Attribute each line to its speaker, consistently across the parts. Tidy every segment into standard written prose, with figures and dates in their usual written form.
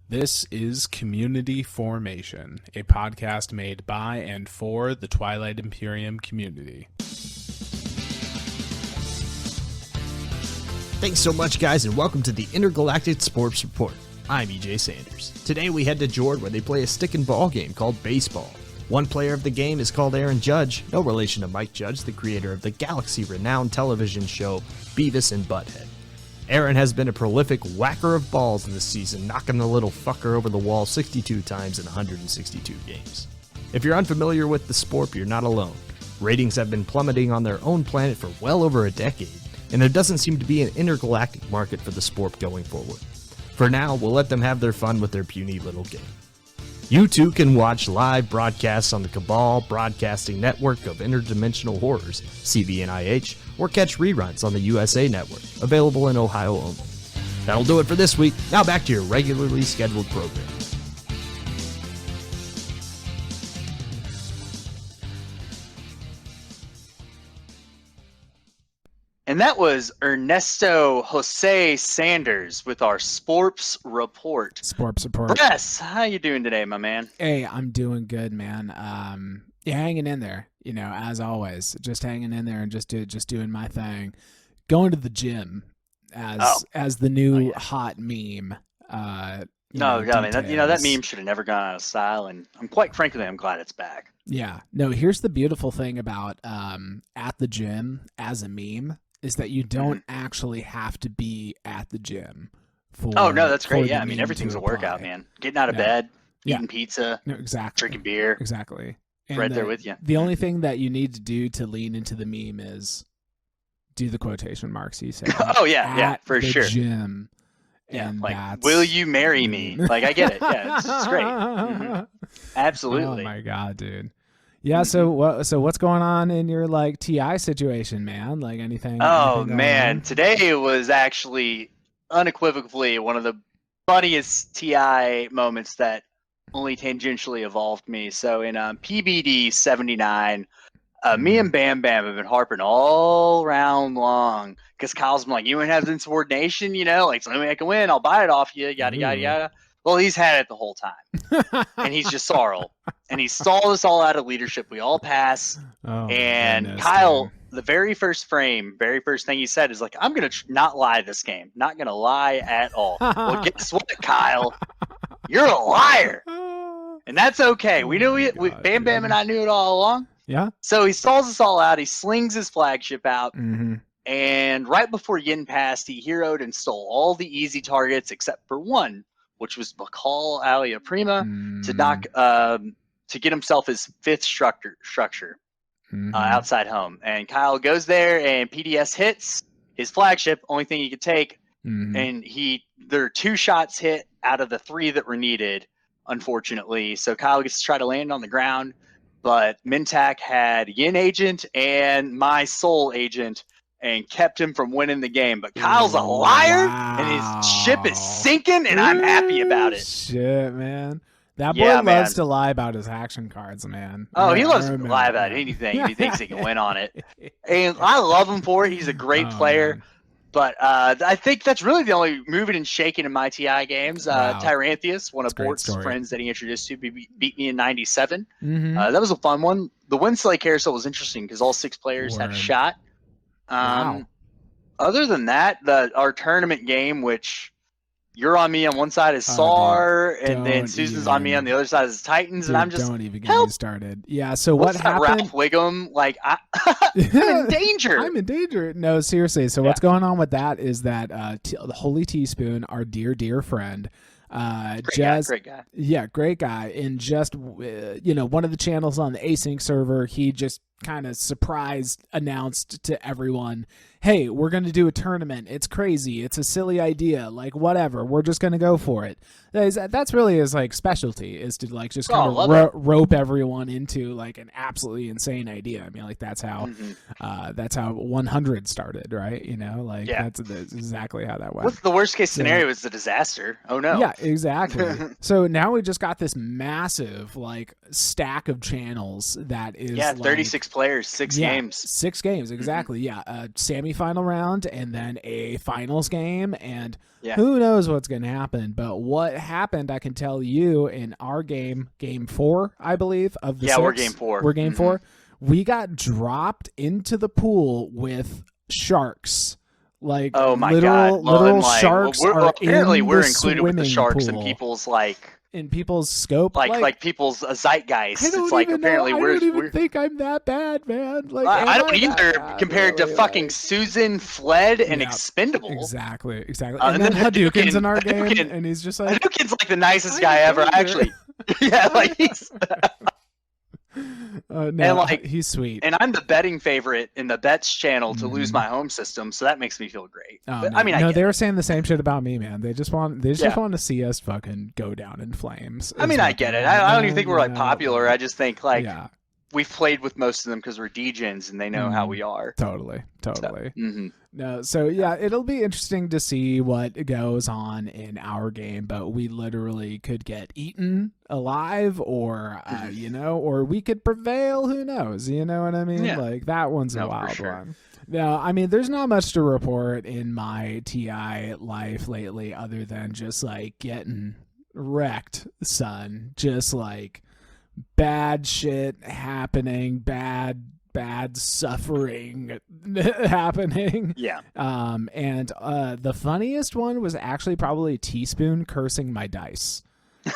Speaker 1: This is Community Formation, a podcast made by and for the Twilight Imperium community.
Speaker 2: Thanks so much, guys, and welcome to the Intergalactic Sports Report. I'm EJ Sanders. Today we head to Jord, where they play a stick and ball game called baseball. One player of the game is called Aaron Judge, no relation to Mike Judge, the creator of the galaxy-renowned television show Beavis and Butthead. Aaron has been a prolific whacker of balls this season, knocking the little fucker over the wall 62 times in 162 games. If you're unfamiliar with the sport, you're not alone. Ratings have been plummeting on their own planet for well over a decade, and there doesn't seem to be an intergalactic market for the sport going forward. For now, we'll let them have their fun with their puny little game. You too can watch live broadcasts on the Cabal Broadcasting Network of Interdimensional Horrors, CBNIH, or catch reruns on the USA Network, available in Ohio only. That'll do it for this week. Now back to your regularly scheduled program.
Speaker 3: And that was Ernesto Jose Sanders with our Sports Report.
Speaker 1: Sports Report.
Speaker 3: Yes, how you doing today, my man?
Speaker 1: Hey, I'm doing good, man. Yeah, hanging in there, as always. Just hanging in there and just doing my thing. Going to the gym as the new hot meme.
Speaker 3: That meme should have never gone out of style, and I'm glad it's back.
Speaker 1: Yeah. No, here's the beautiful thing about at the gym as a meme is that you don't actually have to be at the gym for. Oh no,
Speaker 3: that's great. Yeah, I mean everything's a workout, man. Getting out of bed, eating pizza, drinking beer,
Speaker 1: exactly. And
Speaker 3: right there with you.
Speaker 1: The only thing that you need to do to lean into the meme is do the quotation marks you say.
Speaker 3: Oh yeah, for
Speaker 1: the
Speaker 3: sure.
Speaker 1: Gym.
Speaker 3: Yeah, like, will you marry me? Like, I get it. Yeah, it's great. Mm-hmm. Absolutely.
Speaker 1: Oh my god, dude. Yeah. So what's going on in your TI situation, man? Like anything?
Speaker 3: Oh man, today was actually unequivocally one of the funniest TI moments that only tangentially evolved me. So in PBD 79, me and Bam Bam have been harping all round long because Kyle's been like, you want to have insubordination, so the only way I can win, I'll buy it off you, yada yada yada. Well, he's had it the whole time, and he's just sorrel, and he stalled us all out of leadership. We all pass, and Kyle, the very first thing he said is like, "I'm gonna not lie this game, not gonna lie at all." Well, guess what, Kyle? You're a liar, and that's okay. We knew Bam Bam and I knew it all along.
Speaker 1: Yeah.
Speaker 3: So he stalls us all out. He slings his flagship out. And right before getting past, he heroed and stole all the easy targets except for one, which was Bakal Alia Prima to get himself his fifth structure outside home. And Kyle goes there and PDS hits his flagship, only thing he could take. And there are 2 shots hit out of the 3 that were needed, unfortunately. So Kyle gets to try to land on the ground, but Mintak had Yin Agent and my Soul Agent and kept him from winning the game. But Kyle's a liar, and his ship is sinking, and I'm happy about it.
Speaker 1: Shit, man. That boy loves to lie about his action cards, man.
Speaker 3: Oh, he loves to lie about anything. He thinks he can win on it. And I love him for it. He's a great player. Man. But I think that's really the only moving and shaking in my TI games. Wow. Tyranthius, one of Bort's friends that he introduced to, beat me in 97. That was a fun one. The Winsley carousel was interesting because all 6 players had a shot. Other than that, our tournament game, which you're on me on one side is SAR, and then Susan's on me on the other side is Titans, and I'm just
Speaker 1: don't even get me started. Yeah. So what happened?
Speaker 3: Ralph Wiggum, I'm in danger.
Speaker 1: I'm in danger. No, seriously. So what's going on with that is that the Holy Teaspoon, our dear friend,
Speaker 3: great guy.
Speaker 1: Yeah, great guy. And just one of the channels on the async server, he just kind of announced to everyone, hey, we're going to do a tournament. It's crazy. It's a silly idea. Whatever. We're just going to go for it. That's really his specialty, is to just kind of rope everyone into an absolutely insane idea. I mean, that's how 100 started, right? That's exactly how that went.
Speaker 3: What's the worst case scenario is the disaster. Oh no.
Speaker 1: Yeah, exactly. So now we just got this massive stack of channels that is
Speaker 3: 36 6 players, 6 games.
Speaker 1: 6 games, exactly. Yeah, a semifinal round and then a finals game, and who knows what's going to happen. But what happened, I can tell you, in our game 4, I believe, of the 6.
Speaker 3: We're game 4.
Speaker 1: We're game 4. We got dropped into the pool with sharks. Like,
Speaker 3: oh my
Speaker 1: literal,
Speaker 3: God. Well,
Speaker 1: literal
Speaker 3: like,
Speaker 1: sharks are
Speaker 3: apparently
Speaker 1: in
Speaker 3: we're
Speaker 1: the
Speaker 3: included with the sharks
Speaker 1: pool.
Speaker 3: in people's like
Speaker 1: in people's scope,
Speaker 3: like people's zeitgeist.
Speaker 1: I don't
Speaker 3: it's like
Speaker 1: even
Speaker 3: apparently
Speaker 1: know. I
Speaker 3: we're.
Speaker 1: don't even think I'm that bad, man. Like
Speaker 3: I don't either. Compared
Speaker 1: really,
Speaker 3: to fucking
Speaker 1: like,
Speaker 3: Susan, Fled, and Expendable.
Speaker 1: Exactly.
Speaker 3: And
Speaker 1: then
Speaker 3: then
Speaker 1: Hadouken's in our
Speaker 3: Hadouken-
Speaker 1: game, and he's just like,
Speaker 3: Hadouken's like the nicest guy ever. Actually, yeah, like he's.
Speaker 1: no,
Speaker 3: and like
Speaker 1: he's sweet.
Speaker 3: And I'm the betting favorite in the bets channel to lose my home system, so that makes me feel great.
Speaker 1: Oh,
Speaker 3: but,
Speaker 1: no.
Speaker 3: I mean,
Speaker 1: they were saying the same shit about me, man. They just want to see us fucking go down in flames.
Speaker 3: I mean, I get it. I don't even think we're like popular. I just think like we've played with most of them because we're degens and they know how we are.
Speaker 1: Totally.
Speaker 3: So,
Speaker 1: No, so yeah, it'll be interesting to see what goes on in our game, but we literally could get eaten alive, or or we could prevail. Who knows? You know what I mean?
Speaker 3: Yeah.
Speaker 1: Like that one's a wild one. No, I mean, there's not much to report in my TI life lately, other than just like getting wrecked, son. Just like bad shit happening, bad suffering happening.
Speaker 3: Yeah.
Speaker 1: And the funniest one was actually probably Teaspoon cursing my dice.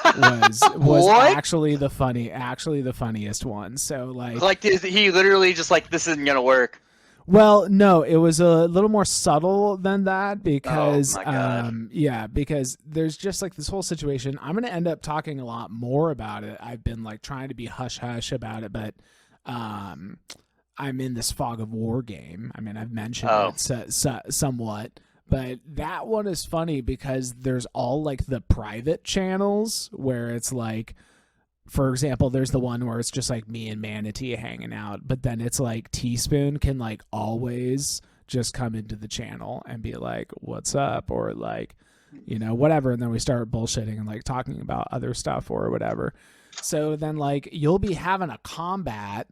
Speaker 1: Was actually the funniest one. So like
Speaker 3: he literally just like, this isn't gonna work.
Speaker 1: Well, no, it was a little more subtle than that because because there's just like this whole situation. I'm going to end up talking a lot more about it. I've been like trying to be hush hush about it, but I'm in this Fog of War game. I mean, I've mentioned it somewhat, but that one is funny because there's all like the private channels where it's like, for example, there's the one where it's just like me and Manatee hanging out, but then it's like Teaspoon can like always just come into the channel and be like, what's up? Or like, whatever. And then we start bullshitting and like talking about other stuff or whatever. So then like you'll be having a combat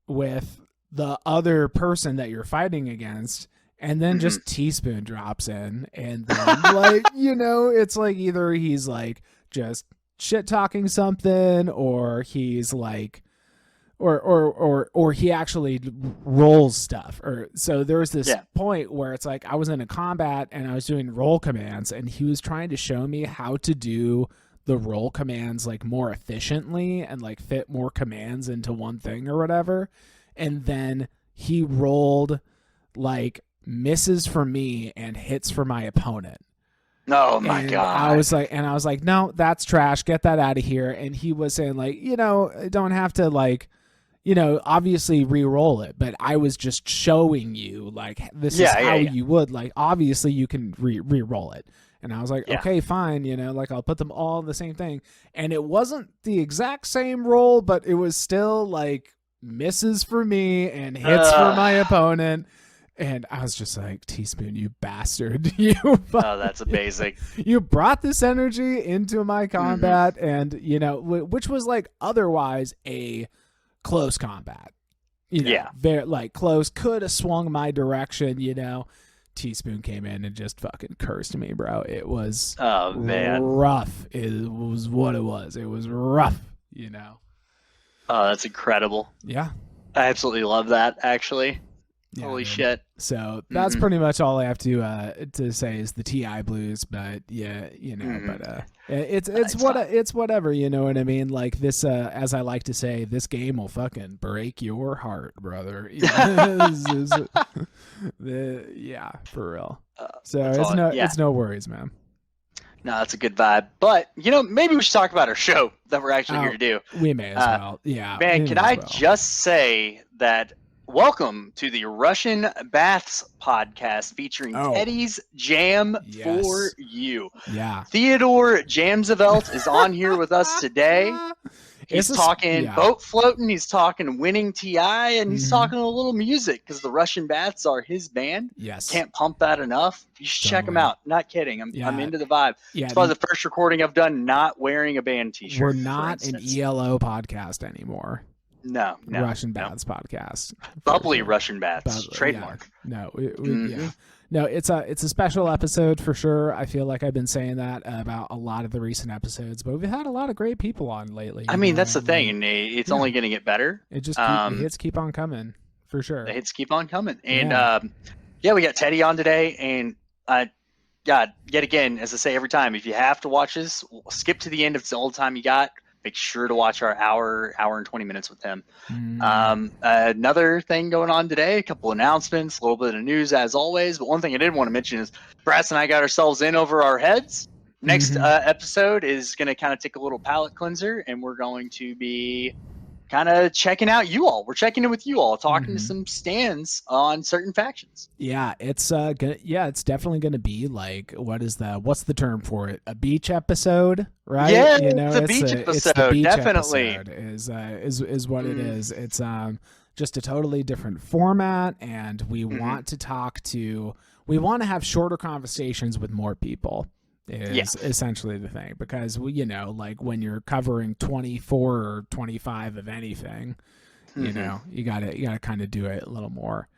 Speaker 1: with the other person that you're fighting against, and then just Teaspoon drops in, and then like, it's like either he's like just shit talking something, or he's like or he actually rolls stuff. Or so there was this point where it's like I was in a combat and I was doing roll commands, and he was trying to show me how to do the roll commands like more efficiently and like fit more commands into one thing or whatever. And then he rolled like misses for me and hits for my opponent.
Speaker 3: Oh my God.
Speaker 1: I was like, no, that's trash. Get that out of here. And he was saying like, don't have to like, obviously re-roll it, but I was just showing you like, this is how you would, like, obviously you can re-roll it. And I was like, okay, fine. Like I'll put them all in the same thing. And it wasn't the exact same roll, but it was still like misses for me and hits for my opponent. And I was just like, Teaspoon, you bastard. Oh,
Speaker 3: that's amazing.
Speaker 1: You brought this energy into my combat, and, which was like otherwise a close combat. Very like close, could have swung my direction, Teaspoon came in and just fucking cursed me, bro. It was rough. It was what it was. It was rough,
Speaker 3: Oh, that's incredible.
Speaker 1: Yeah.
Speaker 3: I absolutely love that, actually.
Speaker 1: Yeah,
Speaker 3: holy shit.
Speaker 1: So that's pretty much all I have to say is the TI blues, but but it's whatever, you know what I mean? Like this, as I like to say, this game will fucking break your heart, brother. For real. So it's no worries, man.
Speaker 3: No, that's a good vibe. But, maybe we should talk about our show that we're actually here to do.
Speaker 1: We may as well. Yeah.
Speaker 3: Man, can I just say that welcome to the Russian Baths podcast featuring Teddy's Jam for You.
Speaker 1: Yeah.
Speaker 3: Theodore Jamsevelt is on here with us today. He's talking boat floating, he's talking winning TI, and he's talking a little music because the Russian Baths are his band.
Speaker 1: Yes.
Speaker 3: Can't pump that enough. You should check him out. Not kidding. I'm into the vibe.
Speaker 1: Yeah,
Speaker 3: it's probably the first recording I've done not wearing a band t-shirt.
Speaker 1: We're not an ELO podcast anymore.
Speaker 3: No.
Speaker 1: Russian Baths podcast.
Speaker 3: Bubbly Russian Baths.
Speaker 1: Bubbly,
Speaker 3: Trademark.
Speaker 1: Yeah. No, yeah. No, it's a special episode for sure. I feel like I've been saying that about a lot of the recent episodes, but we've had a lot of great people on lately.
Speaker 3: I mean, that's the thing, and it's only going to get better.
Speaker 1: It just the hits keep on coming, for sure.
Speaker 3: The hits keep on coming, and we got Teddy on today, and God, yet again, as I say every time, if you have to watch this, skip to the end if it's the old time you got. Make sure to watch our hour and 20 minutes with him. Another thing going on today, a couple announcements, a little bit of news as always. But one thing I did want to mention is Brass and I got ourselves in over our heads. Next episode is going to kind of take a little palate cleanser, and we're going to be kind of checking out you all. We're checking in with you all, talking to some stands on certain factions.
Speaker 1: Yeah, it's it's definitely gonna be like, what's the term for it? A beach episode, right?
Speaker 3: Yeah,
Speaker 1: it's
Speaker 3: a beach episode.
Speaker 1: It's the beach
Speaker 3: definitely
Speaker 1: episode is what it is. It's just a totally different format, and we want to have shorter conversations with more people. Is essentially the thing, because like when you're covering 24 or 25 of anything, you gotta kind of do it a little more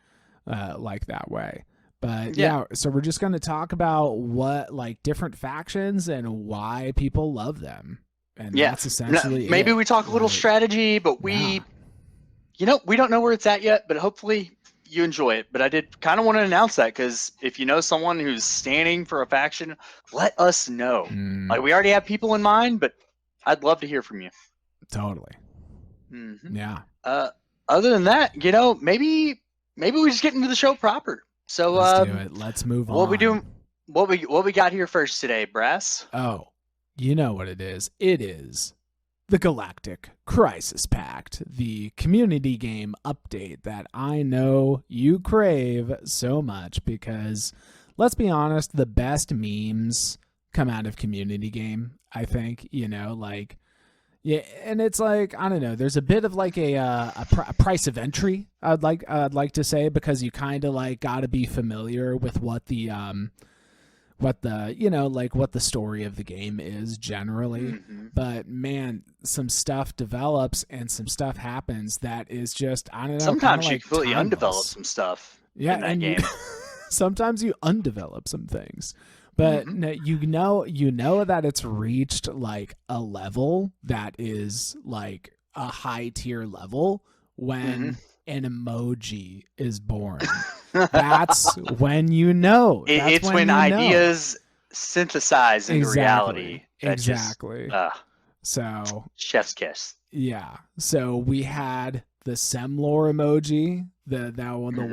Speaker 1: like that way. But so we're just going to talk about what, like, different factions and why people love them, and that's essentially
Speaker 3: maybe
Speaker 1: it.
Speaker 3: We talk a little strategy, but we don't know where it's at yet, but hopefully you enjoy it. But I did kind of want to announce that, because if you know someone who's standing for a faction, let us know. Like, we already have people in mind, but I'd love to hear from you.
Speaker 1: Totally. Yeah.
Speaker 3: Other than that, maybe we just get into the show proper. So
Speaker 1: let's do it. Let's move on.
Speaker 3: What we got here first today, Brass?
Speaker 1: Oh, you know what it is. It is the Galactic Crisis Pact, the community game update that I know you crave so much, because let's be honest, the best memes come out of community game, I think, and it's like, I don't know, there's a bit of like a price of entry, I'd like to say, because you kind of like got to be familiar with what the story of the game is generally. But man, some stuff develops and some stuff happens that is just, I don't know.
Speaker 3: Sometimes you completely undevelop some stuff.
Speaker 1: Yeah,
Speaker 3: in that
Speaker 1: and
Speaker 3: game.
Speaker 1: Sometimes you undevelop some things. But you know that it's reached like a level that is like a high tier level when an emoji is born. That's when you know.
Speaker 3: It's when ideas synthesize into reality.
Speaker 1: Exactly. So
Speaker 3: chef's kiss.
Speaker 1: Yeah. So we had the Semlore emoji, the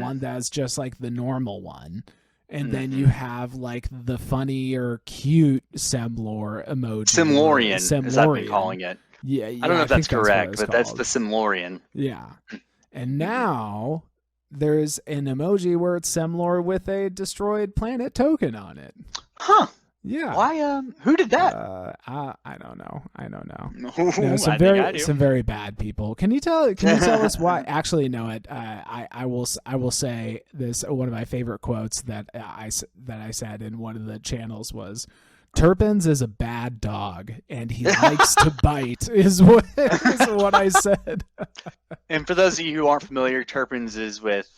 Speaker 1: one that's just like the normal one. And then you have like the funny or cute Semlore emoji.
Speaker 3: Simlorian, as I've been calling it.
Speaker 1: Yeah,
Speaker 3: I don't know if that's correct, but that's the Simlorian.
Speaker 1: Yeah. And now there's an emoji where it's Semlore with a destroyed planet token on it.
Speaker 3: Huh.
Speaker 1: Yeah.
Speaker 3: Why? Who did that?
Speaker 1: I don't know.
Speaker 3: No,
Speaker 1: some very bad people. Can you tell us why? Actually, no. I will say this. One of my favorite quotes that I said in one of the channels was, "Turpins is a bad dog, and he likes to bite." Is what I said.
Speaker 3: And for those of you who aren't familiar, Turpins is with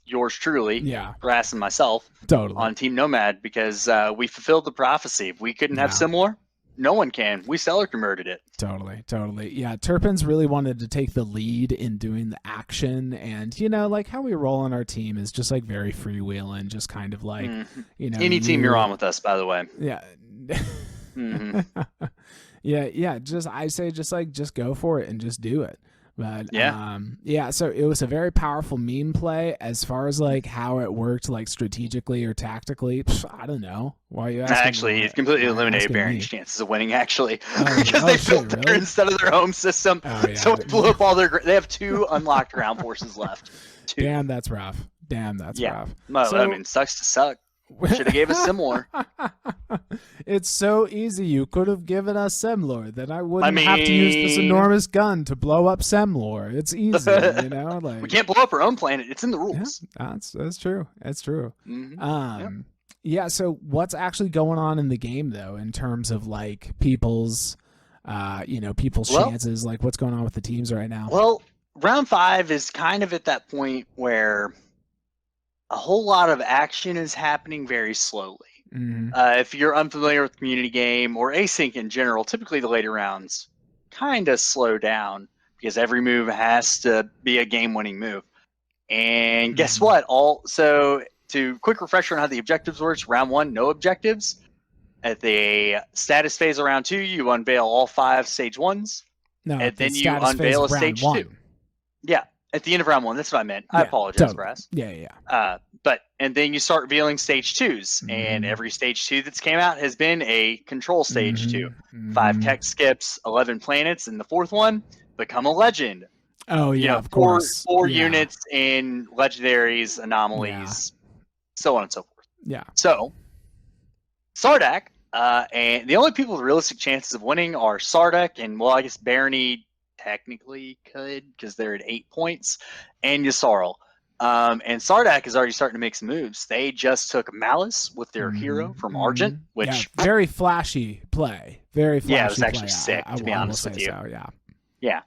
Speaker 3: yours truly, Brass and myself,
Speaker 1: totally
Speaker 3: on Team Nomad, because we fulfilled the prophecy. If we couldn't have similar, no one can. We seller converted it.
Speaker 1: Totally. Yeah, Turpins really wanted to take the lead in doing the action, and like how we roll on our team is just like very freewheeling, just kind of like
Speaker 3: any team you're on with us, by the way.
Speaker 1: Yeah. Yeah. Just go for it and just do it. But so it was a very powerful meme play. As far as like how it worked, like strategically or tactically, I don't know. Why are you asking?
Speaker 3: Actually, it completely eliminated Baron's chances of winning. Actually, because they built there instead of their home system, so it blew up all their. They have 2 unlocked ground forces left. 2.
Speaker 1: Damn, that's rough. Rough.
Speaker 3: No, I mean, sucks to suck. Should have gave us Semlore.
Speaker 1: It's so easy. You could have given us Semlore. Then I wouldn't have to use this enormous gun to blow up Semlore. It's easy, Like,
Speaker 3: we can't blow up our own planet. It's in the rules.
Speaker 1: Yeah, that's true. So what's actually going on in the game, though, in terms of like people's chances? Like, what's going on with the teams right now?
Speaker 3: Well, round 5 is kind of at that point where a whole lot of action is happening very slowly. If you're unfamiliar with community game or async in general, typically the later rounds kind of slow down because every move has to be a game-winning move. And guess what? So to quick refresher on how the objectives works, round 1, no objectives. At the status phase of round 2, you unveil all 5 stage 1s.
Speaker 1: No,
Speaker 3: and then you unveil a stage 2. Yeah, at the end of round 1. That's what I meant. I apologize,
Speaker 1: totally.
Speaker 3: Brass.
Speaker 1: Yeah.
Speaker 3: And then you start revealing stage 2s, and every stage 2 that's came out has been a control stage 2. 5 tech skips, 11 planets, and the 4th one, become a legend.
Speaker 1: Oh yeah, of course.
Speaker 3: 4 units in legendaries, anomalies, so on and so forth.
Speaker 1: Yeah.
Speaker 3: So Sardak, and the only people with realistic chances of winning are Sardak, and well, I guess Barony technically could because they're at 8 points, and Yssaril. And Sardak is already starting to make some moves. They just took Malice with their hero from Argent, which
Speaker 1: very flashy play. Very flashy.
Speaker 3: Yeah, it was actually
Speaker 1: play.
Speaker 3: sick, to be honest with you.
Speaker 1: So,
Speaker 3: yeah.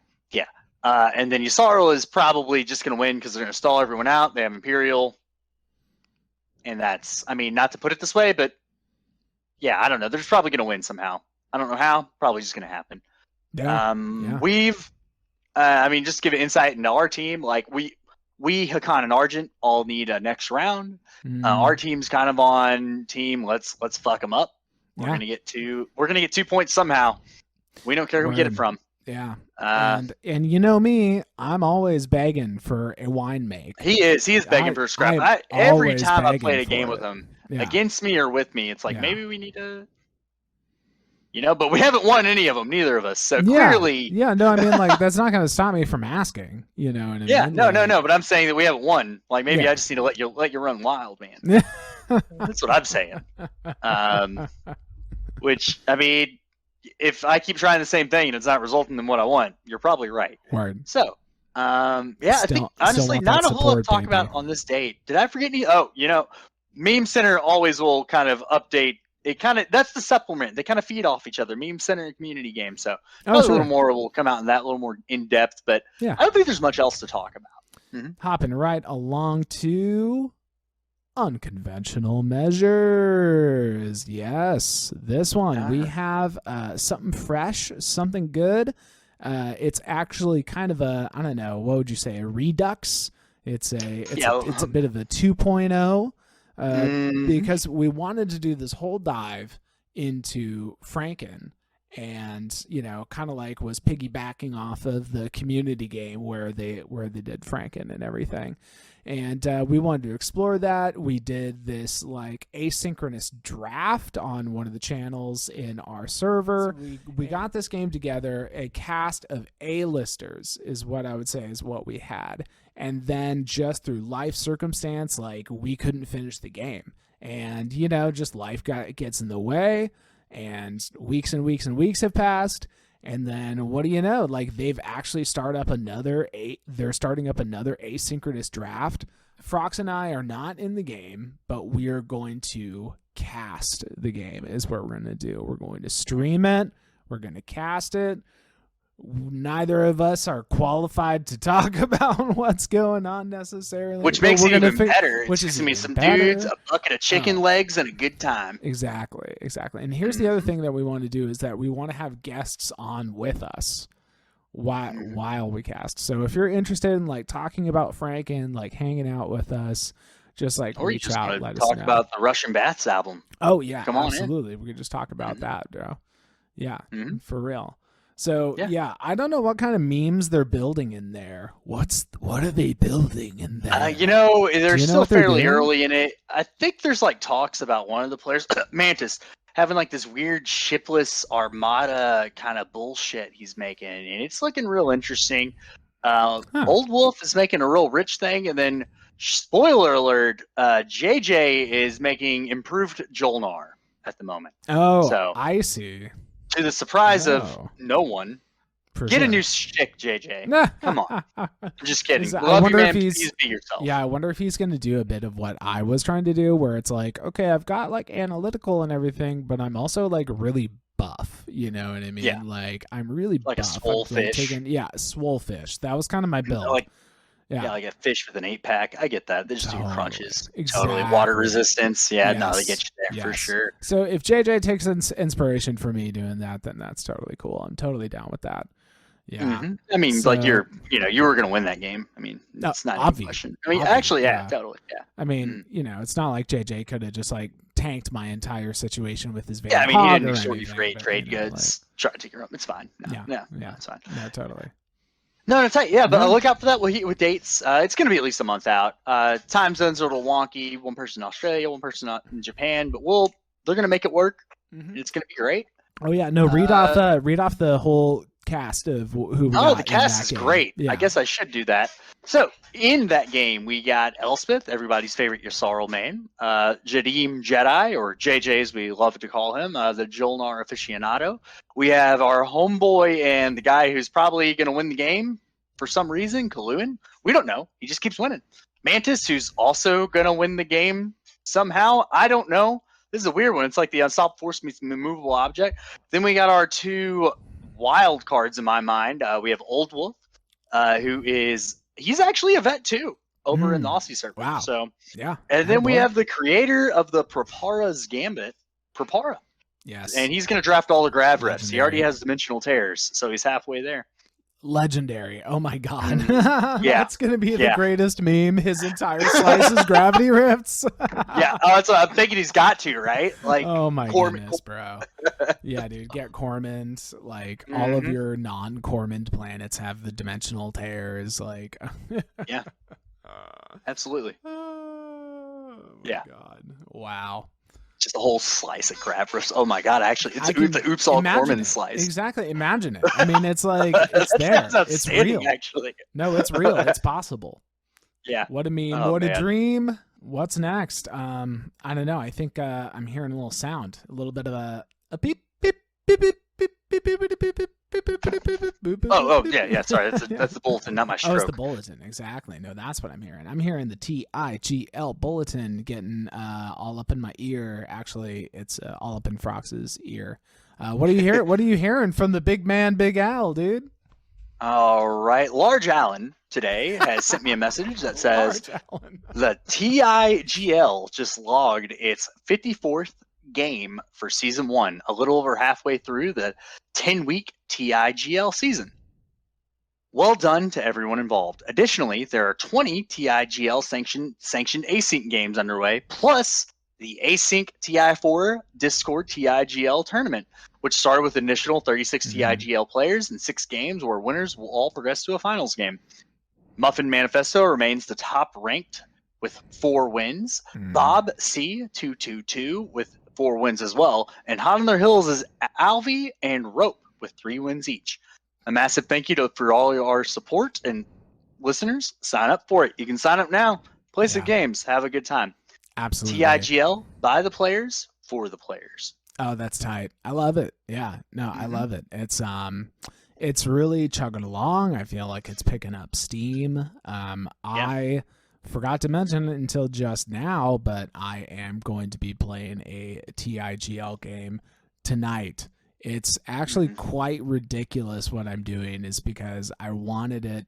Speaker 3: And then Yssaril is probably just going to win because they're going to stall everyone out. They have Imperial. And that's, I mean, not to put it this way, but yeah, I don't know. They're just probably going to win somehow. I don't know how. Probably just going to happen. We've, just to give an insight into our team, like we Hakan and Argent all need a next round. Our team's kind of on team. Let's fuck them up. We're gonna get 2 points somehow. We don't care who we get it from.
Speaker 1: Yeah. And you know me, I'm always begging for a wine make.
Speaker 3: He is begging for a scrap. Every time I played a game with him, against me or with me, it's like maybe we need to, but we haven't won any of them, neither of us. So clearly,
Speaker 1: that's not going to stop me from asking. You know what I mean?
Speaker 3: No. But I'm saying that we haven't won. Like maybe I just need to let you run wild, man. That's what I'm saying. Which I mean, if I keep trying the same thing and it's not resulting in what I want, you're probably right.
Speaker 1: Word.
Speaker 3: So, I think honestly, not a whole lot to talk about on this date. Did I forget any? Oh, Meme Center always will kind of update. That's the supplement. They kind of feed off each other. Meme Center and community game. So a little more will come out in that, a little more in depth. But I don't think there's much else to talk about.
Speaker 1: Hopping right along to unconventional measures. Yes, this one we have something fresh, something good. It's actually kind of a, I don't know, what would you say, a redux? It's a bit of a 2.0. Because we wanted to do this whole dive into Franken, and kind of like was piggybacking off of the community game where they did Franken and everything, and we wanted to explore that. We did this like asynchronous draft on one of the channels in our server. So we got this game together. A cast of A-listers is what I would say is what we had. And then just through life circumstance, like we couldn't finish the game, and just life gets in the way, and weeks and weeks and weeks have passed, and then what do you know? Like they've actually starting up another asynchronous draft. Frox and I are not in the game, but we are going to cast the game. Is what we're going to do. We're going to stream it. We're going to cast it. Neither of us are qualified to talk about what's going on necessarily.
Speaker 3: Which makes it even better. It's just going to be some dudes, a bucket of chicken legs, and a good time.
Speaker 1: Exactly. And here's the other thing that we want to do is that we want to have guests on with us while we cast. So if you're interested in like talking about Franken, like hanging out with us, just like
Speaker 3: or
Speaker 1: reach out, let us
Speaker 3: talk
Speaker 1: know.
Speaker 3: About the Russian Baths album.
Speaker 1: Oh yeah,
Speaker 3: come on,
Speaker 1: absolutely. We could just talk about that, bro. Yeah, for real. So I don't know what kind of memes they're building in there. What are they building in there?
Speaker 3: They're still fairly early in it. I think there's like talks about one of the players, Mantis, having like this weird shipless armada kind of bullshit he's making, and it's looking real interesting. Old Wolf is making a real rich thing, and then spoiler alert, JJ is making improved Jolnar at the moment.
Speaker 1: Oh, so I see.
Speaker 3: To the surprise of no one, get a new shtick, JJ. Come on. I'm just kidding. Love you, man. Please be yourself.
Speaker 1: Yeah, I wonder if he's going to do a bit of what I was trying to do, where it's like, okay, I've got like analytical and everything, but I'm also like really buff. You know what I mean?
Speaker 3: Yeah.
Speaker 1: Like I'm really
Speaker 3: Like a
Speaker 1: buff.
Speaker 3: swole
Speaker 1: I'm, like,
Speaker 3: fish.
Speaker 1: swole fish. That was kind of my build.
Speaker 3: Like,
Speaker 1: yeah.
Speaker 3: like a fish with an 8-pack. I get that. They just do
Speaker 1: Totally.
Speaker 3: crunches.
Speaker 1: Exactly.
Speaker 3: Totally. Water resistance. Yeah, no, they
Speaker 1: Yes.
Speaker 3: get you there for
Speaker 1: Yes.
Speaker 3: sure.
Speaker 1: So if JJ takes inspiration from me doing that, then that's totally cool. I'm totally down with that. Yeah.
Speaker 3: Mhm. I mean,
Speaker 1: So-
Speaker 3: like you were going to win that game. I mean, it's not even a question. I mean, actually, yeah, totally. Yeah.
Speaker 1: I mean, it's not like JJ could have just like tanked my entire situation with his Van
Speaker 3: Yeah, I mean, he
Speaker 1: Hog
Speaker 3: didn't
Speaker 1: or
Speaker 3: extort you
Speaker 1: anything,
Speaker 3: for
Speaker 1: but,
Speaker 3: trade goods. Try to take her up. It's fine. No, it's fine.
Speaker 1: No, totally.
Speaker 3: No, tight. Yeah, but
Speaker 1: No.
Speaker 3: look out for that with dates. It's going to be at least a month out. Time zones are a little wonky. One person in Australia, one person in Japan, but they're going to make it work.
Speaker 1: Mhm.
Speaker 3: It's going to be great.
Speaker 1: Oh yeah, no. Read off the whole cast of who we got
Speaker 3: The cast is
Speaker 1: in that game.
Speaker 3: great.
Speaker 1: Yeah.
Speaker 3: I guess I should do that. So in that game, we got Elspeth, everybody's favorite Yssaril main, Jadim Jedi, or JJ as we love to call him, the Jolnar aficionado. We have our homeboy and the guy who's probably going to win the game for some reason, Kaluan. We don't know. He just keeps winning. Mantis, who's also going to win the game somehow. I don't know. This is a weird one. It's like the unstoppable force meets immovable object. Then we got our two wild cards in my mind. We have Old Wolf, he's actually a vet too over in the Aussie server.
Speaker 1: Wow.
Speaker 3: So
Speaker 1: Yeah.
Speaker 3: and then we
Speaker 1: boy.
Speaker 3: have the creator of the Prepara's Gambit, Prepara.
Speaker 1: Yes.
Speaker 3: And he's going to draft all the grab refs. He already
Speaker 1: Legendary.
Speaker 3: has dimensional tears, so he's halfway there.
Speaker 1: Legendary. Oh my god.
Speaker 3: Yeah.
Speaker 1: That's gonna be the
Speaker 3: Yeah.
Speaker 1: greatest meme. His entire slice is gravity rifts.
Speaker 3: Yeah, that's what I'm thinking. He's got to, right? Like,
Speaker 1: oh my
Speaker 3: Corman-
Speaker 1: goodness, bro. Yeah, dude. Get Cormand. Like all of
Speaker 3: Mhm.
Speaker 1: your non-Cormand planets have the dimensional tears. Like
Speaker 3: Yeah. Absolutely.
Speaker 1: Oh my
Speaker 3: Yeah.
Speaker 1: god. Wow.
Speaker 3: Just a whole slice of crab refs. Oh my god! Actually, it's
Speaker 1: I can
Speaker 3: the Oops All
Speaker 1: imagine
Speaker 3: Corman
Speaker 1: it.
Speaker 3: slice.
Speaker 1: Exactly. Imagine it. I mean, it's like it's there.
Speaker 3: That's
Speaker 1: It's
Speaker 3: outstanding,
Speaker 1: real.
Speaker 3: actually.
Speaker 1: No, it's real. It's possible.
Speaker 3: Yeah.
Speaker 1: What a meme.
Speaker 3: Oh,
Speaker 1: what a
Speaker 3: man.
Speaker 1: dream. What's next? I don't know. I think I'm hearing a little sound. A little bit of a beep beep beep beep beep beep beep beep beep beep beep beep.
Speaker 3: Oh, yeah. Sorry, that's the bulletin, not my
Speaker 1: Oh,
Speaker 3: stroke.
Speaker 1: it's the bulletin. Exactly. No, that's what I'm hearing. I'm hearing the TIGL bulletin getting all up in my ear. Actually, it's all up in Frox's ear. What do you hear? What are you hearing from the big man, Big Al, dude?
Speaker 3: All right, Large Allen today has sent me a message that says
Speaker 1: Large Allen.
Speaker 3: the TIGL just logged its 54th game for season 1, a little over halfway through the 10-week TIGL season. Well done to everyone involved. Additionally, there are 20 TIGL sanctioned async games underway, plus the async TI4 Discord TIGL tournament, which started with initial 36 TIGL players in 6 games, where winners will all progress to a finals game. Muffin Manifesto remains the top ranked with 4 wins. Bob C 222 with 4 wins as well, and hot on their heels is Alvi and Rope with 3 wins each. A massive thank you for all our support, and listeners, sign up for it. You can sign up now, play some games, have a good time.
Speaker 1: Absolutely.
Speaker 3: TIGL by the players for the players.
Speaker 1: Oh, that's tight. I love it. Yeah. No, I love it. It's really chugging along. I feel like it's picking up steam. I forgot to mention it until just now, but I am going to be playing a TIGL game tonight. It's actually quite ridiculous what I'm doing, is because I wanted it.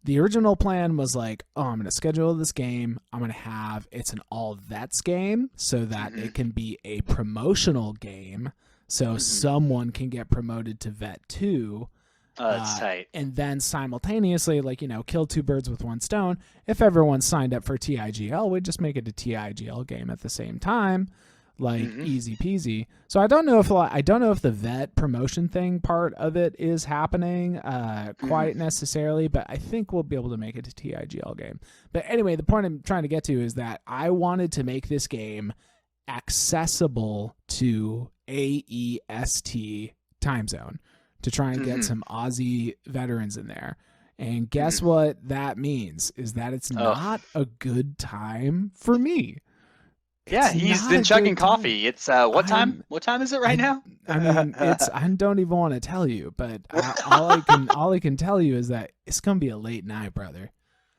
Speaker 1: The original plan was like, oh, I'm going to schedule this game. I'm going to have, it's an all vets game so that it can be a promotional game. So someone can get promoted to vet 2.
Speaker 3: That's tight.
Speaker 1: And then simultaneously, like, kill 2 birds with 1 stone. If everyone signed up for TIGL, we'd just make it a TIGL game at the same time. Like easy peasy. So I don't know if the vet promotion thing part of it is happening quite necessarily, but I think we'll be able to make it a TIGL game. But anyway, the point I'm trying to get to is that I wanted to make this game accessible to AEST time zone to try and get some Aussie veterans in there. And guess what that means is that it's not a good time for me.
Speaker 3: Yeah,
Speaker 1: It's
Speaker 3: he's
Speaker 1: not
Speaker 3: been
Speaker 1: a
Speaker 3: chugging
Speaker 1: good time.
Speaker 3: coffee. It's what time? What time is it right now?
Speaker 1: I mean, I don't even want to tell you, but all I can tell you is that it's gonna be a late night, brother.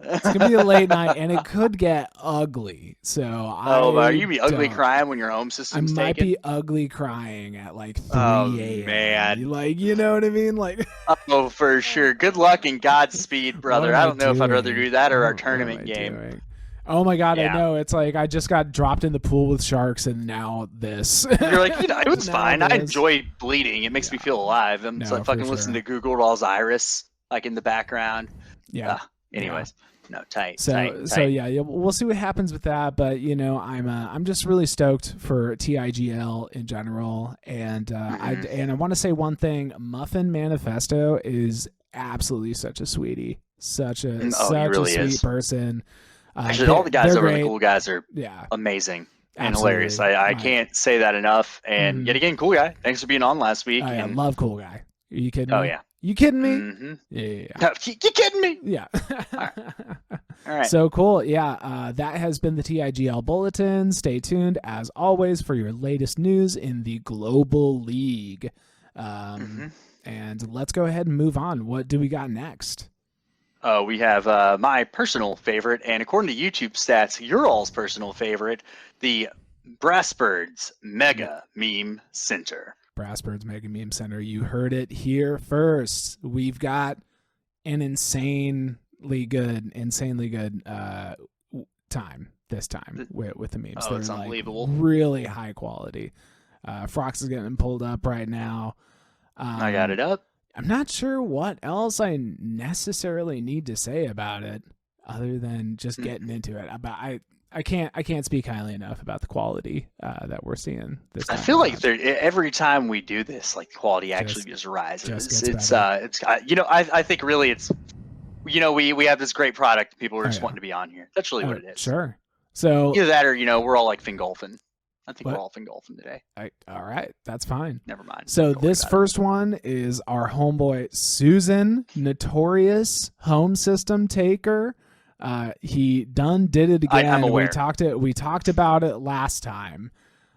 Speaker 1: It's gonna be a late night, and it could get ugly. So
Speaker 3: are you be ugly crying when your home
Speaker 1: I
Speaker 3: system's
Speaker 1: might
Speaker 3: taken?
Speaker 1: be ugly crying at like 3
Speaker 3: Oh,
Speaker 1: a.m.
Speaker 3: man.
Speaker 1: Like, you know what I mean? Like,
Speaker 3: Oh, for sure. Good luck and Godspeed,
Speaker 1: what
Speaker 3: brother.
Speaker 1: am
Speaker 3: I
Speaker 1: I
Speaker 3: don't know if I'd rather
Speaker 1: doing?
Speaker 3: do that or our
Speaker 1: What am
Speaker 3: tournament
Speaker 1: I
Speaker 3: game.
Speaker 1: doing? Oh my god, I
Speaker 3: Yeah.
Speaker 1: know. It's like I just got dropped in the pool with sharks, and now this.
Speaker 3: You're like, it was
Speaker 1: Now
Speaker 3: fine. I
Speaker 1: this.
Speaker 3: enjoy bleeding. It makes me feel alive. I'm
Speaker 1: No,
Speaker 3: just like
Speaker 1: for
Speaker 3: fucking listening
Speaker 1: sure.
Speaker 3: to Google Dolls Iris like in the background.
Speaker 1: Yeah.
Speaker 3: Anyways, no, tight.
Speaker 1: So yeah, we'll see what happens with that. But I'm just really stoked for TIGL in general, and I want to say one thing: Muffin Manifesto is absolutely such a sweetie, such a
Speaker 3: he
Speaker 1: such
Speaker 3: really
Speaker 1: a sweet
Speaker 3: is.
Speaker 1: person.
Speaker 3: Actually, all the guys
Speaker 1: they're
Speaker 3: over
Speaker 1: great.
Speaker 3: the cool guys are
Speaker 1: Yeah,
Speaker 3: amazing and
Speaker 1: absolutely.
Speaker 3: hilarious. I can't say that enough. And yet again, cool guy. Thanks for being on last week.
Speaker 1: Oh, yeah,
Speaker 3: and,
Speaker 1: love cool guy. Are you kidding me?
Speaker 3: oh yeah.
Speaker 1: You kidding me?
Speaker 3: Mm-hmm.
Speaker 1: Yeah.
Speaker 3: No, you kidding me?
Speaker 1: Yeah.
Speaker 3: All right.
Speaker 1: So cool. Yeah. That has been the TIGL Bulletin. Stay tuned, as always, for your latest news in the Global League. And let's go ahead and move on. What do we got next?
Speaker 3: We have my personal favorite, and according to YouTube stats, your all's personal favorite, the Brassbirds Mega Meme Center.
Speaker 1: Brassbirds Mega Meme Center. You heard it here first. We've got an insanely good time this time with the memes.
Speaker 3: Oh, it's unbelievable.
Speaker 1: Really high quality. Frox is getting pulled up right now.
Speaker 3: I got it up.
Speaker 1: I'm not sure what else I necessarily need to say about it other than just getting into it. I can't speak highly enough about the quality that we're seeing this time.
Speaker 3: I feel like every time we do this, like quality actually just rises. I think really it's we have this great product. People are just wanting to be on here. That's really what it is.
Speaker 1: Sure. So
Speaker 3: either that or we're all like fingolfing. I think we're all fingolfing today.
Speaker 1: All right, that's fine.
Speaker 3: Never mind.
Speaker 1: So this first one is our homeboy Susan, notorious home system taker. He did it again.
Speaker 3: I'm aware.
Speaker 1: We talked about it last time,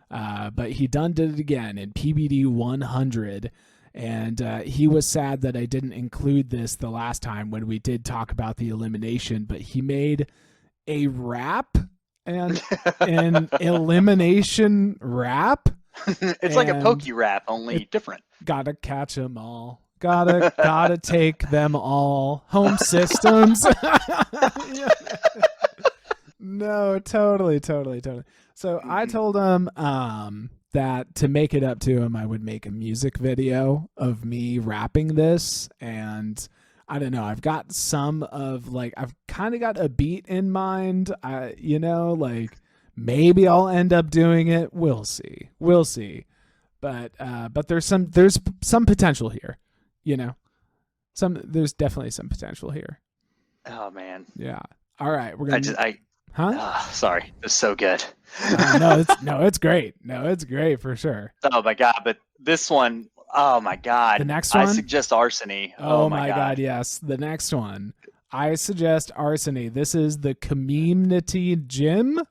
Speaker 1: but he did it again in PBD 100. And he was sad that I didn't include this the last time when we did talk about the elimination. But he made a rap and an elimination rap.
Speaker 3: It's like a pokey rap, only different.
Speaker 1: Gotta catch them all. Gotta take them all. Home systems. No, totally. So I told him that to make it up to him, I would make a music video of me rapping this. And I don't know, I've got I've kind of got a beat in mind. Maybe I'll end up doing it. We'll see. But there's some potential here. There's definitely some potential here.
Speaker 3: Oh man.
Speaker 1: Yeah. All right. We're gonna.
Speaker 3: Sorry. It's so good.
Speaker 1: It's great. No, it's great for sure.
Speaker 3: Oh my god! But this one, oh my god.
Speaker 1: The next one?
Speaker 3: I suggest Arsony.
Speaker 1: Oh my god, yes. The next one. I suggest Arsony. This is the community gym.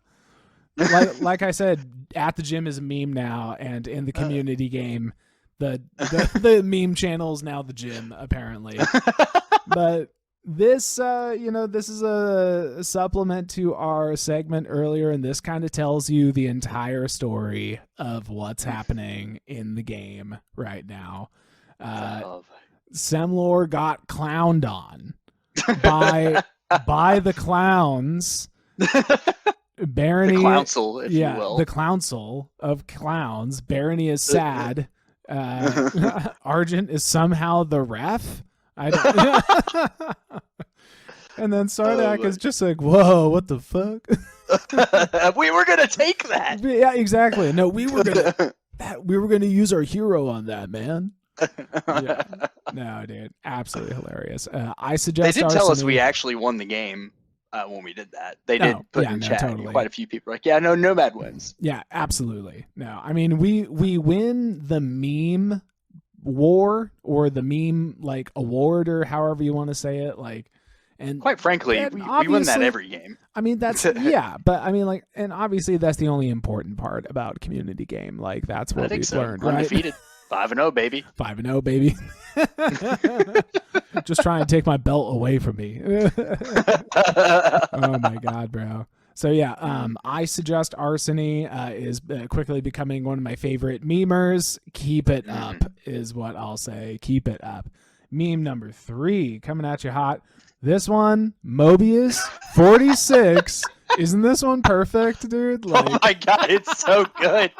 Speaker 1: Like I said, at the gym is a meme now, and in the community game, the meme channel is now the gym, apparently. But this this is a supplement to our segment earlier, and this kind of tells you the entire story of what's happening in the game right now. Semlor got clowned on by the clowns. Barony,
Speaker 3: the clownsel, if you will.
Speaker 1: The clownsel of clowns. Barony is sad. Argent is somehow the ref. And then Sardak is just like, whoa, what the fuck?
Speaker 3: We were gonna take that.
Speaker 1: Yeah, exactly. No, we were gonna use our hero on that, man. Yeah. No, dude, absolutely hilarious. I suggest
Speaker 3: they did tell us we actually won the game when we did that. They did put in chat. Totally. Quite a few people were like, yeah, no Nomad wins.
Speaker 1: Yeah, absolutely. No, I mean we win the meme war or the meme award or however you want to say it, and
Speaker 3: quite frankly we win that every game.
Speaker 1: I mean that's yeah, but I mean and obviously that's the only important part about community game. That's what we've learned, right?
Speaker 3: Undefeated. 5-0, baby.
Speaker 1: 5-0, baby. Just trying to take my belt away from me. Oh my God, bro. So yeah, I suggest Arseny is quickly becoming one of my favorite memers. Keep it up is what I'll say. Keep it up. Meme number 3 coming at you hot. This one, Mobius 46. Isn't this one perfect, dude? Like,
Speaker 3: oh my God, it's so good.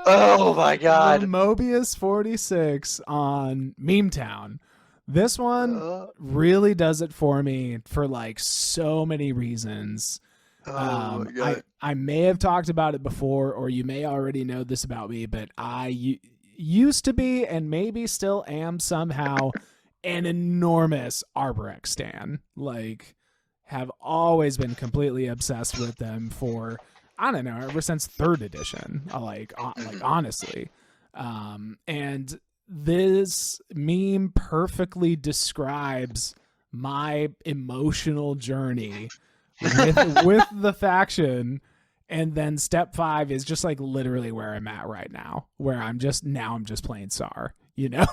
Speaker 3: Oh my God.
Speaker 1: The Mobius 46 on Meme Town. This one really does it for me for like so many reasons. I may have talked about it before, or you may already know this about me, but I used to be, and maybe still am somehow, an enormous Arborec stan. Like, have always been completely obsessed with them for, I don't know, ever since 3rd edition. Like honestly. And this meme perfectly describes my emotional journey with the faction. And then step 5 is just like literally where I'm at right now, where I'm just playing SAR, you know?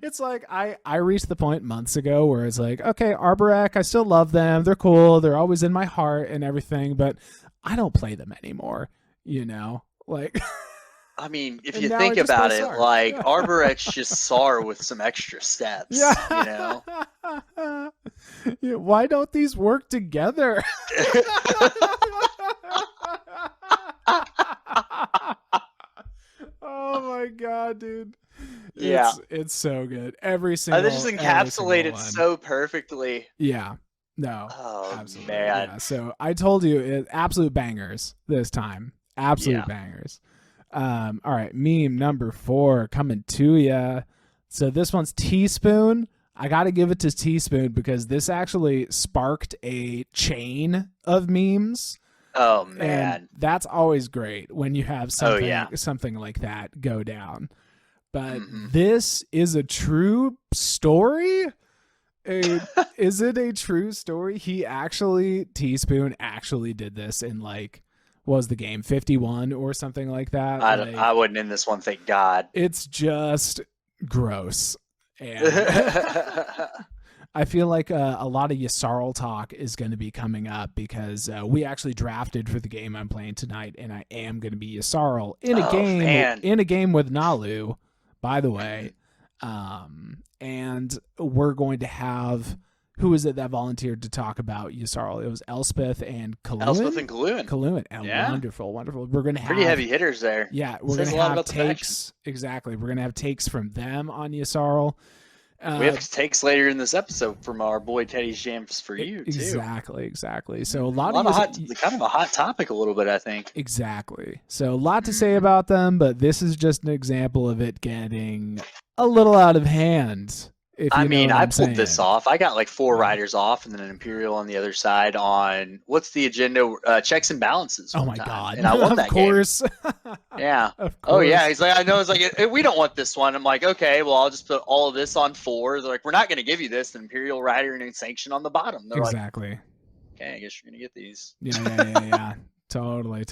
Speaker 1: It's like I reached the point months ago where it's like, okay, Arborec, I still love them. They're cool. They're always in my heart and everything, but I don't play them anymore, you know? Like,
Speaker 3: I mean, if you think about it, like Arborec's just SAR with some extra steps, you know?
Speaker 1: Yeah, why don't these work together? Oh my God, dude.
Speaker 3: Yeah.
Speaker 1: It's so good. Every single
Speaker 3: They just encapsulate it so perfectly.
Speaker 1: Yeah. No.
Speaker 3: Oh,
Speaker 1: absolutely.
Speaker 3: man.
Speaker 1: Yeah. So I told you, absolute bangers this time. Absolute bangers. All right. Meme number 4 coming to you. So this one's Teaspoon. I got to give it to Teaspoon because this actually sparked a chain of memes.
Speaker 3: Oh, man.
Speaker 1: And that's always great when you have something like that go down. But this is a true story. Is it a true story? Teaspoon actually did this in like, what was the game, 51 or something like that?
Speaker 3: I wasn't in this one, thank God.
Speaker 1: It's just gross. And I feel like a lot of Yssarl talk is going to be coming up because we actually drafted for the game I'm playing tonight, and I am going to be Yssarl in a game with Nalu, by the way. And we're going to have, who is it that volunteered to talk about Yssarl? It was Elspeth and Kalun. Kalun.
Speaker 3: Yeah.
Speaker 1: Wonderful. We're going to have
Speaker 3: pretty heavy hitters there.
Speaker 1: Yeah, we're going to have takes. Exactly. We're going to have takes from them on Yssarl.
Speaker 3: We have takes later in this episode from our boy teddysjamforyou too.
Speaker 1: Exactly. So a lot
Speaker 3: of kind of a hot topic a little bit, I think.
Speaker 1: Exactly. So a lot to say about them, but this is just an example of it getting a little out of hand.
Speaker 3: I pulled this off. I got like 4 riders off and then an Imperial on the other side on what's the agenda? Checks and balances.
Speaker 1: Oh my God.
Speaker 3: And I won that game. Yeah.
Speaker 1: Of course.
Speaker 3: Oh yeah. He's like, I know. It's like, we don't want this one. I'm like, okay, well, I'll just put all of this on 4. They're like, we're not going to give you this. The Imperial rider and a sanction on the bottom. They're
Speaker 1: exactly.
Speaker 3: Like, okay, I guess you're going to get these.
Speaker 1: Yeah. Totally.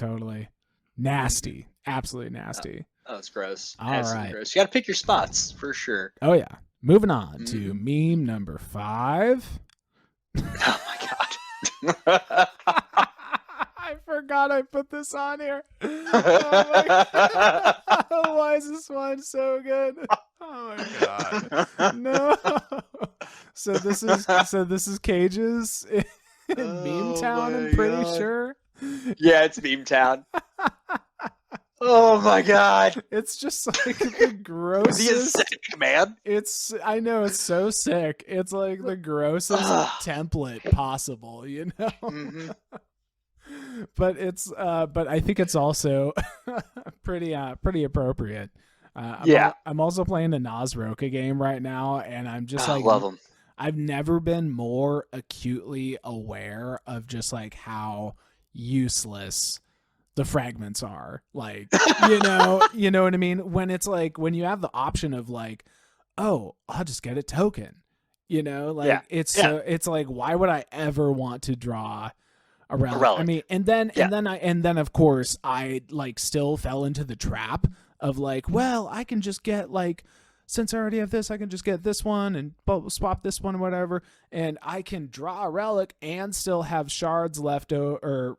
Speaker 1: Nasty. Absolutely nasty.
Speaker 3: Oh, it's gross.
Speaker 1: All right.
Speaker 3: Gross. You got to pick your spots for sure.
Speaker 1: Oh yeah. Moving on to meme number 5.
Speaker 3: Oh my God.
Speaker 1: I forgot I put this on here. Oh my God. Why is this one so good? Oh my God. No. So this is Cage's in Meme Town, I'm pretty sure.
Speaker 3: Yeah, it's Meme Town. Oh my God.
Speaker 1: It's just like the grossest.
Speaker 3: He is sick, man.
Speaker 1: I know, it's so sick. It's like the grossest template possible, you know? But I think it's also pretty appropriate. I'm also playing a Nazroka game right now, and I'm just
Speaker 3: I love them.
Speaker 1: I've never been more acutely aware of just like how useless the fragments are. Like, you know what I mean? When it's like, when you have the option of like, oh, I'll just get a token, you know, like it's like, why would I ever want to draw a relic? I mean, and then of course I like still fell into the trap of like, well, I can just get like since I already have this, I can just get this one and swap this one, whatever. And I can draw a relic and still have shards left over,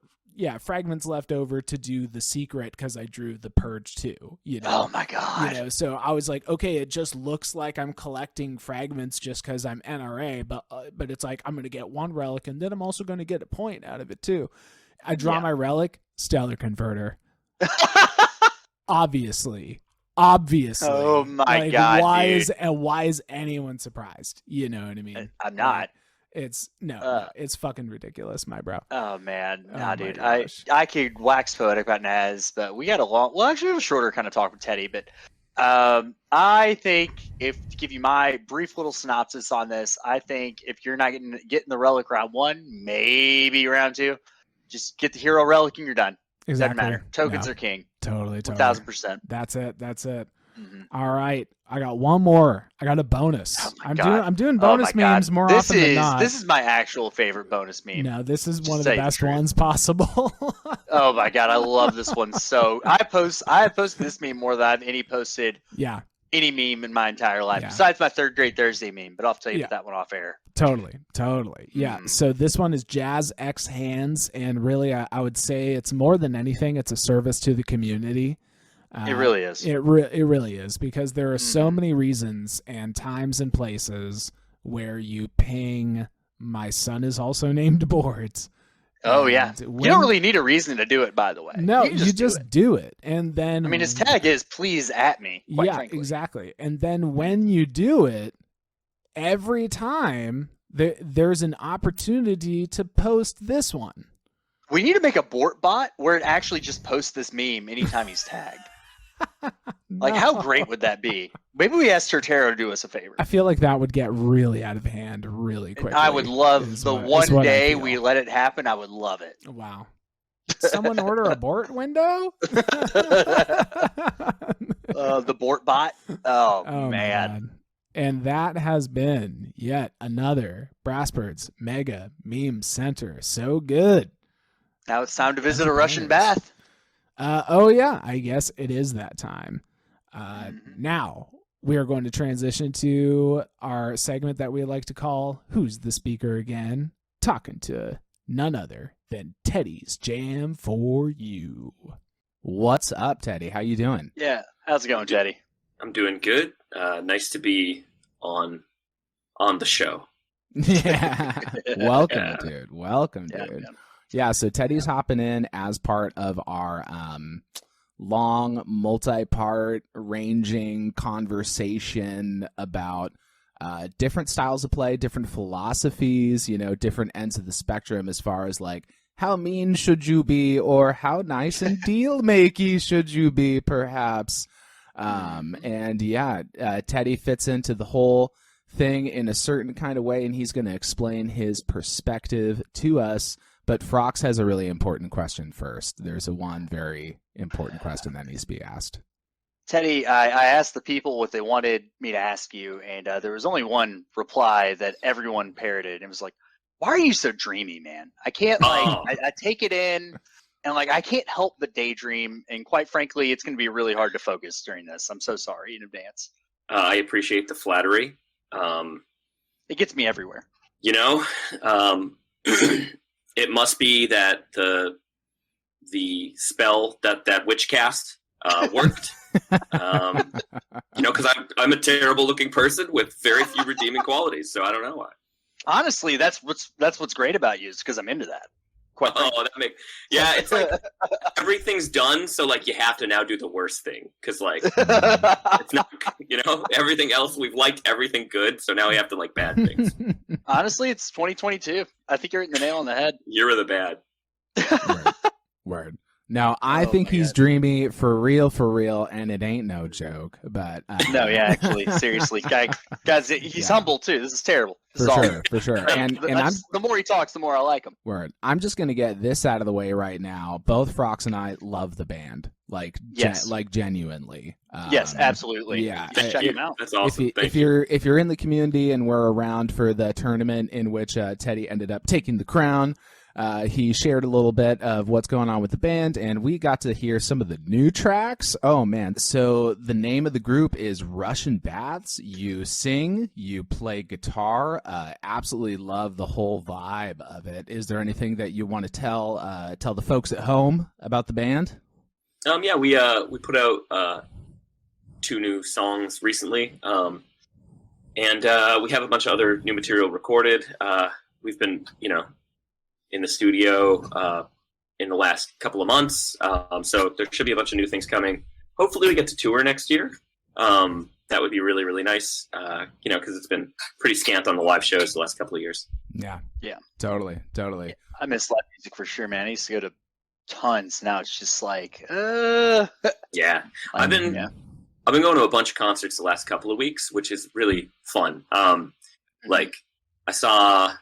Speaker 1: fragments left over to do the secret because I drew the purge too,
Speaker 3: Oh my God.
Speaker 1: So I was like, okay, it just looks like I'm collecting fragments just because I'm NRA, but it's like I'm going to get one relic and then I'm also going to get a point out of it too. I draw my relic, Stellar Converter. Obviously.
Speaker 3: Oh my God.
Speaker 1: Why is anyone surprised? You know what I mean?
Speaker 3: I'm not.
Speaker 1: It's it's fucking ridiculous, my bro.
Speaker 3: Oh man, dude.
Speaker 1: Gosh.
Speaker 3: I could wax poetic about Naz, but we got actually we have a shorter kind of talk with Teddy. But I think to give you my brief little synopsis on this, I think if you're not getting the relic round 1, maybe round 2, just get the hero relic and you're done.
Speaker 1: Exactly.
Speaker 3: Doesn't matter. Tokens are king.
Speaker 1: Totally.
Speaker 3: 1,000%.
Speaker 1: That's it.
Speaker 3: Mm-hmm.
Speaker 1: All right, I got one more. I got a bonus.
Speaker 3: Oh my
Speaker 1: I'm
Speaker 3: God.
Speaker 1: doing bonus memes more often than not.
Speaker 3: This is my actual favorite bonus meme.
Speaker 1: No, this is one of the best ones possible.
Speaker 3: Oh my God, I love this one. So I have posted this meme more than I've posted any meme in my entire life, besides my 3rd grade Thursday meme. But I'll tell you that one off air.
Speaker 1: Totally. Yeah. So this one is Jazz X Hands, and really, I would say it's more than anything, it's a service to the community.
Speaker 3: It really is.
Speaker 1: It really is, because there are so many reasons and times and places where you ping my son is also named boards.
Speaker 3: Oh, yeah. You don't really need a reason to do it, by the way.
Speaker 1: No, you just do it. And then...
Speaker 3: I mean, his tag is please at me, quite frankly.
Speaker 1: Exactly. And then when you do it, every time there's an opportunity to post this one.
Speaker 3: We need to make a Bort bot where it actually just posts this meme anytime he's tagged. Like, how great would that be? Maybe we ask Turtero to do us a favor.
Speaker 1: I feel like that would get really out of hand really quickly.
Speaker 3: I would love one day we let it happen. I would love it.
Speaker 1: Wow. Someone order a Bort window?
Speaker 3: The Bort bot? Oh man.
Speaker 1: And that has been yet another Brassbirds Mega Meme Center. So good.
Speaker 3: Now it's time to visit a Russian bath.
Speaker 1: I guess it is that time. Now we are going to transition to our segment that we like to call Who's the Speaker Again? Talking to none other than Teddy's Jam for You.
Speaker 2: What's up, Teddy? How you doing?
Speaker 3: Yeah. How's it going, Teddy?
Speaker 4: I'm doing good. Nice to be on the show.
Speaker 1: Yeah. Welcome, dude. Welcome, dude. Yeah, so Teddy's hopping in as part of our long, multi-part, ranging conversation about different styles of play, different philosophies, different ends of the spectrum as far as like how mean should you be or how nice and deal-makey should you be, perhaps. Teddy fits into the whole thing in a certain kind of way, and he's going to explain his perspective to us. But Frox has a really important question first. There's one very important question that needs to be asked.
Speaker 3: Teddy, I asked the people what they wanted me to ask you, and there was only one reply that everyone parroted. It was like, why are you so dreamy, man? I can't, I take it in, and, I can't help but daydream. And quite frankly, it's going to be really hard to focus during this. I'm so sorry in advance.
Speaker 4: I appreciate the flattery.
Speaker 3: It gets me everywhere.
Speaker 4: It must be that the spell that witch cast worked. Because I'm a terrible looking person with very few redeeming qualities, so I don't know why.
Speaker 3: Honestly, that's what's great about you, is because I'm into that.
Speaker 4: It's like everything's done, so you have to now do the worst thing because it's not, everything else we've liked everything good, so now we have to like bad things.
Speaker 3: Honestly, it's 2022. I think you're hitting the nail on the head.
Speaker 4: You're the bad.
Speaker 1: Word. Now, I think he's dreamy for real, and it ain't no joke. But
Speaker 3: no, yeah, actually, seriously, guys, he's humble too. This is terrible.
Speaker 1: For sure. And
Speaker 3: the more he talks, the more I like him.
Speaker 1: Word. I'm just gonna get this out of the way right now. Both Frox and I love the band, genuinely.
Speaker 3: Yes, absolutely.
Speaker 1: Yeah,
Speaker 3: check him out.
Speaker 4: That's awesome.
Speaker 1: If you're in the community and we're around for the tournament in which Teddy ended up taking the crown. He shared a little bit of what's going on with the band, and we got to hear some of the new tracks. Oh, man. So the name of the group is Russian Bats. You sing, you play guitar. Absolutely love the whole vibe of it. Is there anything that you want to tell the folks at home about the band?
Speaker 4: Yeah, we put out 2 new songs recently, and we have a bunch of other new material recorded. We've been, in the studio in the last couple of months, so there should be a bunch of new things coming. Hopefully we get to tour next year. That would be really, really nice, because it's been pretty scant on the live shows the last couple of years.
Speaker 1: Yeah.
Speaker 3: Yeah.
Speaker 1: Totally.
Speaker 3: I miss live music for sure, man. I used to go to tons. Now it's just like,
Speaker 4: Yeah. I've been going to a bunch of concerts the last couple of weeks, which is really fun. Like I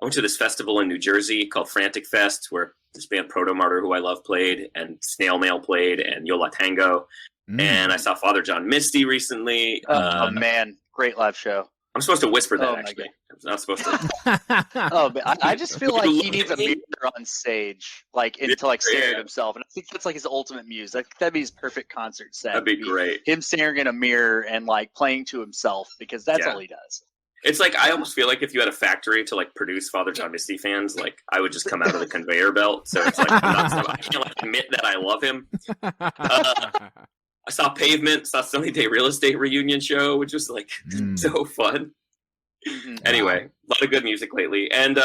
Speaker 4: went to this festival in New Jersey called Frantic Fest, where this band Proto Martyr, who I love, played, and Snail Mail played, and Yola Tango. And I saw Father John Misty recently.
Speaker 3: Oh man, great live show.
Speaker 4: I'm supposed to whisper that, actually. I'm not supposed to.
Speaker 3: Oh, man, I just feel like he needs a mirror on stage, to stare at himself, and I think that's like his ultimate muse. I think that'd be his perfect concert set.
Speaker 4: That'd be great.
Speaker 3: Him staring in a mirror and playing to himself, because that's all he does.
Speaker 4: It's like, I almost feel like if you had a factory to produce Father John Misty fans, I would just come out of the conveyor belt. So it's like, I can't admit that I love him. I saw Pavement, saw Sunny Day Real Estate reunion show, which was so fun. Anyway, a lot of good music lately. And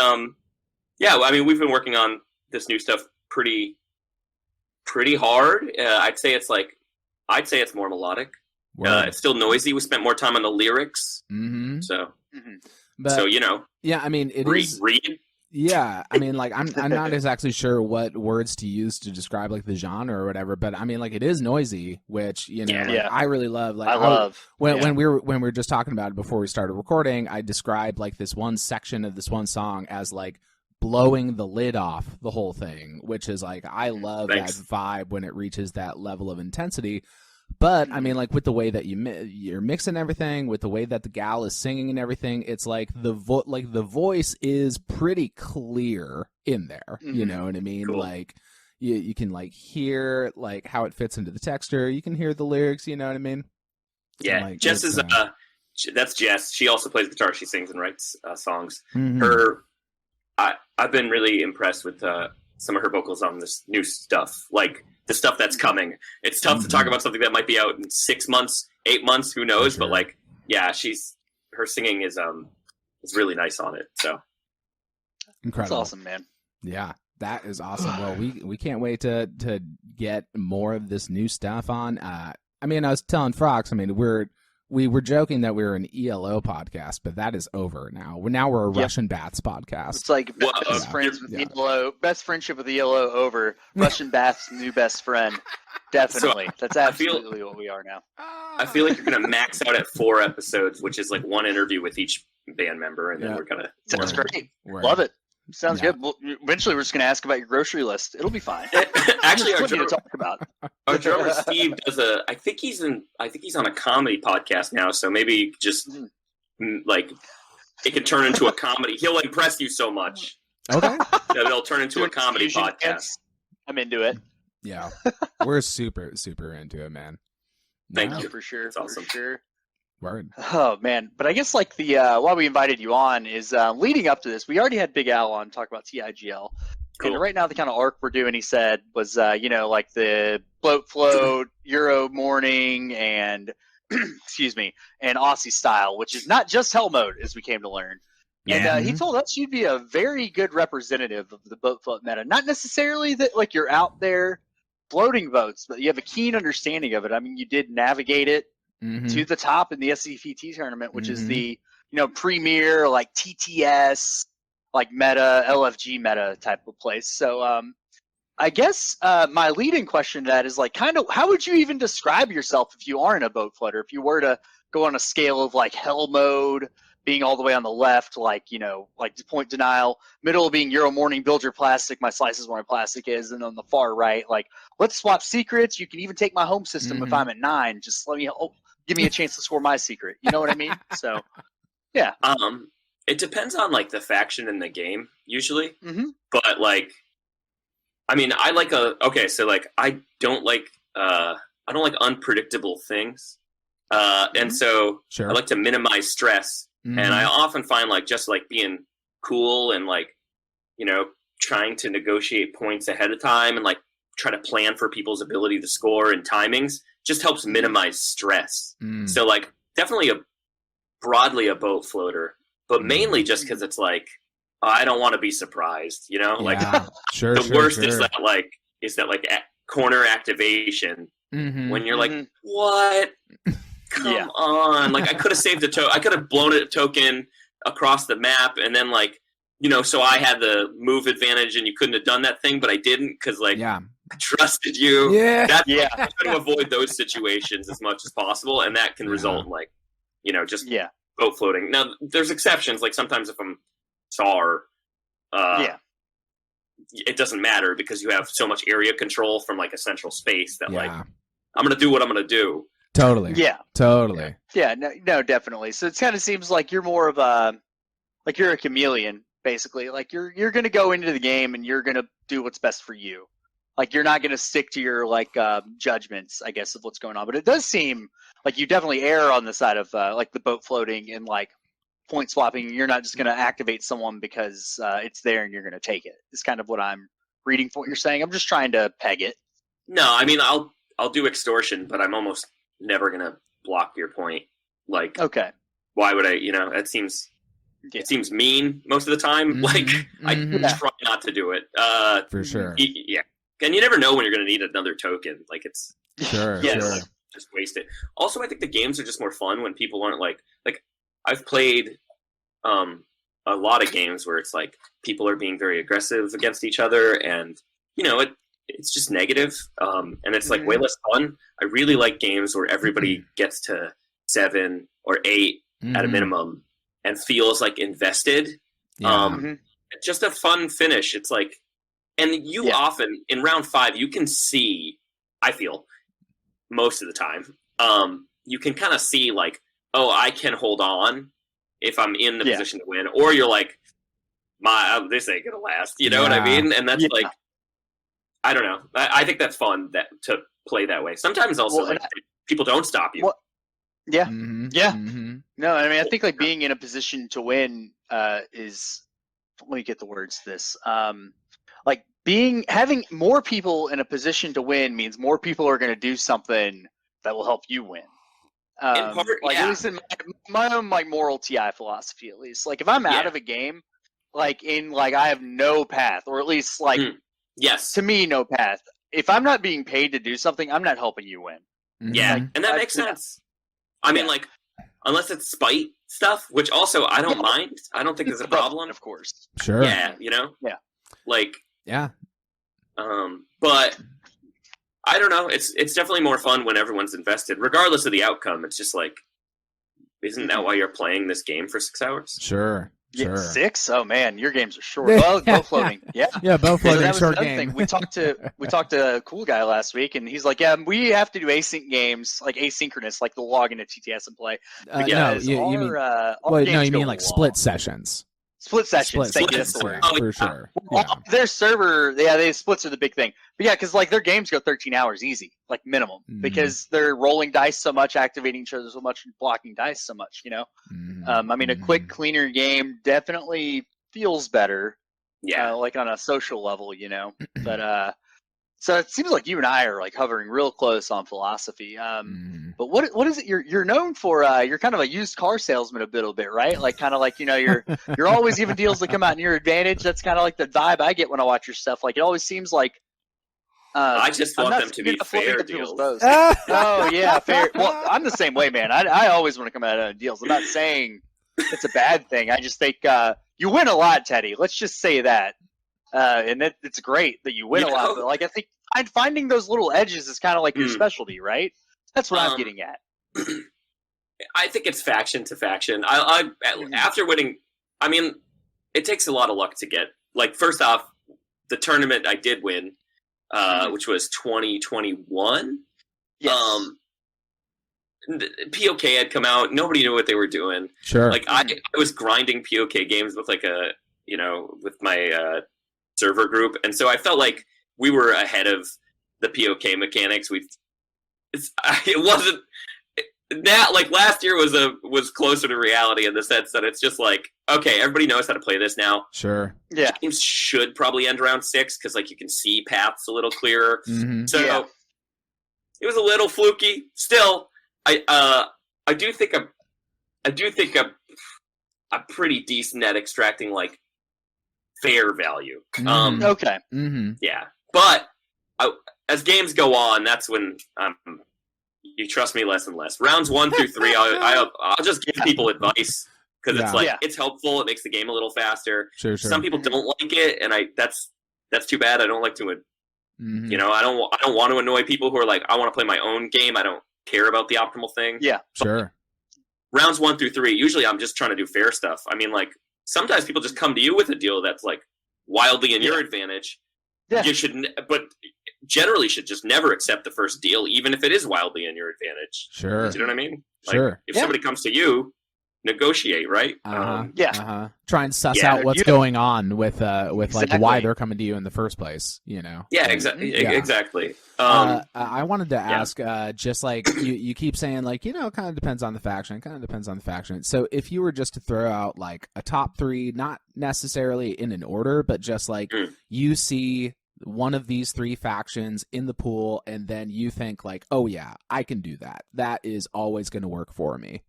Speaker 4: we've been working on this new stuff pretty hard. I'd say it's more melodic. It's still noisy. We spent more time on the lyrics. So
Speaker 1: yeah, I mean,
Speaker 4: read.
Speaker 1: Yeah, I mean, I'm not exactly sure what words to use to describe the genre or whatever, but I mean, it is noisy, which I really love. When we were just talking about it before we started recording, I described this one section of this one song as blowing the lid off the whole thing, which is I love that vibe when it reaches that level of intensity. But I mean, with the way that you're mixing everything, with the way that the gal is singing and everything, it's the voice is pretty clear in there. You know what I mean?
Speaker 4: Cool.
Speaker 1: You can hear how it fits into the texture. You can hear the lyrics. You know what I mean?
Speaker 4: Yeah, Jess is that's Jess. She also plays guitar. She sings and writes songs. I've been really impressed with some of her vocals on this new stuff. The stuff that's coming. It's tough to talk about something that might be out in 6 months, 8 months, who knows? Sure. But her singing is really nice on it. So
Speaker 1: incredible.
Speaker 3: That's awesome, man.
Speaker 1: Yeah, that is awesome. Well, we can't wait to get more of this new stuff on. I mean, I was telling Frox, I mean, we were joking that we were an ELO podcast, but that is over now. We're a Russian Bats podcast.
Speaker 3: It's best friendship with ELO over. Russian Bats' new best friend. Definitely. That's absolutely what we are now.
Speaker 4: I feel like you're going to max out at 4 episodes, which is 1 interview with each band member, and then we're going to...
Speaker 3: Sounds great. Love it. Sounds good. Well, eventually, we're just going to ask about your grocery list. It'll be fine.
Speaker 4: Actually,
Speaker 3: our drummer, to talk about.
Speaker 4: Our drummer Steve does I think he's on a comedy podcast now. So maybe just it could turn into a comedy. He'll impress you so much.
Speaker 1: Okay.
Speaker 4: That it'll turn into a comedy podcast.
Speaker 3: I'm into it.
Speaker 1: Yeah, we're super into it, man.
Speaker 4: Thank you
Speaker 3: for sure.
Speaker 4: That's awesome.
Speaker 3: For sure.
Speaker 1: Word.
Speaker 3: Oh man, but I guess why we invited you on is leading up to this. We already had Big Al on talk about TIGL,
Speaker 4: cool.
Speaker 3: And right now the kind of arc we're doing, he said, was the bloat float, Euro morning, and excuse me, and Aussie style, which is not just hell mode, as we came to learn.
Speaker 1: Yeah.
Speaker 3: And he told us you'd be a very good representative of the boat float meta. Not necessarily that you're out there floating boats, but you have a keen understanding of it. I mean, you did navigate it to the top in the SCPT tournament, which is the premier TTS meta, LFG meta type of place. So I guess my leading question to that is how would you even describe yourself if you aren't a boat floater? If you were to go on a scale of hell mode being all the way on the left, point denial, middle being Euro morning, build your plastic, my slice is where my plastic is, and on the far right, let's swap secrets. You can even take my home system if I'm at 9. Just give me a chance to score my secret. You know what I mean? So, yeah.
Speaker 4: It depends on like the faction in the game usually,
Speaker 3: Mm-hmm.
Speaker 4: but like, I mean, I like so like I don't like unpredictable things, and so
Speaker 1: Sure.
Speaker 4: I like to minimize stress,
Speaker 1: Mhm.
Speaker 4: and I often find like just like being cool and like, trying to negotiate points ahead of time and like try to plan for people's ability to score and timings just helps minimize stress.
Speaker 1: Mm.
Speaker 4: So like definitely broadly a boat floater, but mainly just because it's like I don't want to be surprised, like
Speaker 1: Yeah. Sure.
Speaker 4: the
Speaker 1: sure,
Speaker 4: worst
Speaker 1: sure.
Speaker 4: is that corner activation
Speaker 1: Mhm.
Speaker 4: when you're like, what? Come on! Like I could have saved I could have blown a token across the map, and then like, so I had the move advantage, and you couldn't have done that thing, but I didn't because like
Speaker 1: Yeah.
Speaker 4: I trusted you.
Speaker 1: Yeah.
Speaker 4: I'm trying to avoid those situations as much as possible, and that can result in like, just boat floating. Now there's exceptions, like sometimes if I'm SAR, it doesn't matter because you have so much area control from like a central space that like I'm gonna do what I'm gonna do.
Speaker 1: Totally.
Speaker 3: Yeah.
Speaker 1: Totally.
Speaker 3: Yeah. No, definitely. So it kind of seems like you're more of like you're a chameleon, basically. Like you're gonna go into the game and you're gonna do what's best for you. Like you're not gonna stick to your like judgments, I guess, of what's going on. But it does seem like you definitely err on the side of like the boat floating and like point swapping. You're not just gonna activate someone because it's there and you're gonna take it. It's kind of what I'm reading from what you're saying. I'm just trying to peg it.
Speaker 4: No, I mean I'll do extortion, but I'm almost never gonna block your point. Like,
Speaker 3: okay,
Speaker 4: why would I? It seems mean most of the time. Like I try not to do it.
Speaker 1: For sure.
Speaker 4: Yeah, and you never know when you're gonna need another token. Like it's
Speaker 1: Sure.
Speaker 4: just waste it. Also, I think the games are just more fun when people aren't like I've played a lot of games where it's like people are being very aggressive against each other, and it's just negative, and it's like way less fun. I really like games where everybody gets to 7 or 8 at a minimum and feels like invested. Just a fun finish. It's like, and you often in round 5 you can see, I feel most of the time, you can kind of see like, oh, I can hold on if I'm in the position to win, or you're like, this ain't gonna last. You know what I mean? And that's like, I don't know. I think that's fun to play that way. Sometimes also people don't stop you.
Speaker 3: No, I mean I think like being in a position to win is. Let me get the words to this. Like having more people in a position to win means more people are going to do something that will help you win. At least in my own like moral TI philosophy, at least. Like if I'm out of a game, like I have no path, or at least like to me no path. If I'm not being paid to do something, I'm not helping you win.
Speaker 4: Yeah, and that makes sense. I mean, like unless it's spite stuff, which also I don't mind. I don't think there's a problem.
Speaker 3: Of course.
Speaker 1: Sure.
Speaker 4: Yeah,
Speaker 3: Yeah.
Speaker 4: Like.
Speaker 1: Yeah.
Speaker 4: But I don't know. It's definitely more fun when everyone's invested, regardless of the outcome. It's just like, isn't that why you're playing this game for 6 hours?
Speaker 1: Sure.
Speaker 3: Yeah, 6? Oh man, your games are short. Well, boat floating. Yeah.
Speaker 1: Yeah, boat floating.
Speaker 3: That was
Speaker 1: short
Speaker 3: another
Speaker 1: game.
Speaker 3: thing. We talked to a cool guy last week, and he's like, "Yeah, we have to do async games, like asynchronous, like they'll log into TTS and play." Because
Speaker 1: you mean like split sessions.
Speaker 3: Split sessions. Thank you. That's the word.
Speaker 1: For sure.
Speaker 3: Their server, they splits are the big thing. But yeah, because like their games go 13 hours easy, like minimum, because they're rolling dice so much, activating each other so much, and blocking dice so much. I mean, a quick, cleaner game definitely feels better. Yeah, like on a social level, But so it seems like you and I are like hovering real close on philosophy. But what is it you're known for? You're kind of a used car salesman a little bit, right? Like kind of like you're always giving deals that come out in your advantage. That's kind of like the vibe I get when I watch your stuff. Like it always seems like
Speaker 4: I just want them to be fair deals.
Speaker 3: Oh yeah, fair. Well, I'm the same way, man. I always want to come out on deals. I'm not saying it's a bad thing. I just think you win a lot, Teddy. Let's just say that. And it's great that you win a lot, but like I think finding those little edges is kind of like your specialty, right? That's what I'm getting at.
Speaker 4: I think it's faction to faction. I after winning, I mean, it takes a lot of luck to get. Like first off, the tournament I did win, which was 2021.
Speaker 3: Yes.
Speaker 4: POK had come out. Nobody knew what they were doing.
Speaker 1: Sure.
Speaker 4: Like I was grinding POK games with with my server group, and so I felt like we were ahead of the POK mechanics. It wasn't that like last year was closer to reality in the sense that it's just like, okay, everybody knows how to play this now.
Speaker 1: Sure.
Speaker 3: Yeah.
Speaker 4: Games should probably end around 6 because like you can see paths a little clearer.
Speaker 1: Mm-hmm.
Speaker 4: So it was a little fluky. Still, I do think a pretty decent at extracting like fair value.
Speaker 1: Mhm.
Speaker 3: Okay.
Speaker 1: Mm-hmm.
Speaker 4: Yeah, but as games go on, that's when you trust me less and less. Rounds 1 through 3, I'll just give people advice because it's like it's helpful. It makes the game a little faster.
Speaker 1: Sure.
Speaker 4: Some people don't like it, and that's too bad. I don't like to,
Speaker 1: Mm-hmm.
Speaker 4: I don't want to annoy people who are like, I want to play my own game. I don't care about the optimal thing.
Speaker 3: Yeah.
Speaker 1: Sure.
Speaker 4: Rounds 1 through 3, usually I'm just trying to do fair stuff. I mean, like sometimes people just come to you with a deal that's like wildly in your advantage.
Speaker 3: Yeah.
Speaker 4: You should, but generally should just never accept the first deal, even if it is wildly in your advantage.
Speaker 1: Sure.
Speaker 4: Do you know what I mean? Like,
Speaker 1: Sure.
Speaker 4: If somebody comes to you, negotiate, right?
Speaker 1: Try and suss
Speaker 4: yeah,
Speaker 1: out what's going on with like why
Speaker 3: Exactly.
Speaker 1: they're coming to you in the first place. You know.
Speaker 4: Yeah, exactly.
Speaker 1: I wanted to ask, just like you keep saying, like, it kind of depends on the faction. So if you were just to throw out like a top 3, not necessarily in an order, but just like you see one of these 3 factions in the pool, and then you think like, oh yeah, I can do that. That is always going to work for me.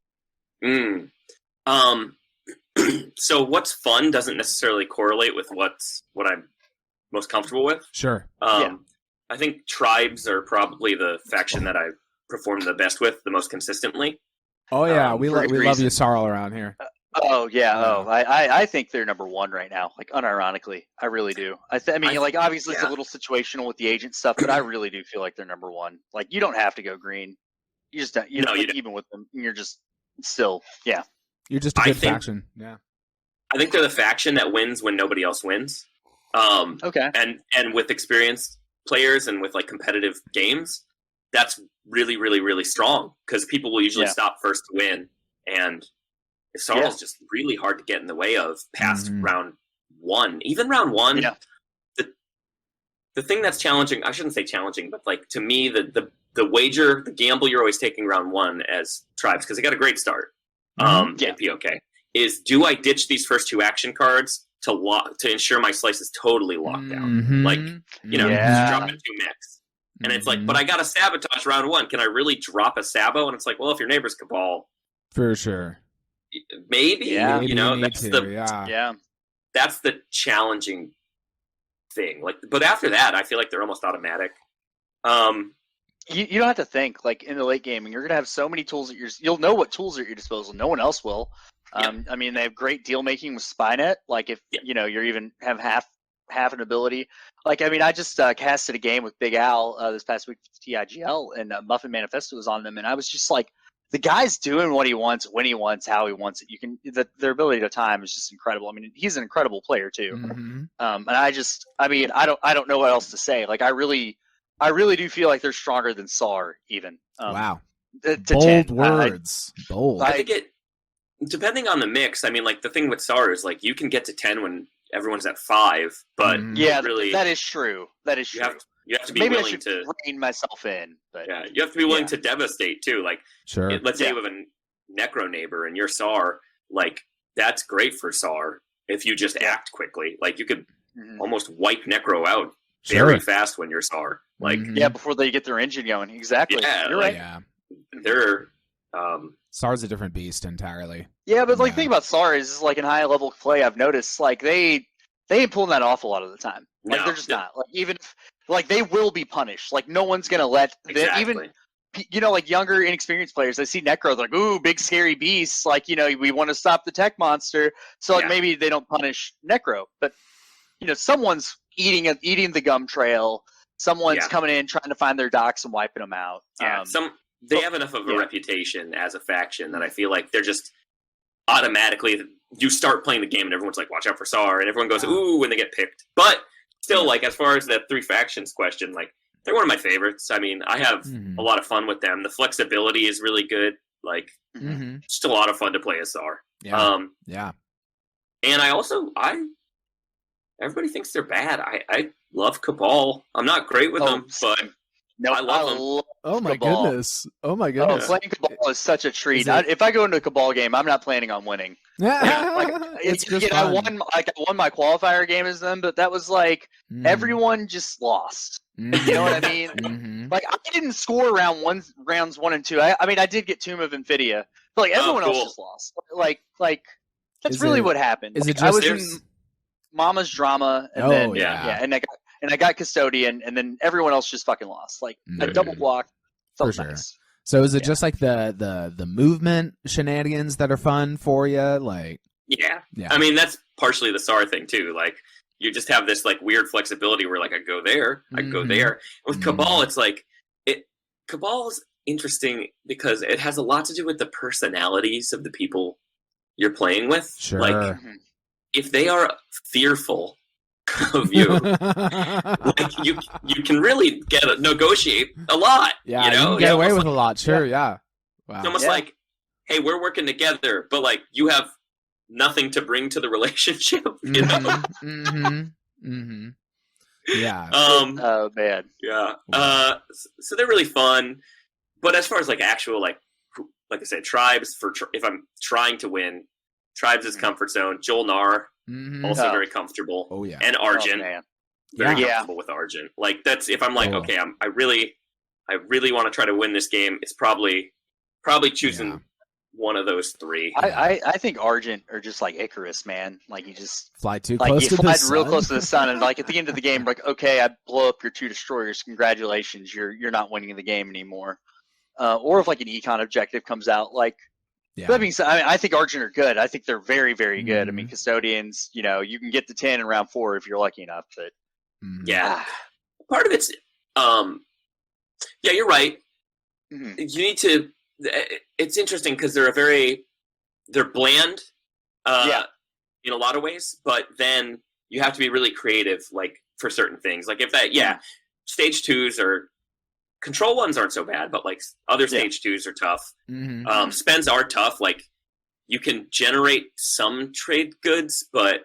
Speaker 4: So what's fun doesn't necessarily correlate with what I'm most comfortable with.
Speaker 1: Sure.
Speaker 4: I think tribes are probably the faction that I perform the best with, the most consistently.
Speaker 1: Oh yeah, we
Speaker 3: for
Speaker 1: love
Speaker 3: good
Speaker 1: you,
Speaker 3: reason.
Speaker 1: Sarl, around here.
Speaker 3: Oh yeah. I think they're number 1 right now. Like unironically, I really do. I mean, like obviously it's a little situational with the agent stuff, but I really do feel like they're number 1. Like you don't have to go green. You just don't. Even with them, you're just still
Speaker 1: You're just a good faction. Yeah.
Speaker 4: I think they're the faction that wins when nobody else wins.
Speaker 3: Okay.
Speaker 4: And with experienced players and with like competitive games, that's really, really, really strong because people will usually stop first to win, and Sarl's just really hard to get in the way of past round 1. Even round 1, the thing that's challenging, I shouldn't say challenging, but like to me, the wager, the gamble you're always taking round 1 as tribes, because they got a great start in POK, is do I ditch these first 2 action cards to ensure my slice is totally locked down? Like, just drop it 2 mix. And it's like, but I got to sabotage round 1. Can I really drop a sabo? And it's like, well, if your neighbor's Cabal,
Speaker 1: for sure.
Speaker 4: Maybe,
Speaker 1: Maybe
Speaker 4: that's the challenging thing. Like, but after that, I feel like they're almost automatic.
Speaker 3: You don't have to think. Like in the late gaming, you're gonna have so many tools you'll know what tools are at your disposal. No one else will. I mean, they have great deal making with Spynet. Like if you're even have half an ability. Like I mean, I just casted a game with Big Al this past week for TIGL, and Muffin Manifesto was on them, and I was just like, the guy's doing what he wants, when he wants, how he wants it. You can their ability to time is just incredible. I mean, he's an incredible player too. And I don't know what else to say. Like I really do feel like they're stronger than SAR even.
Speaker 1: Wow.
Speaker 3: Bold
Speaker 1: words. Bold.
Speaker 4: I think depending on the mix, I mean, like the thing with SAR is like you can get to 10 when everyone's at 5, but really
Speaker 3: that is true. That is true.
Speaker 4: You have to be
Speaker 3: Maybe
Speaker 4: willing
Speaker 3: I should
Speaker 4: to
Speaker 3: rein myself in, but
Speaker 4: you have to be willing to devastate too. Like,
Speaker 1: sure.
Speaker 4: Let's say you have a necro neighbor and you're SAR, like that's great for SAR if you just act quickly. Like you could almost wipe necro out very fast when you're SAR. Like
Speaker 3: before they get their engine going. Exactly.
Speaker 4: Yeah,
Speaker 3: you're right.
Speaker 1: Yeah.
Speaker 4: They're
Speaker 1: SAR's a different beast entirely.
Speaker 3: Yeah, but like think about SAR is like in high level play. I've noticed like they ain't pulling that off a lot of the time. Like they're just not. Like even if, like they will be punished. Like no one's gonna let them, even like younger inexperienced players. They see Necro, they're like, ooh, big scary beasts. Like we want to stop the tech monster. So like maybe they don't punish Necro, but someone's eating the gum trail. Someone's coming in trying to find their docks and wiping them out.
Speaker 4: Yeah, they have enough of a reputation as a faction that I feel like they're just automatically. You start playing the game and everyone's like, watch out for SAR, and everyone goes, ooh, when they get picked. But still, like, as far as that 3 factions question, like, they're one of my favorites. I mean, I have a lot of fun with them. The flexibility is really good. Like, just a lot of fun to play as Tsar.
Speaker 1: Yeah.
Speaker 4: And everybody thinks they're bad. I love Cabal. I'm not great with them, but
Speaker 3: no,
Speaker 4: I love them.
Speaker 1: Oh my
Speaker 3: Cabal.
Speaker 1: goodness! Oh my goodness!
Speaker 3: Playing Cabal is such a treat. If I go into a Cabal game, I'm not planning on winning.
Speaker 1: It's just
Speaker 3: I
Speaker 1: fun.
Speaker 3: won my qualifier game as them, but that was like everyone just lost. You know what I mean? Like I didn't score rounds 1 and 2. I mean I did get Tomb of Infidia, but like everyone else just lost. Like that's really what happened.
Speaker 1: Is it
Speaker 3: I was
Speaker 1: just
Speaker 3: in Mama's Drama, and then and I got Custodian, and then everyone else just fucking lost. Like a double block felt
Speaker 1: For sure.
Speaker 3: nice.
Speaker 1: So is it just like the movement shenanigans that are fun for you? Like
Speaker 4: yeah. I mean that's partially the Tsar thing too. Like you just have this like weird flexibility where like I go there, I go there. With Cabal, it's like Cabal's interesting because it has a lot to do with the personalities of the people you're playing with.
Speaker 1: Sure.
Speaker 4: Like if they are fearful of you, like you can really negotiate a lot.
Speaker 1: Yeah,
Speaker 4: you know,
Speaker 1: can get away with a lot. Sure, yeah. Wow.
Speaker 4: It's almost like, hey, we're working together, but like you have nothing to bring to the relationship. You know.
Speaker 1: Yeah.
Speaker 3: Oh man.
Speaker 4: Yeah. So they're really fun, but as far as like actual like I said, tribes if I'm trying to win, tribes is comfort zone. Jolnar also very comfortable.
Speaker 1: Oh yeah.
Speaker 4: And Argent, very
Speaker 1: Yeah.
Speaker 4: comfortable with Argent. Like that's if I'm like okay, I really want to try to win this game. It's probably choosing one of those three.
Speaker 3: I think Argent are just like Icarus, man. Like you just
Speaker 1: fly too
Speaker 3: like
Speaker 1: close
Speaker 3: you
Speaker 1: to the
Speaker 3: fly
Speaker 1: sun.
Speaker 3: real close to the sun, and like at the end of the game, like okay, I blow up your 2 destroyers. Congratulations, you're not winning the game anymore. Or if like an econ objective comes out, like that being said, I think Argent are good. I think they're very, very good. I mean, Custodians, you know, you can get to 10 in round 4 if you're lucky enough. But
Speaker 4: yeah, part of it's yeah, you're right. You need to. It's interesting because they're bland, in a lot of ways. But then you have to be really creative, like for certain things. Like if that, stage 2s are. Control 1s aren't so bad, but like other stage 2s are tough. Spends are tough. Like you can generate some trade goods, but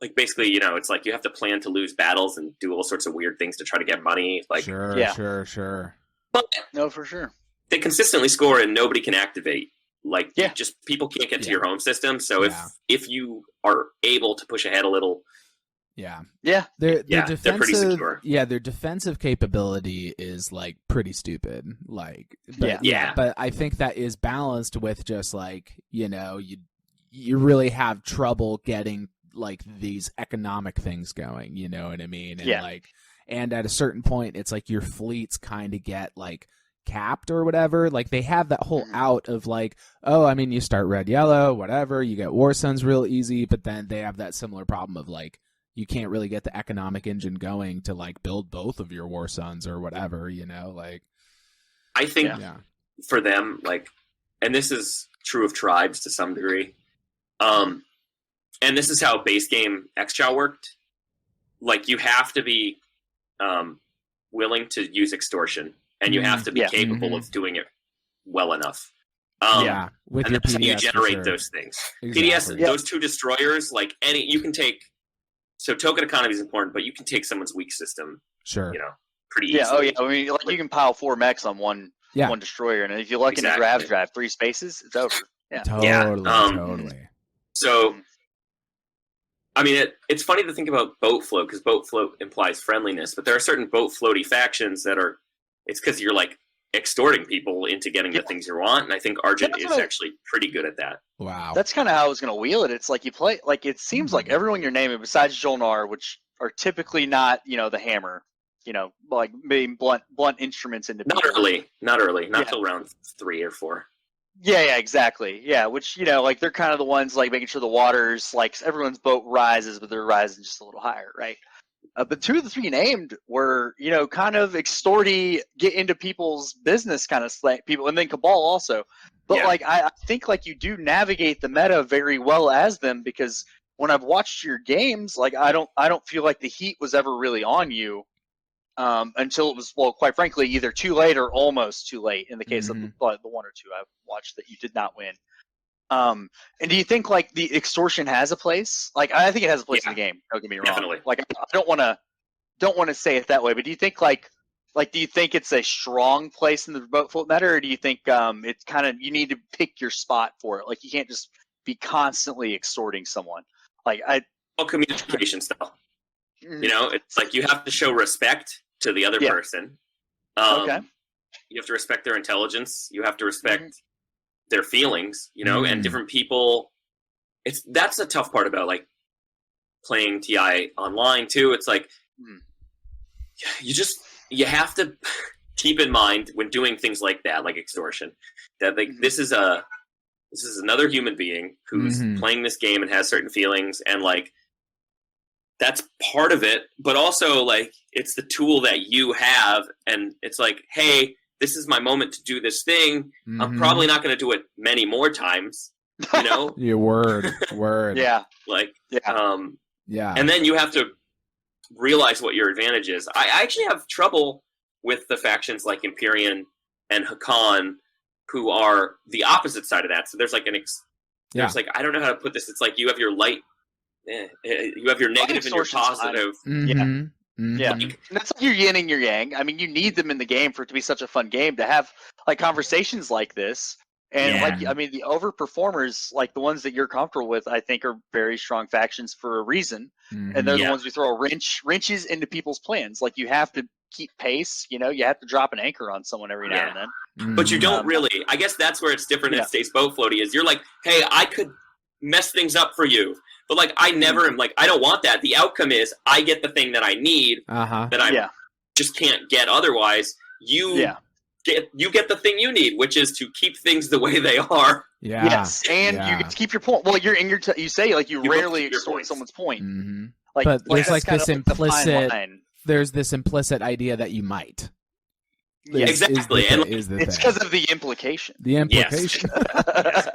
Speaker 4: like basically, you know, it's like you have to plan to lose battles and do all sorts of weird things to try to get money. Like
Speaker 1: sure.
Speaker 4: But
Speaker 3: no, for sure.
Speaker 4: They consistently score and nobody can activate. Like just people can't get to your home system. So if you are able to push ahead a little.
Speaker 1: Their defensive,
Speaker 4: they're pretty secure.
Speaker 1: Their defensive capability is like pretty stupid. Like, but I think that is balanced with just like, you know, you really have trouble getting like these economic things going. You know what I mean? And and at a certain point, it's like your fleets kind of get like capped or whatever. Like they have that whole out of like, oh, I mean, you start red, yellow, whatever. You get War Suns real easy, but then they have that similar problem of like. You can't really get the economic engine going to like build both of your War Suns or whatever, you know, like.
Speaker 4: I think for them, like, and this is true of tribes to some degree. And this is how base game XCHOW worked. Like you have to be willing to use extortion and you have to be capable of doing it well enough.
Speaker 1: With
Speaker 4: and
Speaker 1: your
Speaker 4: that's
Speaker 1: PDS,
Speaker 4: how you generate those things.
Speaker 1: Exactly.
Speaker 4: PDS, those 2 destroyers, like you can take. So token economy is important, but you can take someone's weak system.
Speaker 1: Sure.
Speaker 4: You know, pretty easily.
Speaker 3: I mean, like you can pile 4 mechs on one destroyer, and if you're lucky to drive 3 spaces, it's over. Yeah.
Speaker 1: Totally.
Speaker 4: So, I mean, it's funny to think about boat float because boat float implies friendliness, but there are certain boat floaty factions that are. It's because you're like extorting people into getting the things you want, and I think Argent is actually pretty good at that.
Speaker 1: Wow.
Speaker 3: That's kind of how I was going to wheel it. It's like you play, like it seems like everyone you're naming besides Jolnar, which are typically not, you know, the hammer, you know, like being blunt instruments into
Speaker 4: not
Speaker 3: people.
Speaker 4: Not till round 3 or 4.
Speaker 3: Yeah, exactly. Yeah, which, you know, like they're kind of the ones like making sure the waters, like everyone's boat rises, but they're rising just a little higher, right? But 2 of the 3 named were, you know, kind of extorty, get into people's business kind of people, and then Cabal also. But like I think like you do navigate the meta very well as them because when I've watched your games, like I don't feel like the heat was ever really on you until it was, well, quite frankly, either too late or almost too late in the case of the one or two I've watched that you did not win. And do you think like the extortion has a place? Like I think it has a place in the game. Don't get me wrong.
Speaker 4: Definitely.
Speaker 3: Like I don't want to say it that way, but do you think like do you think it's a strong place in the boat float meta, or do you think it's kind of you need to pick your spot for it? Like you can't just be constantly extorting someone. Like
Speaker 4: communication style. You know, it's like you have to show respect to the other person.
Speaker 3: Okay.
Speaker 4: You have to respect their intelligence. You have to respect their feelings, you know, and different people. That's a tough part about like playing TI online too. It's like you have to keep in mind when doing things like that, like extortion, that like this is another human being who's playing this game and has certain feelings, and like that's part of it, but also like it's the tool that you have, and it's like, hey, this is my moment to do this thing. I'm probably not going to do it many more times, you know?
Speaker 1: Your word.
Speaker 3: Yeah.
Speaker 4: Like,
Speaker 1: yeah.
Speaker 4: And then you have to realize what your advantage is. I actually have trouble with the factions like Empyrean and Hakan, who are the opposite side of that. So there's like there's like, I don't know how to put this. It's like you have your light, you have your negative and your positive.
Speaker 3: Yeah, and that's like your yin and your yang. I mean, you need them in the game for it to be such a fun game to have like conversations like this. And like, I mean, the overperformers, like the ones that you're comfortable with, I think are very strong factions for a reason. And they're the ones who throw wrenches into people's plans. Like you have to keep pace. You know, you have to drop an anchor on someone every now and then.
Speaker 4: But you don't really. I guess that's where it's different in States Boat Floaty. Is you're like, hey, I could mess things up for you. But like I never am like I don't want that. The outcome is I get the thing that I need that I just can't get otherwise. You get the thing you need, which is to keep things the way they are.
Speaker 1: Yeah.
Speaker 3: Yes, and you get to keep your point. Well, you're in you say like you rarely extort someone's point. Like,
Speaker 1: but there's like this
Speaker 3: kind of
Speaker 1: implicit. There's this implicit idea that you might.
Speaker 4: Exactly,
Speaker 3: it's because of the implication.
Speaker 1: The implication.
Speaker 4: Yes.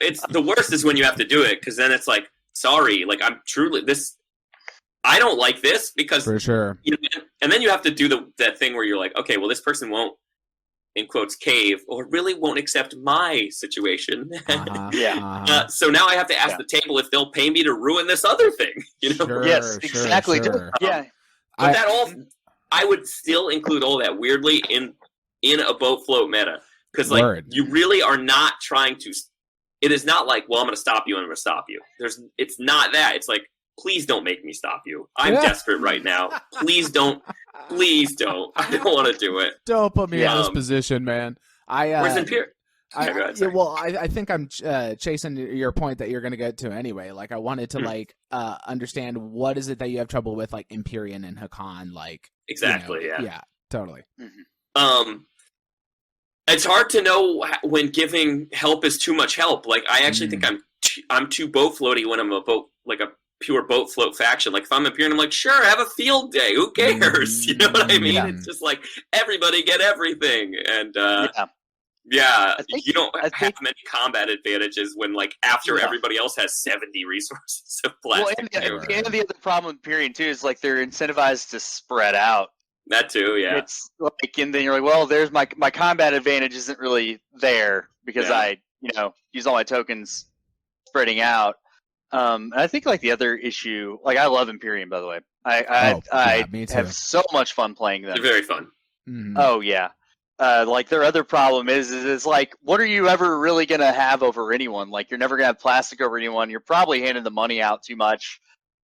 Speaker 4: It's the worst is when you have to do it, because then it's like, sorry, like I'm truly this. I don't like this because
Speaker 1: for sure.
Speaker 4: You know, and then you have to do that thing where you're like, okay, well, this person won't, in quotes, cave, or really won't accept my situation. So now I have to ask the table if they'll pay me to ruin this other thing. You know?
Speaker 1: Sure,
Speaker 3: yes, exactly.
Speaker 1: Sure.
Speaker 4: But I would still include all that weirdly in a boat float meta, because like you really are not trying to. It is not like, well, I'm going to stop you and I'm going to stop you. It's not that. It's like, please don't make me stop you. I'm desperate right now. Please don't. Please don't. I don't want to do it.
Speaker 1: Don't put me in this position, man.
Speaker 4: Where's Imperial?
Speaker 1: I think I'm chasing your point that you're going to get to anyway. Like, I wanted to understand what is it that you have trouble with, like Empyrean and Hakan, like
Speaker 4: exactly.
Speaker 1: Yeah, totally.
Speaker 4: It's hard to know when giving help is too much help. Like, I actually think I'm too boat floaty when I'm a pure boat float faction. Like, if I'm Imperial, I'm like, sure, have a field day. Who cares? You know what I mean? It's just like everybody get everything, and you don't have many combat advantages when like after everybody else has 70 resources of plastic.
Speaker 3: Well, and the other problem with Imperial too is like they're incentivized to spread out.
Speaker 4: That too, yeah.
Speaker 3: It's like, and then you're like, well, there's my combat advantage isn't really there because I, use all my tokens spreading out. And I think like the other issue, like I love Imperium, by the way. I have so much fun playing them.
Speaker 4: They're very fun.
Speaker 3: Oh yeah. Like their other problem is like, what are you ever really gonna have over anyone? Like you're never gonna have plastic over anyone. You're probably handing the money out too much.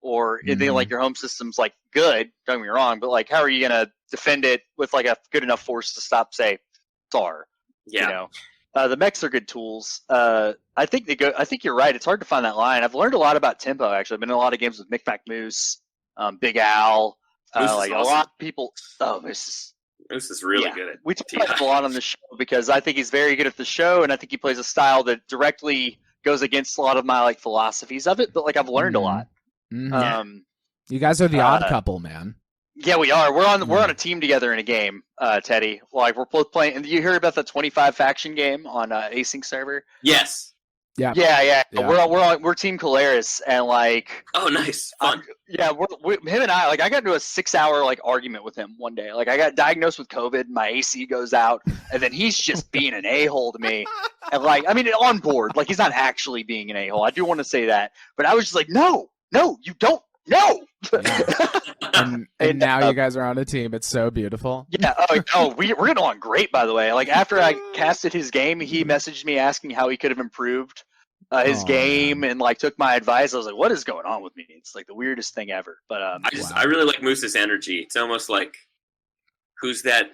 Speaker 3: Or then like your home system's like good, don't get me wrong, but like how are you gonna defend it with like a good enough force to stop, say, Tsar?
Speaker 4: Yeah.
Speaker 3: The mechs are good tools. I think I think you're right. It's hard to find that line. I've learned a lot about tempo actually. I've been in a lot of games with Micmac Moose, Big Al, like awesome. A lot of people. Oh, Moose is really good at we talk about him a lot on the show because I think he's very good at the show, and I think he plays a style that directly goes against a lot of my like philosophies of it. But like I've learned a lot.
Speaker 1: You guys are the odd couple, man.
Speaker 3: Yeah, we are. We're on a team together in a game, Teddy. Like we're both playing. And you hear about the 25 faction game on async server?
Speaker 4: Yes.
Speaker 1: Yeah.
Speaker 3: Yeah.
Speaker 1: Yeah.
Speaker 3: We're Team Colaris, and like,
Speaker 4: Oh, nice, fun.
Speaker 3: him and I, like, I got into a 6-hour like argument with him one day. Like, I got diagnosed with COVID, my AC goes out, and then he's just being an a-hole to me. And like, I mean, on board, like, he's not actually being an a-hole. I do want to say that, but I was just like, no, you don't, no.
Speaker 1: Yeah. And now you guys are on a team. It's so beautiful.
Speaker 3: Yeah. We're getting on great, by the way. Like, after I casted his game, he messaged me asking how he could have improved his game, and like took my advice. I was like, what is going on with me? It's like the weirdest thing ever. But
Speaker 4: I really like Moose's energy. It's almost like, who's that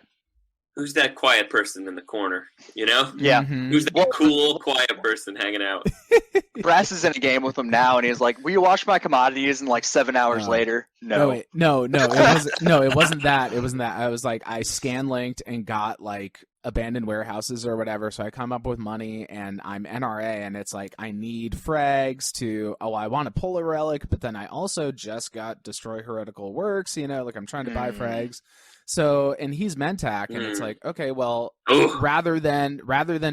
Speaker 4: quiet person in the corner, you know?
Speaker 3: Yeah.
Speaker 1: Mhm.
Speaker 4: Who's that cool, quiet person hanging out?
Speaker 3: Brass is in a game with him now, and he's like, will you wash my commodities? And like 7 hours later, no.
Speaker 1: Wait, no, it wasn't. No, it wasn't that. It wasn't that. I was like, I scan linked and got like abandoned warehouses or whatever. So I come up with money, and I'm NRA, and it's like I need frags to. Oh, I want to pull a relic, but then I also just got destroy heretical works. You know, like I'm trying to buy frags. So, and he's Mentac, and it's like, okay, well, rather than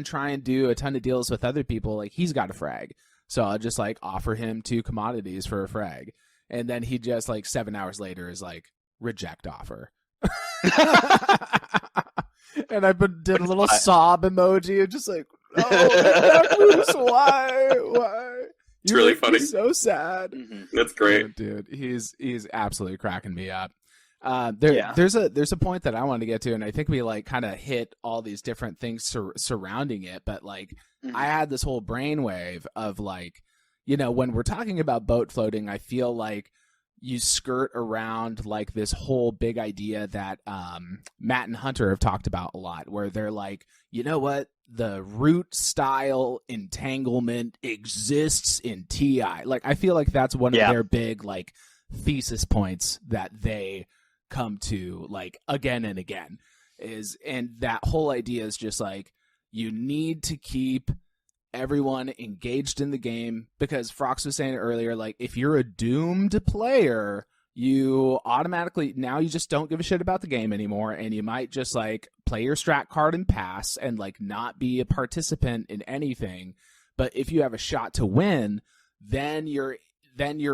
Speaker 1: try and do a ton of deals with other people, like he's got a frag. So I'll just like offer him 2 commodities for a frag. And then he just like 7 hours later is like, reject offer. And I did a little sob emoji and just like, why?
Speaker 4: It's really funny.
Speaker 1: So sad.
Speaker 4: That's great.
Speaker 1: Oh, dude, he's absolutely cracking me up. There's a point that I wanted to get to, and I think we like kind of hit all these different things surrounding it. But like, I had this whole brainwave of like, you know, when we're talking about boat floating, I feel like you skirt around like this whole big idea that Matt and Hunter have talked about a lot, where they're like, you know what, the root style entanglement exists in TI. Like, I feel like that's one of their big like thesis points that they come to like again and again and that whole idea is just like, you need to keep everyone engaged in the game, because Frox was saying earlier, like if you're a doomed player, you automatically now you just don't give a shit about the game anymore, and you might just like play your strat card and pass and like not be a participant in anything. But if you have a shot to win, then you're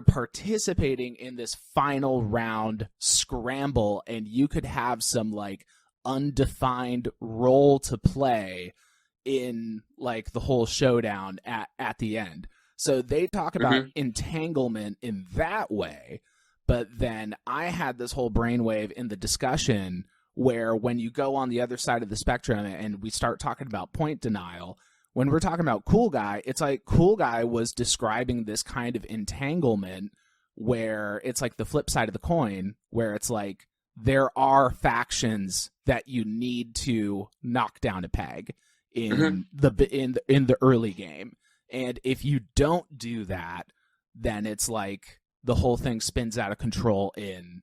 Speaker 1: participating in this final round scramble, and you could have some like undefined role to play in like the whole showdown at the end. So they talk about entanglement in that way, but then I had this whole brainwave in the discussion where when you go on the other side of the spectrum and we start talking about point denial, when we're talking about Cool Guy, it's like Cool Guy was describing this kind of entanglement where it's like the flip side of the coin, where it's like there are factions that you need to knock down a peg in the early game. And if you don't do that, then it's like the whole thing spins out of control in,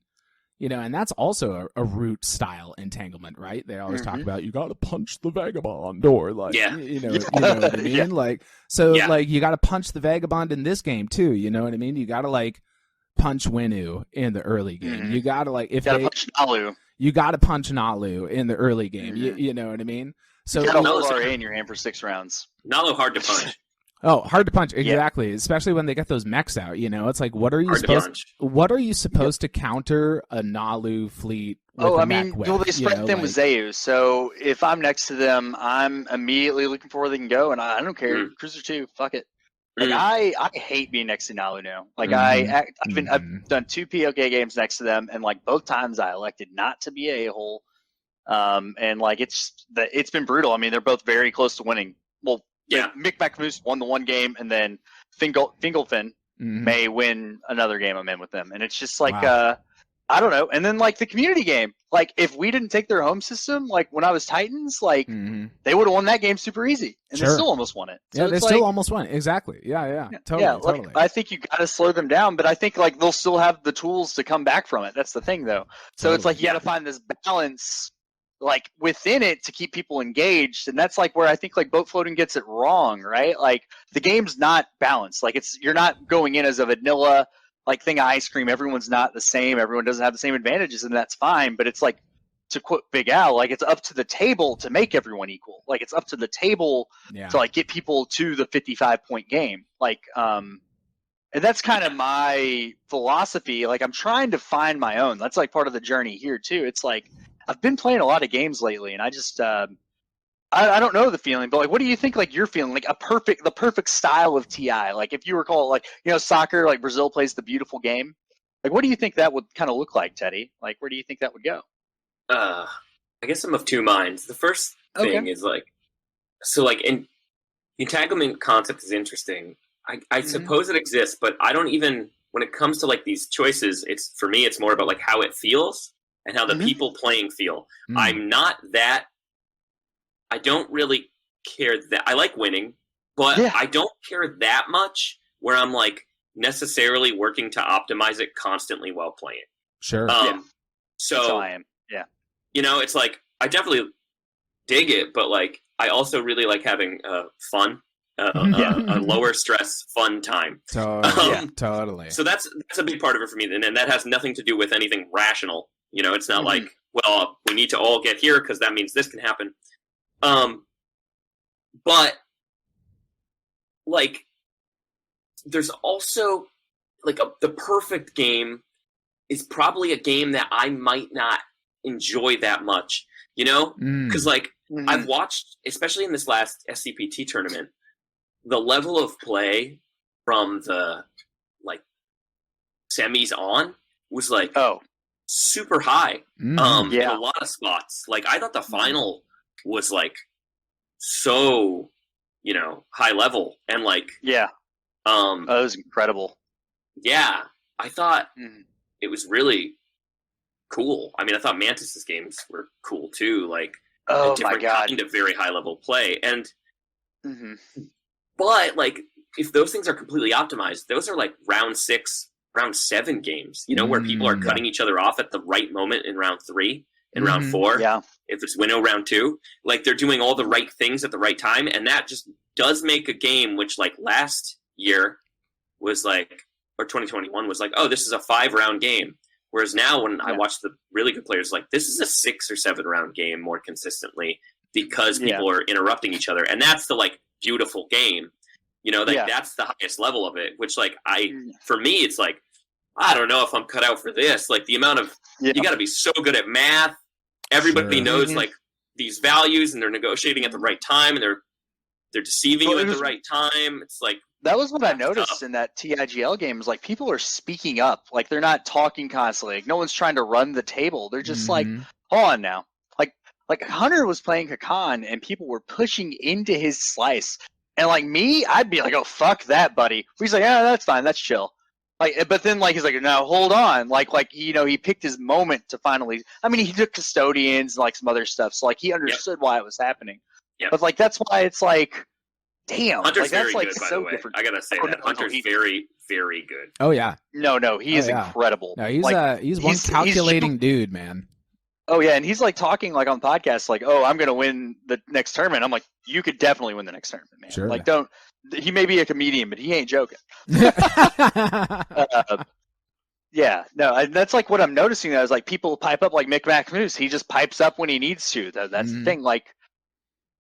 Speaker 1: you know, and that's also a root style entanglement, right? They always talk about you got to punch the vagabond, or like, you know what I mean? Like, so like you got to punch the vagabond in this game too. You know what I mean? You got to like punch Winu in the early game. You got to like, if they punch Nalu, you got to punch Nalu in the early game. You know what I mean? So
Speaker 3: you got a whole RA in your hand for 6 rounds.
Speaker 4: Nalu hard to punch.
Speaker 1: Oh, hard to punch, exactly. Especially when they get those mechs out. You know, it's like, what are you supposed to counter a Nalu fleet? With
Speaker 3: they spread them with Zayu. So if I'm next to them, I'm immediately looking for where they can go, and I don't care. Cruiser 2, fuck it. Like I hate being next to Nalu now. Like I've done 2 POK games next to them, and like both times I elected not to be a hole. And like it's been brutal. I mean, they're both very close to winning. Well, Mick McMoose won the one game, and then Fingelfin may win another game I'm in with them. And it's just like, I don't know. And then like the community game, like if we didn't take their home system, like when I was Titans, like they would have won that game super easy, and they still almost won it.
Speaker 1: So they still almost won it. Exactly. Yeah. Totally.
Speaker 3: Like, I think you got to slow them down, but I think like they'll still have the tools to come back from it. That's the thing, though. So it's like you got to find this balance like within it to keep people engaged, and that's like where I think like boat floating gets it wrong, right? Like the game's not balanced. Like you're not going in as a vanilla like thing of ice cream. Everyone's not the same. Everyone doesn't have the same advantages, and that's fine. But it's like to quote Big Al, like it's up to the table to make everyone equal. Like it's up to the table to like get people to the 55-point game. Like, and that's kind of my philosophy. Like I'm trying to find my own. That's like part of the journey here too. It's like I've been playing a lot of games lately, and I just I don't know the feeling, but like, what do you think? Like you're feeling like the perfect style of TI. Like if you were called like soccer, like Brazil plays the beautiful game. Like what do you think that would kind of look like, Teddy? Like where do you think that would go?
Speaker 4: I guess I'm of two minds. The first thing is like, so like in entanglement concept is interesting. I suppose it exists, but I don't even, when it comes to like these choices, it's for me, it's more about like how it feels and how the people playing feel. I'm not that, I don't really care that, I like winning, but I don't care that much where I'm like necessarily working to optimize it constantly while playing.
Speaker 1: Sure.
Speaker 3: So that's how I am. Yeah.
Speaker 4: It's like, I definitely dig it, but like, I also really like having fun. A lower stress, fun time.
Speaker 1: Totally.
Speaker 4: So that's a big part of it for me, and that has nothing to do with anything rational. It's not like, well, we need to all get here because that means this can happen. But like, there's also like the perfect game is probably a game that I might not enjoy that much. Because like I've watched, especially in this last SCPT tournament, the level of play from the like semis on was like super high. In a lot of spots. Like I thought the final was like so high level and like
Speaker 3: it was incredible.
Speaker 4: Yeah, I thought it was really cool. I mean, I thought Mantis's games were cool too. Like a different kind of very high level play and. But like, if those things are completely optimized, those are like round 6, round 7 games. Where people are cutting each other off at the right moment in round 3, in round 4.
Speaker 3: Yeah.
Speaker 4: If it's winnow round 2, like they're doing all the right things at the right time, and that just does make a game which, like last year, was like, or 2021 was like, oh, this is a 5-round game. Whereas now, when I watch the really good players, like this is a 6 or 7 round game more consistently because people are interrupting each other, and that's the like beautiful game. That's the highest level of it, which like for me, it's like, I don't know if I'm cut out for this. Like the amount of, you got to be so good at math. Everybody knows like these values and they're negotiating at the right time and they're deceiving you at the right time. It's like,
Speaker 3: that was what I noticed in that TIGL game is like people are speaking up. Like they're not talking constantly. Like, no one's trying to run the table. They're just like, hold on now. Like Hunter was playing Hakan and people were pushing into his slice. And like me, I'd be like, oh, fuck that, buddy. He's like, yeah, that's fine. That's chill. Like, but then like, he's like, no, hold on. Like, he picked his moment to finally, I mean, he took custodians and like some other stuff. So like he understood why it was happening. But like, that's why it's like, damn.
Speaker 4: Hunter's
Speaker 3: like, that's
Speaker 4: very
Speaker 3: like
Speaker 4: good,
Speaker 3: so
Speaker 4: by the way.
Speaker 3: different.
Speaker 4: I gotta say that. Hunter's very, very good.
Speaker 1: Oh yeah.
Speaker 3: No, he is incredible.
Speaker 1: No, he's
Speaker 3: like,
Speaker 1: he's one calculating dude, man.
Speaker 3: Oh yeah, and he's like talking like on podcasts like, "Oh, I'm gonna win the next tournament." I'm like, "You could definitely win the next tournament, man."
Speaker 1: Sure.
Speaker 3: Like, don't. He may be a comedian, but he ain't joking. Yeah, no, that's like what I'm noticing. Though, is like people pipe up like Mick Moose. He just pipes up when he needs to. That's the thing. Like,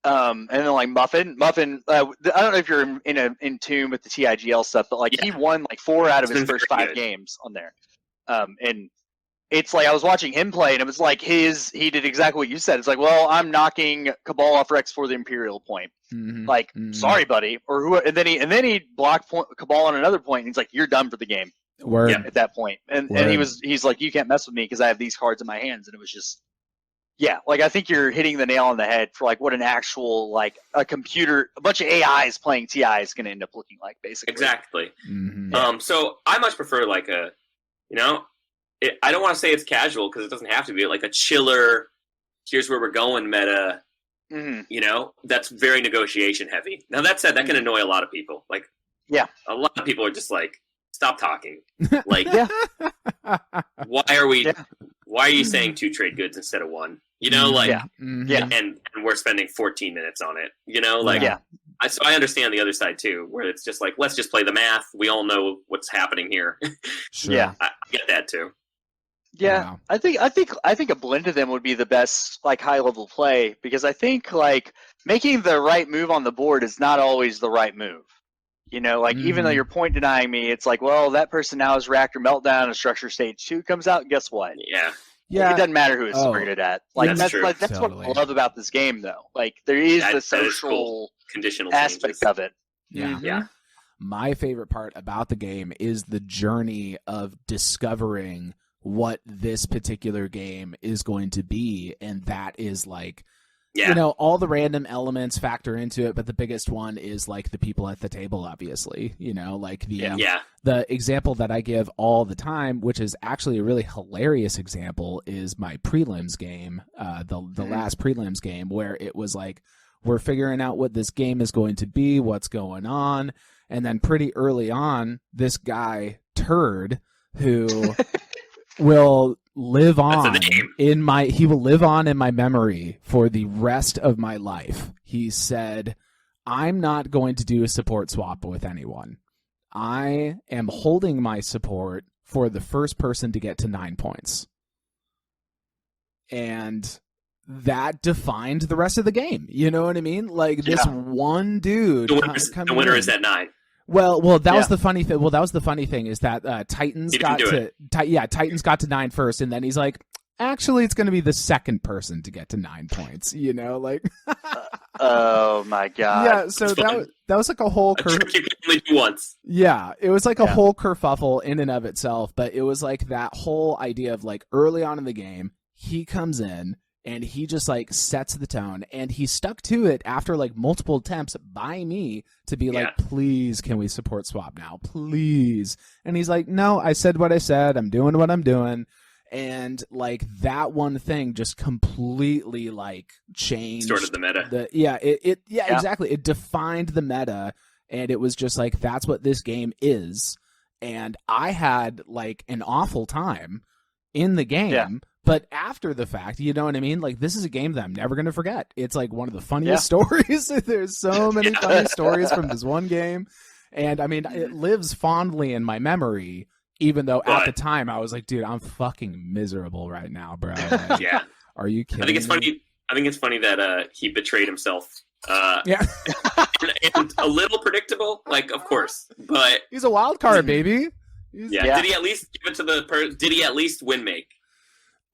Speaker 3: and then like Muffin. I don't know if you're in tune with the TIGL stuff, but like he won like 4 out of his first 5 games on there, and. It's like I was watching him play, and it was like he did exactly what you said. It's like, well, I'm knocking Cabal off Rex for the Imperial point. Like, sorry, buddy, or who? And then he blocked Cabal on another point, and he's like, you're done for the game.
Speaker 1: Word.
Speaker 3: At that point, and he's like, you can't mess with me because I have these cards in my hands, and it was just, like I think you're hitting the nail on the head for like what an actual like a bunch of AIs playing TI is going to end up looking like, basically.
Speaker 4: Exactly. So I much prefer like a, I don't want to say it's casual because it doesn't have to be like a chiller, here's where we're going meta, that's very negotiation heavy. Now that said, that can annoy a lot of people. Like, a lot of people are just like, stop talking. Like, why are you saying 2 trade goods instead of 1? And we're spending 14 minutes on it, so I understand the other side too, where it's just like, let's just play the math. We all know what's happening here.
Speaker 1: Sure.
Speaker 4: I get that too.
Speaker 3: Yeah, I think a blend of them would be the best, like, high level play, because I think like making the right move on the board is not always the right move. You know, like, even though
Speaker 1: Mhm.
Speaker 3: you're point denying me, it's like, well, that person now has Reactor Meltdown and Structure Stage 2 comes out. Guess what?
Speaker 4: Yeah,
Speaker 1: Yeah.
Speaker 3: It doesn't matter who it's
Speaker 1: Oh,
Speaker 3: targeted at.
Speaker 1: you-
Speaker 3: Like,
Speaker 4: That's true.
Speaker 3: that's what
Speaker 1: Totally.
Speaker 3: I love about this game, though. Like, there is
Speaker 4: That
Speaker 3: the
Speaker 4: is cool.
Speaker 3: social
Speaker 4: Conditional
Speaker 3: aspect
Speaker 4: changes.
Speaker 3: of it.
Speaker 1: Yeah.
Speaker 3: Mhm.
Speaker 4: Yeah.
Speaker 1: My favorite part about the game is the journey of discovering what this particular game is going to be, and that is like,
Speaker 4: Yeah.
Speaker 1: you know, all the random elements factor into it, but the biggest one is like the people at the table, obviously. You know, like
Speaker 4: Yeah.
Speaker 1: the example that I give all the time, which is actually a really hilarious example, is my prelims game, the last prelims game, where it was like, we're figuring out what this game is going to be, what's going on, and then pretty early on, this guy Turd, who will live on
Speaker 4: That's a name.
Speaker 1: he will live on in my memory for the rest of my life. He said, I'm not going to do a support swap with anyone. I am holding my support for the first person to get to 9 points. And that defined the rest of the game. You know what I mean? Like, this one dude.
Speaker 4: The winner is at 9.
Speaker 1: Well, that was the funny thing. Well, that was the funny thing, is that Titans got to Titans got to 9 first, and then he's like, actually, it's going to be the second person to get to 9 points. You know, like.
Speaker 3: Oh my god.
Speaker 1: Yeah, so that was like a whole
Speaker 4: A trick you can only do once.
Speaker 1: Yeah, it was like a whole kerfuffle in and of itself, but it was like that whole idea of like early on in the game, he comes in and he just like sets the tone, and he stuck to it after like multiple attempts by me to be like, please, can we support swap now? Please. And he's like, no, I said what I said. I'm doing what I'm doing. And like that one thing just completely like changed
Speaker 4: Distorted the meta.
Speaker 1: Exactly. It defined the meta, and it was just like, that's what this game is. And I had like an awful time in the game, but after the fact, you know what I mean? Like, this is a game that I'm never going to forget. It's like one of the funniest stories. There's so many funny stories from this one game. And I mean, it lives fondly in my memory, even though at the time I was like, dude, I'm fucking miserable right now, bro. Like,
Speaker 4: Yeah.
Speaker 1: Are you kidding?
Speaker 4: I think it's funny that he betrayed himself. And a little predictable, like, of course, but
Speaker 1: he's a wild card, baby.
Speaker 4: Did he at least give it to did he at least win make?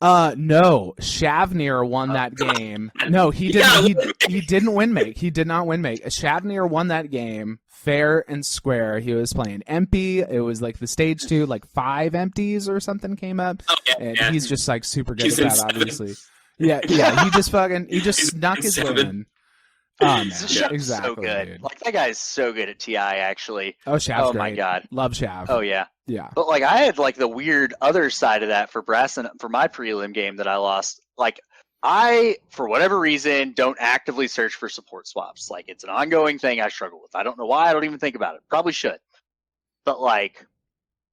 Speaker 1: No, Shavnir won that game. No, he didn't. He didn't win make. He did not win make. Shavnir won that game fair and square. He was playing empty. It was like the stage 2, like 5 empties or something came up, and he's just like super good at that. Obviously, yeah. He just snuck his way in. Oh man, exactly.
Speaker 3: So good.
Speaker 1: Dude.
Speaker 3: Like, that guy's so good at TI, actually.
Speaker 1: Oh, Shav's great.
Speaker 3: My god,
Speaker 1: love Shav.
Speaker 3: Oh yeah.
Speaker 1: Yeah.
Speaker 3: But like, I had like the weird other side of that for Brass, and for my prelim game that I lost. Like, I, for whatever reason, don't actively search for support swaps. Like, it's an ongoing thing I struggle with. I don't know why. I don't even think about it. Probably should. But like,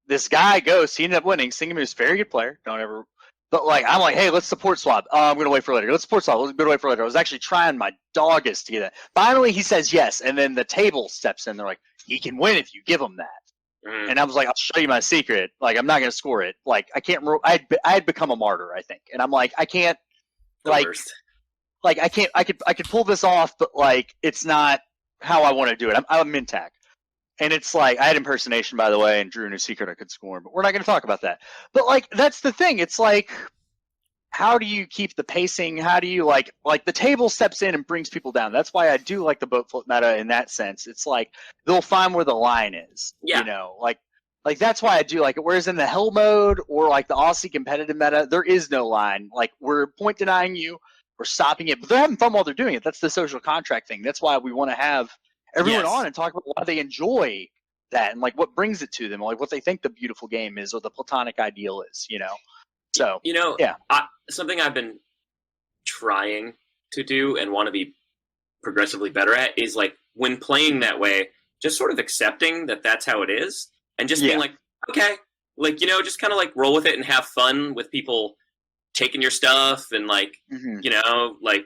Speaker 3: this guy Ghost, he ended up winning. Singing was a very good player. Don't ever. But like, I'm like, hey, let's support swap. Oh, I'm gonna wait for later. Let's support swap. Let's go wait for later. I was actually trying my doggest to get that. Finally, he says yes, and then the table steps in. They're like, he can win if you give him that. And I was like, I'll show you my secret. Like, I'm not gonna score it. Like, I can't. I had become a martyr, I think. And I'm like, I can't. Like, I can't. I could pull this off, but like, it's not how I want to do it. I'm Mintac. And it's like, I had impersonation, by the way, and drew a new secret I could score, but we're not going to talk about that. But like, that's the thing. It's like, how do you keep the pacing? How do you like the table steps in and brings people down? That's why I do like the boat flip meta in that sense. It's like, they'll find where the line is. Yeah. You know, like that's why I do like it. Whereas in the hell mode or like the Aussie competitive meta, there is no line. Like, we're point denying you, we're stopping it, but they're having fun while they're doing it. That's the social contract thing. That's why we want to have everyone on and talk about why they enjoy that and like what brings it to them, like what they think the beautiful game is or the platonic ideal is, you know? So,
Speaker 4: you know, something I've been trying to do and want to be progressively better at is like, when playing that way, just sort of accepting that that's how it is and just being like, okay, like, you know, just kind of like roll with it and have fun with people taking your stuff and like, you know, like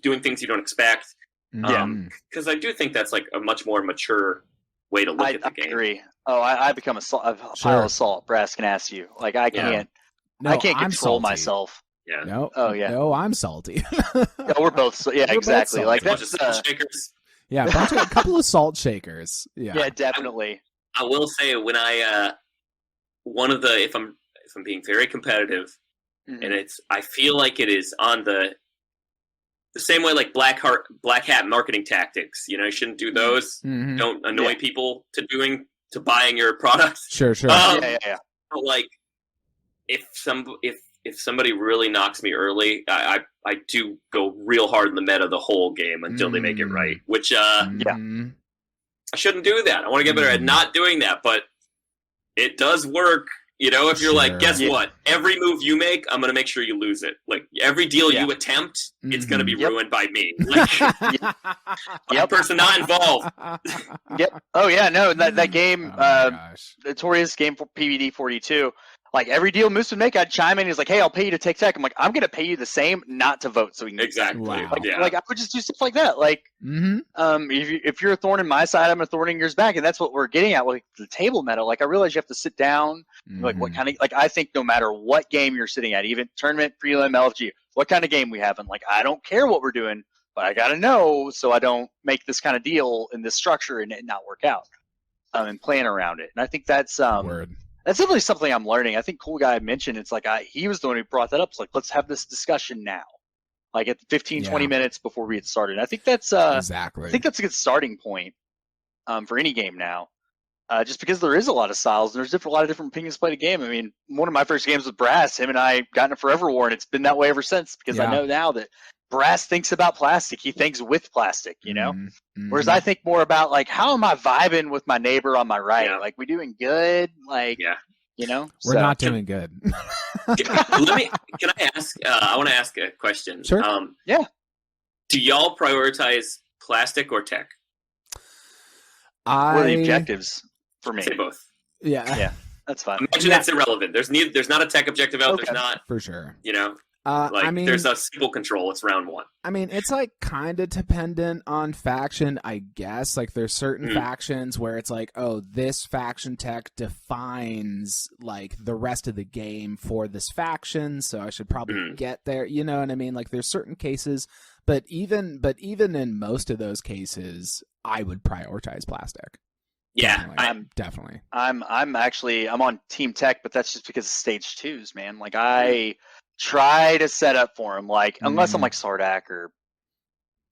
Speaker 4: doing things you don't expect. Because I do think that's like a much more mature way to look at the game.
Speaker 3: I agree. Oh, I become a pile of salt. Brass can ask you. Like, I can't.
Speaker 1: No,
Speaker 3: I can't
Speaker 1: I'm
Speaker 3: control
Speaker 1: salty.
Speaker 3: myself.
Speaker 4: Yeah.
Speaker 1: No.
Speaker 3: Oh, yeah.
Speaker 1: No, I'm salty.
Speaker 3: Yeah, we're both. Yeah,
Speaker 1: We're both
Speaker 3: exactly. Like
Speaker 1: salty.
Speaker 4: Bunch
Speaker 3: that's
Speaker 4: of salt shakers.
Speaker 1: Yeah, a couple of salt shakers. Yeah.
Speaker 3: yeah, definitely.
Speaker 4: I will say when I one of the if I'm being very competitive,
Speaker 3: Mhm.
Speaker 4: and I feel like it is on the same way like black hat marketing tactics. You know, you shouldn't do those.
Speaker 1: Mhm.
Speaker 4: Don't annoy
Speaker 3: Yeah.
Speaker 4: people to buying your products.
Speaker 1: Sure.
Speaker 3: Yeah.
Speaker 4: But like if somebody really knocks me early, I do go real hard in the meta the whole game until they make it right. Which
Speaker 1: Mhm.
Speaker 4: I shouldn't do that. I want to get better at not doing that, but it does work. You know, if you're like,
Speaker 1: Sure.
Speaker 4: guess
Speaker 3: Yeah.
Speaker 4: what? Every move you make, I'm going to make sure you lose it. Like, every deal
Speaker 3: Yeah.
Speaker 4: you attempt, it's going to be
Speaker 3: Yep.
Speaker 4: ruined by me. Like,
Speaker 3: Yep.
Speaker 4: person not involved.
Speaker 3: Yep. Oh yeah, no, that game,
Speaker 1: Oh my gosh.
Speaker 3: notorious game for PVD 42. Like every deal Moose would make, I'd chime in. He's like, "Hey, I'll pay you to take tech." I'm like, "I'm gonna pay you the same, not to vote, so we can get
Speaker 4: Exactly.
Speaker 1: Wow.
Speaker 3: Like,
Speaker 4: Yeah.
Speaker 3: like I would just do stuff like that. Like,
Speaker 1: Mhm.
Speaker 3: if you're a thorn in my side, I'm a thorn in yours back, and that's what we're getting at with the table meta. Like, I realize you have to sit down. Like, what
Speaker 1: Mhm.
Speaker 3: kind of like I think no matter what game you're sitting at, even tournament, prelim, LFG, what kind of game we having? Like, I don't care what we're doing, but I gotta know so I don't make this kind of deal in this structure and it not work out. And playing around it, and I think that's
Speaker 1: Word.
Speaker 3: that's definitely something I'm learning. I think Cool Guy mentioned it's like he was the one who brought that up. It's like, let's have this discussion now, like at 15, 20
Speaker 1: Yeah.
Speaker 3: minutes before we get started. And I think that's
Speaker 1: Exactly.
Speaker 3: I think that's a good starting point for any game now. Just because there is a lot of styles and there's a lot of different opinions to play the game. I mean, one of my first games with Brass, him and I got in a Forever War, and it's been that way ever since because
Speaker 1: Yeah.
Speaker 3: I know now that Brass thinks about plastic. He thinks with plastic, you know?
Speaker 1: Mhm.
Speaker 3: Whereas I think more about, like, how am I vibing with my neighbor on my right?
Speaker 4: Yeah.
Speaker 3: Like, we doing good? Like,
Speaker 4: Yeah.
Speaker 3: you know?
Speaker 1: We're
Speaker 3: So-
Speaker 1: not doing good.
Speaker 4: Can I ask? I want to ask a question.
Speaker 1: Sure.
Speaker 3: Yeah.
Speaker 4: Do y'all prioritize plastic or tech?
Speaker 3: What are the
Speaker 1: I
Speaker 3: objectives for me?
Speaker 4: Say both.
Speaker 1: yeah,
Speaker 3: Yeah. That's fine.
Speaker 4: Imagine that's irrelevant. There's not a tech objective out.
Speaker 3: Okay.
Speaker 4: There's not,
Speaker 1: for sure.
Speaker 4: you know,
Speaker 1: I mean,
Speaker 4: there's a simple control. It's round one.
Speaker 1: I mean, it's like kind of dependent on faction, I guess. Like, there's certain factions where it's like, oh, this faction tech defines like the rest of the game for this faction, so I should probably get there. You know what I mean? Like, there's certain cases, but even in most of those cases, I would prioritize plastic.
Speaker 4: Yeah,
Speaker 1: Definitely.
Speaker 3: I'm on Team Tech, but that's just because of stage twos, man. Like I try to set up for him, like unless I'm like Sardak or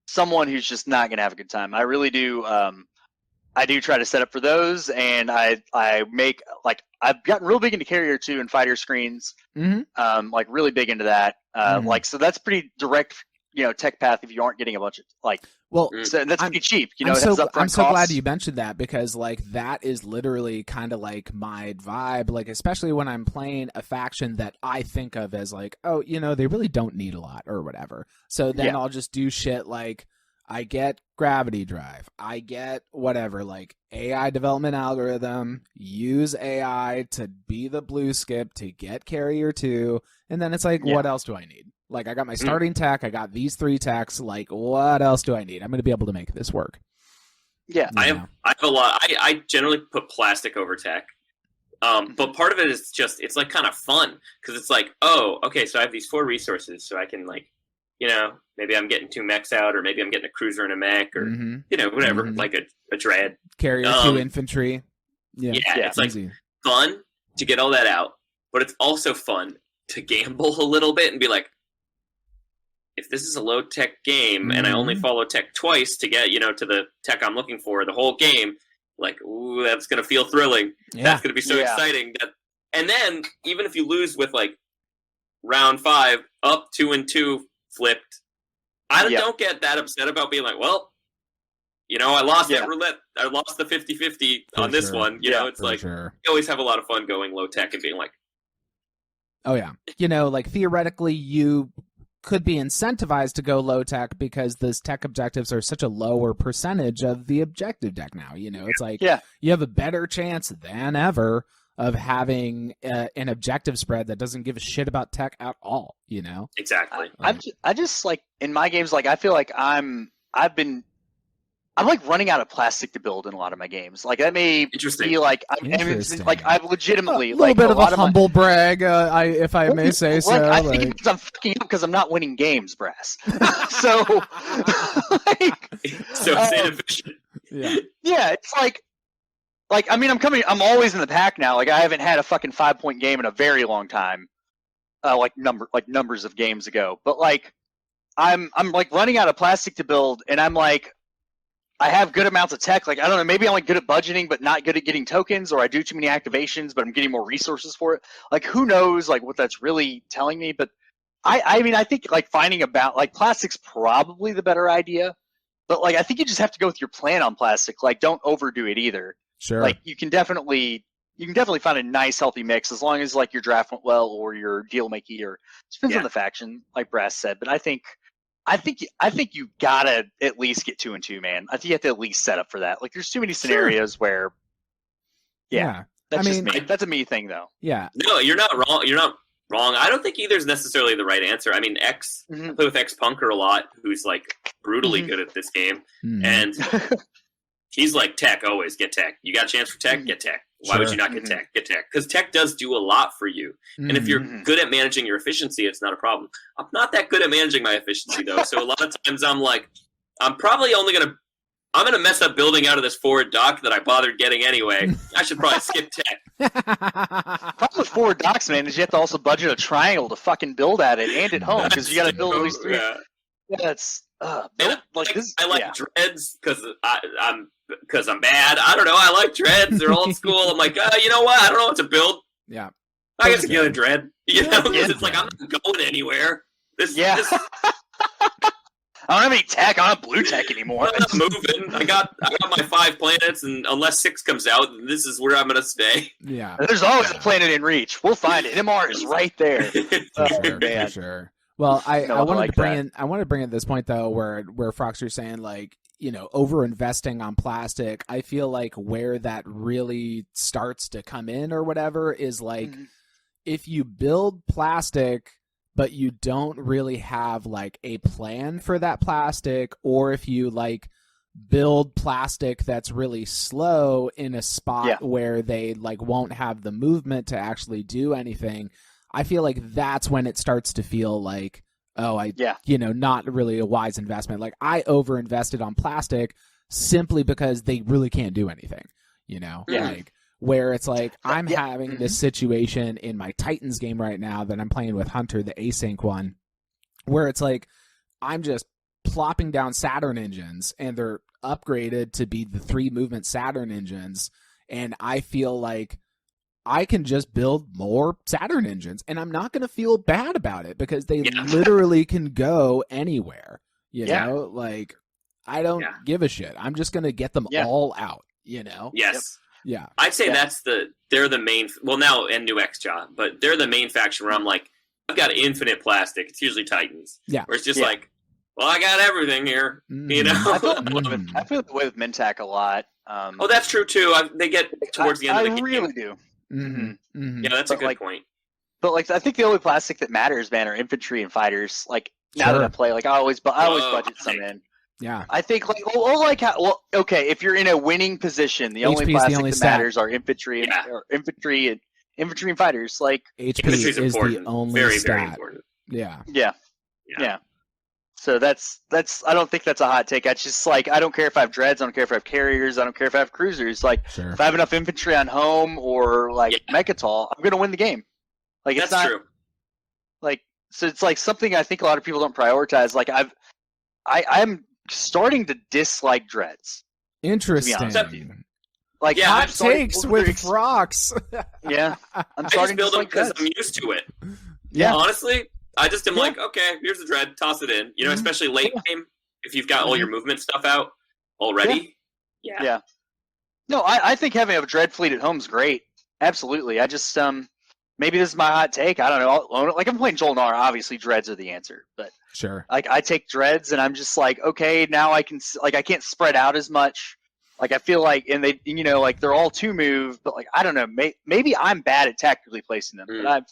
Speaker 3: someone who's just not gonna have a good time. I really do. I do try to set up for those, and I make like I've gotten real big into carrier too and fighter screens. Like really big into that. Like so that's pretty direct. You know, tech path if you aren't getting a bunch of like.
Speaker 1: Well,
Speaker 3: so that's pretty cheap. You know,
Speaker 1: I'm so
Speaker 3: upfront
Speaker 1: glad
Speaker 3: costs.
Speaker 1: you mentioned that because like that is literally kind of like my vibe. Like especially when I'm playing a faction that I think of as like, oh, you know, they really don't need a lot or whatever. So then I'll just do shit like I get gravity drive, I get whatever like AI development algorithm, use AI to be the blue skip to get carrier 2, and then it's like, what else do I need? Like, I got my starting tech, I got these 3 techs, like, what else do I need? I'm going to be able to make this work.
Speaker 3: Yeah.
Speaker 4: I have a lot. I generally put plastic over tech. But part of it is just, it's like kind of fun because it's like, oh, okay, so I have these 4 resources, so I can like, you know, maybe I'm getting 2 mechs out, or maybe I'm getting a cruiser and a mech, or, you know, whatever, like a dread.
Speaker 1: Carrier 2 infantry. Yeah,
Speaker 4: it's like
Speaker 1: easy.
Speaker 4: fun to get all that out, but it's also fun to gamble a little bit and be like, if this is a low tech game and I only follow tech twice to get, you know, to the tech I'm looking for the whole game, like, ooh, that's going to feel thrilling.
Speaker 1: Yeah.
Speaker 4: That's going to be so exciting. And then even if you lose with like round 5 up 2-2 flipped, I don't get that upset about being like, well, you know, I lost that roulette. I lost the 50-50 on this one. You know, it's like, you always have a lot of fun going low tech and being like,
Speaker 1: oh yeah. You know, like theoretically you could be incentivized to go low tech because those tech objectives are such a lower percentage of the objective deck now. You know, it's like you have a better chance than ever of having an objective spread that doesn't give a shit about tech at all. You know,
Speaker 4: exactly.
Speaker 3: I just like in my games, like I feel like I I'm like running out of plastic to build in a lot of my games. Like that may
Speaker 4: Interesting.
Speaker 3: be like
Speaker 1: Interesting.
Speaker 3: like I've legitimately
Speaker 1: a little
Speaker 3: like
Speaker 1: bit of a
Speaker 3: lot my-
Speaker 1: humble brag, if I may say
Speaker 3: like,
Speaker 1: so.
Speaker 3: I think it's I'm fucking up because I'm not winning games, Brass. So, like,
Speaker 4: So it's inefficient.
Speaker 3: yeah, it's like I mean, I'm always in the pack now. Like I haven't had a fucking 5-point game in a very long time. Like numbers of games ago, but like I'm like running out of plastic to build, and I'm like, I have good amounts of tech. Like I don't know, maybe I'm like good at budgeting, but not good at getting tokens, or I do too many activations, but I'm getting more resources for it. Like who knows, like what that's really telling me? But I mean, I think like finding about like plastic's probably the better idea, but like I think you just have to go with your plan on plastic. Like don't overdo it either.
Speaker 1: Sure.
Speaker 3: Like you can definitely find a nice healthy mix as long as like your draft went well or your deal making or depends on the faction, like Brass said. But I think you gotta at least get 2 and 2, man. I think you have to at least set up for that. Like there's too many scenarios where that's just me. That's a me thing though.
Speaker 1: Yeah.
Speaker 4: No, you're not wrong. You're not wrong. I don't think either is necessarily the right answer. I mean, I play with X-Punker a lot, who's like brutally good at this game, and he's like tech, always get tech. You got a chance for tech, get tech. Why would you not get tech? Get tech. Because tech does do a lot for you. And if you're good at managing your efficiency, it's not a problem. I'm not that good at managing my efficiency, though. So a lot of times I'm like, I'm gonna mess up building out of this forward dock that I bothered getting anyway. I should probably skip tech.
Speaker 3: Problem with forward docks, man, is you have to also budget a triangle to fucking build at it and at home because you got to build at least 3. Yeah, that's
Speaker 4: I like dreads because I'm bad. I don't know. I like dreads. They're old school. I'm like, you know what? I don't know what to build.
Speaker 1: Yeah.
Speaker 4: I guess get a dread. You know, because it's like I'm not going anywhere. This
Speaker 3: I don't have any tech. I don't have blue tech anymore.
Speaker 4: I'm not moving. I got my 5 planets, and unless 6 comes out, this is where I'm gonna stay.
Speaker 1: Yeah.
Speaker 3: There's always a planet in reach. We'll find it. MR is right there.
Speaker 1: For sure. Well, I wanted to bring in this point though, where Froxer's saying like, you know, over investing on plastic. I feel like where that really starts to come in or whatever is like if you build plastic but you don't really have like a plan for that plastic, or if you like build plastic that's really slow in a spot where they like won't have the movement to actually do anything, I feel like that's when it starts to feel like, not really a wise investment. Like I over invested on plastic simply because they really can't do anything, you know? Like where it's like I'm having this situation in my Titans game right now that I'm playing with Hunter, the async one, where it's like I'm just plopping down Saturn engines and they're upgraded to be the 3 movement Saturn engines, and I feel like I can just build more Saturn engines and I'm not going to feel bad about it because they literally can go anywhere, you know? Like I don't give a shit. I'm just going to get them all out, you know?
Speaker 4: Yes.
Speaker 1: Yeah,
Speaker 4: I'd say they're the main. Well, now and New X-Jaw, but they're the main faction where I'm like, I've got infinite plastic. It's usually Titans. Yeah, where it's just like, well, I got everything here. You know,
Speaker 3: I feel the way with Mintac a lot.
Speaker 4: That's true too. They get towards the end of the game.
Speaker 3: I really do.
Speaker 4: Yeah, that's a good point.
Speaker 3: But like, I think the only plastic that matters, man, are infantry and fighters. Like now that I play, like I always budget some in.
Speaker 1: Yeah,
Speaker 3: I think if you're in a winning position, the only plastic that matters are infantry and fighters. Like
Speaker 1: HP
Speaker 4: is
Speaker 1: the only
Speaker 4: very
Speaker 1: stat.
Speaker 4: very important.
Speaker 3: Yeah. So that's I don't think that's a hot take. It's just like I don't care if I have dreads, I don't care if I have carriers, I don't care if I have cruisers. Like if I have enough infantry on home or like Mechatol, I'm gonna win the game. Like it's
Speaker 4: that's
Speaker 3: not
Speaker 4: true.
Speaker 3: Like so it's like something I think a lot of people don't prioritize. Like I'm starting to dislike dreads.
Speaker 1: Interesting.
Speaker 3: Like
Speaker 1: hot takes with Frox.
Speaker 3: I'm
Speaker 4: I just
Speaker 3: starting
Speaker 4: build
Speaker 3: to
Speaker 4: them because I'm used to it.
Speaker 3: Yeah,
Speaker 4: honestly, I just am like, okay, here's the dread, toss it in. You know, especially late game if you've got all your movement stuff out already. Yeah.
Speaker 3: No, I think having a dread fleet at home is great. Absolutely. I just maybe this is my hot take. I don't know. I'll own it. Like I'm playing Jolnar, obviously dreads are the answer, but
Speaker 1: sure.
Speaker 3: Like I take dreads and I'm just like, okay, now I can't spread out as much. Like I feel like, and they, you know, like they're all 2 move, but like I don't know, maybe I'm bad at tactically placing them, but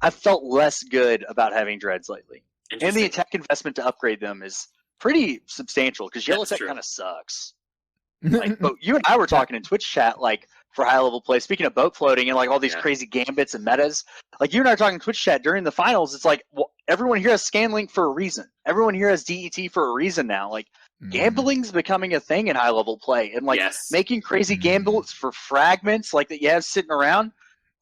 Speaker 3: I've felt less good about having dreads lately. And the attack investment to upgrade them is pretty substantial because yellow tech kind of sucks. Like, but you and I were talking in Twitch chat, like for high level play. Speaking of boat floating and like all these crazy gambits and metas, like you and I were talking in Twitch chat during the finals. It's like, well, everyone here has Scanlink for a reason. Everyone here has DET for a reason now. Like gambling's becoming a thing in high level play, and like making crazy gambles for fragments like that you have sitting around,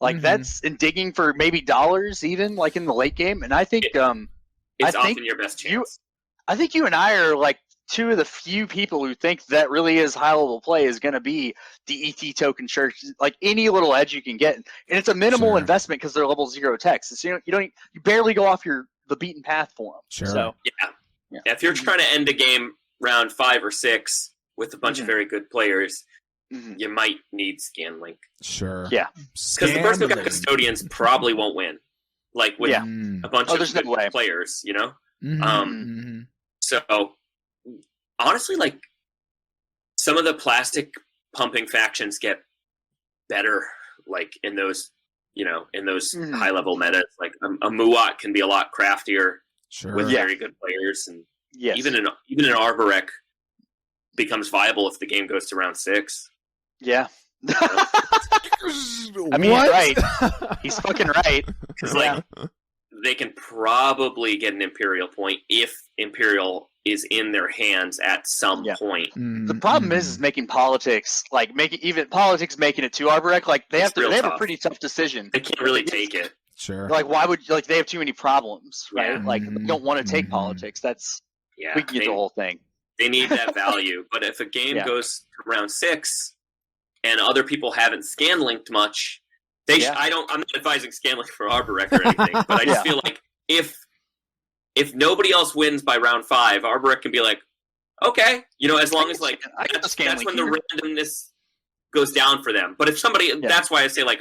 Speaker 3: like that's and digging for maybe dollars even like in the late game. And I think
Speaker 4: it's often your best chance.
Speaker 3: I think you and I are like two of the few people who think that really is high level play is going to be the ET token church, like any little edge you can get, and it's a minimal investment because they're level 0 techs. It's, you barely go off the beaten path for them.
Speaker 1: Sure.
Speaker 3: So
Speaker 4: yeah, if you're trying to end a game round 5 or 6 with a bunch of very good players, you might need Scanlink.
Speaker 1: Sure.
Speaker 3: Yeah,
Speaker 4: because the person who got custodians probably won't win. Like with a bunch of good players, you know. So honestly, like some of the plastic pumping factions get better, like in those, high level metas. Like a Muat can be a lot craftier with very good players, and even an Arborek becomes viable if the game goes to round 6.
Speaker 3: Yeah. I mean, he's right. He's fucking right.
Speaker 4: Because they can probably get an Imperial point if Imperial is in their hands at some point.
Speaker 3: The problem is making politics, like making it to Arborek. Like they have a pretty tough decision.
Speaker 4: They can't really take it.
Speaker 1: Sure.
Speaker 3: Like why would they have too many problems, right? Yeah. Like they don't want to take politics. That's we can get the whole thing.
Speaker 4: They need that value. But if a game goes to round 6 and other people haven't scan linked much, I'm not advising Scanlink for Arborek or anything, but I just feel like if nobody else wins by round 5, Arborek can be like, okay, as long as like that's when the randomness goes down for them. But if somebody, that's why I say like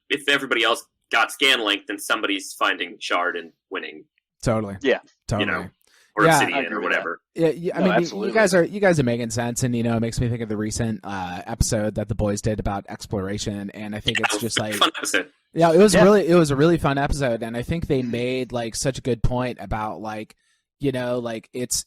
Speaker 4: if everybody else got Scanlink, then somebody's finding Shard and winning.
Speaker 1: Totally.
Speaker 3: Yeah.
Speaker 1: Totally.
Speaker 4: Or Obsidian or whatever.
Speaker 1: Yeah, I mean, you guys are making sense, and it makes me think of the recent episode that the boys did about exploration, and I think it's just like
Speaker 4: fun episode.
Speaker 1: Yeah, it was a really fun episode, and I think they made like such a good point about like, like it's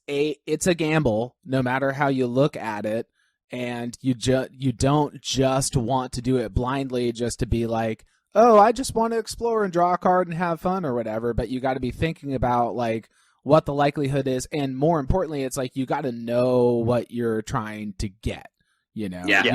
Speaker 1: a gamble no matter how you look at it, and you don't just want to do it blindly just to be like, oh, I just want to explore and draw a card and have fun or whatever, but you got to be thinking about like what the likelihood is, and more importantly, it's like you got to know what you're trying to get. You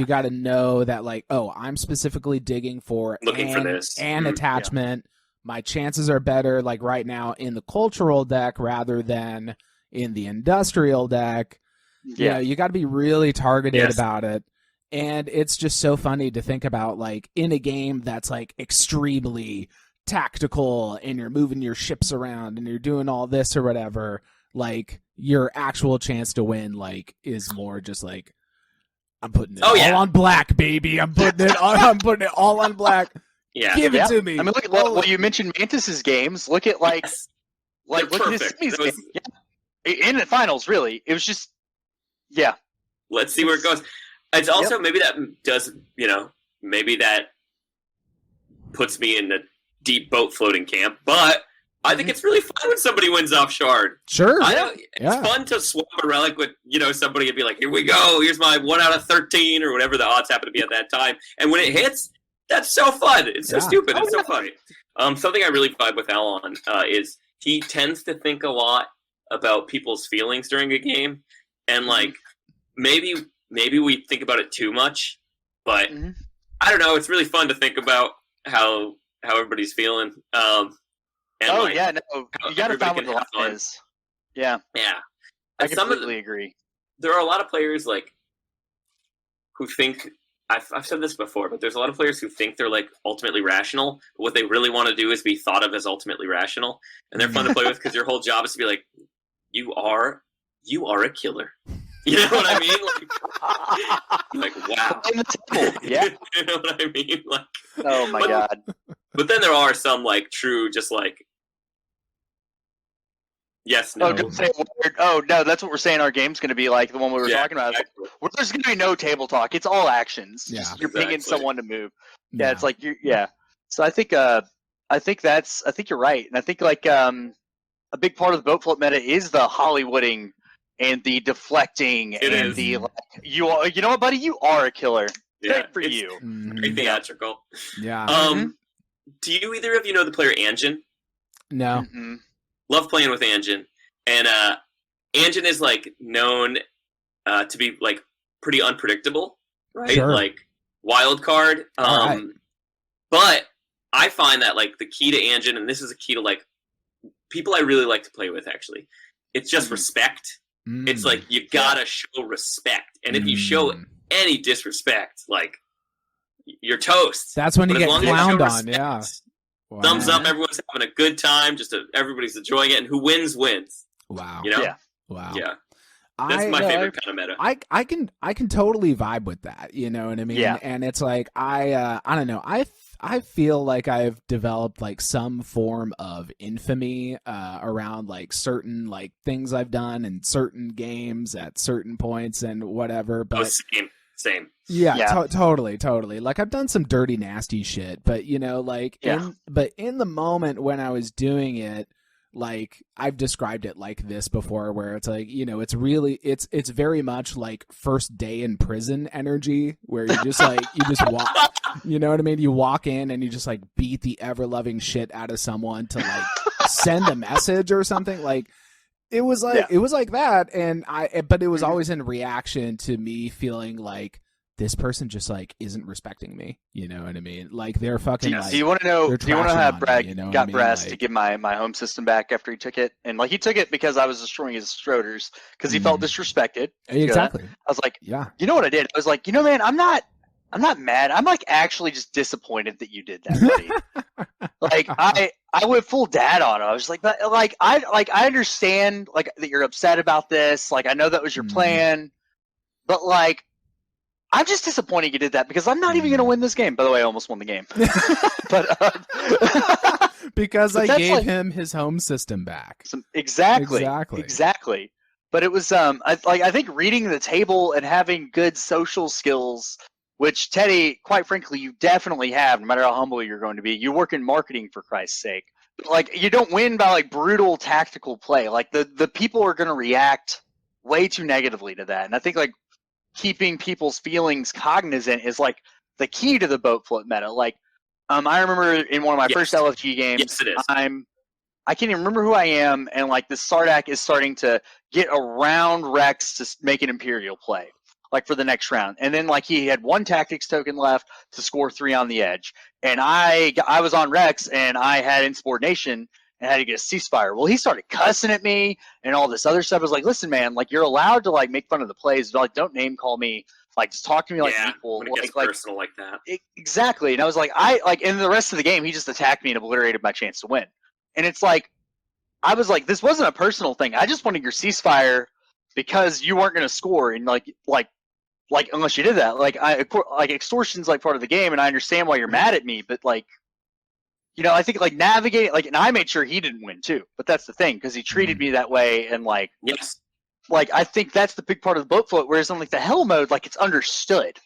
Speaker 1: got to know that like, oh, I'm specifically looking for this attachment. My chances are better like right now in the cultural deck rather than in the industrial deck. You got to be really targeted about it. And it's just so funny to think about like in a game that's like extremely tactical and you're moving your ships around and you're doing all this or whatever, like your actual chance to win like is more just like, I'm putting it all on black, baby. I'm putting it all on black.
Speaker 4: Yeah.
Speaker 1: Give it to me.
Speaker 3: I mean, look at you mentioned Mantis's games. Look at look at his game. In the finals, really. It was just
Speaker 4: Let's see where it goes. It's also maybe that does, maybe that puts me in the deep boat floating camp, but I think it's really fun when somebody wins off Shard.
Speaker 1: Sure.
Speaker 4: It's fun to swap a relic with, somebody and be like, here we go, here's my 1 out of 13 or whatever the odds happen to be at that time. And when it hits, that's so fun. It's so stupid. It's so funny. Something I really vibe with Al on is he tends to think a lot about people's feelings during a game. And like, maybe we think about it too much, but I don't know. It's really fun to think about how everybody's feeling. You gotta find what the line is. Yeah.
Speaker 3: I completely agree.
Speaker 4: There are a lot of players like who think I've said this before, but there's a lot of players who think they're like ultimately rational. But what they really want to do is be thought of as ultimately rational, and they're fun to play with because your whole job is to be like, you are a killer. You know what I mean? Like wow.
Speaker 3: Yeah.
Speaker 4: You know what I mean? Like,
Speaker 3: oh my god.
Speaker 4: But then there are some like true, just like, yes, no.
Speaker 3: Oh, don't say a word. Oh no, that's what we're saying. Our game's going to be like the one we were talking about.
Speaker 4: Exactly.
Speaker 3: There's going to be no table talk. It's all actions.
Speaker 1: Yeah,
Speaker 3: you're pinging someone to move. Yeah, it's like So I think you're right, and I think like a big part of the boat float meta is the Hollywooding and the deflecting
Speaker 4: It
Speaker 3: and
Speaker 4: is.
Speaker 3: the like, you know what, buddy, you are a killer.
Speaker 4: Yeah,
Speaker 3: Good for
Speaker 4: it's
Speaker 3: you.
Speaker 4: very theatrical.
Speaker 1: Yeah.
Speaker 4: Do you either of you know the player Anjin?
Speaker 1: No.
Speaker 3: Mhm.
Speaker 4: Love playing with Anjin, and Anjin is like known to be like pretty unpredictable, right?
Speaker 1: Sure.
Speaker 4: Like wild card.
Speaker 1: All right.
Speaker 4: But I find that like the key to Anjin, and this is a key to like people I really like to play with. Actually, it's just respect. It's like you gotta show respect, and if you show any disrespect, like you're toast.
Speaker 1: That's when you
Speaker 4: But
Speaker 1: get
Speaker 4: as long as you show
Speaker 1: clowned on.
Speaker 4: respect,
Speaker 1: Yeah. Wow.
Speaker 4: Thumbs up, everyone's having a good time. Everybody's enjoying it, and who wins wins.
Speaker 1: Wow.
Speaker 4: You know?
Speaker 3: Yeah.
Speaker 1: Wow.
Speaker 4: Yeah. That's my favorite kind of meta.
Speaker 1: I can totally vibe with that. You know what I mean?
Speaker 3: Yeah.
Speaker 1: And it's like I don't know. I feel like I've developed like some form of infamy around like certain like things I've done in certain games at certain points and whatever. But
Speaker 4: Same.
Speaker 1: yeah. Totally. Like I've done some dirty, nasty shit, but you know, like in the moment when I was doing it, like I've described it like this before, where it's like, you know, it's very much like first day in prison energy, where you just like you just walk, you know what I mean? You walk in and you just like beat the ever loving shit out of someone to like send a message or something. Like it was like that, but it was always in reaction to me feeling like this person just like isn't respecting me. You know what I mean? Like they're fucking.
Speaker 3: Do you want to know? Do you want to have Brad got Brass
Speaker 1: like,
Speaker 3: to give my home system back after he took it? And like he took it because I was destroying his Schroders because he felt disrespected.
Speaker 1: Exactly.
Speaker 3: I was like,
Speaker 1: yeah.
Speaker 3: You know what I did? I was like, you know, man, I'm not mad. I'm like actually just disappointed that you did that, buddy. Like I went full dad on him. I was like, but like I understand like that you're upset about this. Like I know that was your plan, but like. I'm just disappointed you did that because I'm not even going to win this game. By the way, I almost won the game. But
Speaker 1: because I gave him his home system back.
Speaker 3: Exactly. But it was I think reading the table and having good social skills, which Teddy, quite frankly, you definitely have. No matter how humble you're going to be, you work in marketing for Christ's sake. Like you don't win by like brutal tactical play. Like the people are going to react way too negatively to that, and I think like. Keeping people's feelings cognizant is like the key to the boat float meta. Like, I remember in one of my first LFG games,
Speaker 4: yes, it is.
Speaker 3: I can't even remember who I am, and like the Sardak is starting to get around Rex to make an Imperial play, like for the next round. And then like he had one tactics token left to score 3 on the edge, and I was on Rex and I had insubordination. And had to get a ceasefire. Well, he started cussing at me and all this other stuff. I was like, listen, man, like you're allowed to like make fun of the plays, but like don't name call me. Like just talk to me like equal.
Speaker 4: When it gets personal like that.
Speaker 3: Exactly. And I was like, in the rest of the game, he just attacked me and obliterated my chance to win. And it's like, I was like, this wasn't a personal thing. I just wanted your ceasefire because you weren't going to score. And like unless you did that, like extortion's like part of the game, and I understand why you're mad at me, but like. You know, I think like navigating, like, and I made sure he didn't win too. But that's the thing because he treated me that way, and like, like I think that's the big part of the boat float. Whereas on like the hell mode, like it's understood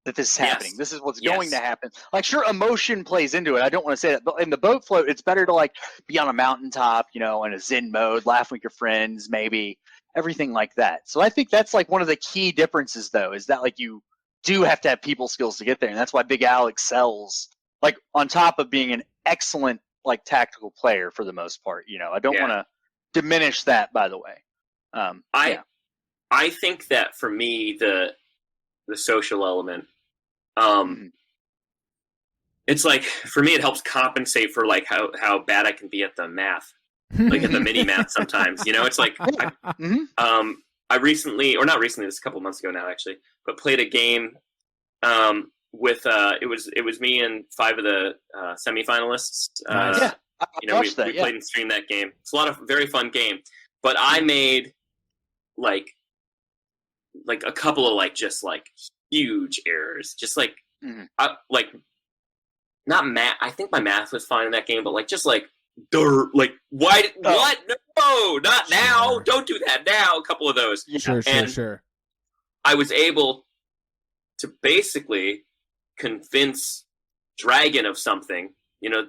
Speaker 3: that this is happening. This is what's going to happen. Like, sure, emotion plays into it. I don't want to say that, but in the boat float, it's better to like be on a mountaintop, you know, in a Zen mode, laugh with your friends, maybe everything like that. So I think that's like one of the key differences, though, is that like you do have to have people skills to get there, and that's why Big Al excels. Like on top of being an excellent like tactical player for the most part, you know, I don't want to diminish that, by the way.
Speaker 4: I think that for me, the social element, it's like, for me, it helps compensate for like how bad I can be at the math, like at the mini math sometimes, you know, it's like, I recently, or not recently, this is a couple months ago now actually, but played a game, with it was me and 5 of the semifinalists. You know, we played and streamed that game. It's a lot of very fun game, but I made like a couple of like just like huge errors, just like like not math. I think my math was fine in that game, but like just like like what? No, not now! Don't do that now. A couple of those.
Speaker 1: Sure.
Speaker 4: I was able to basically convince Dragon of something, you know,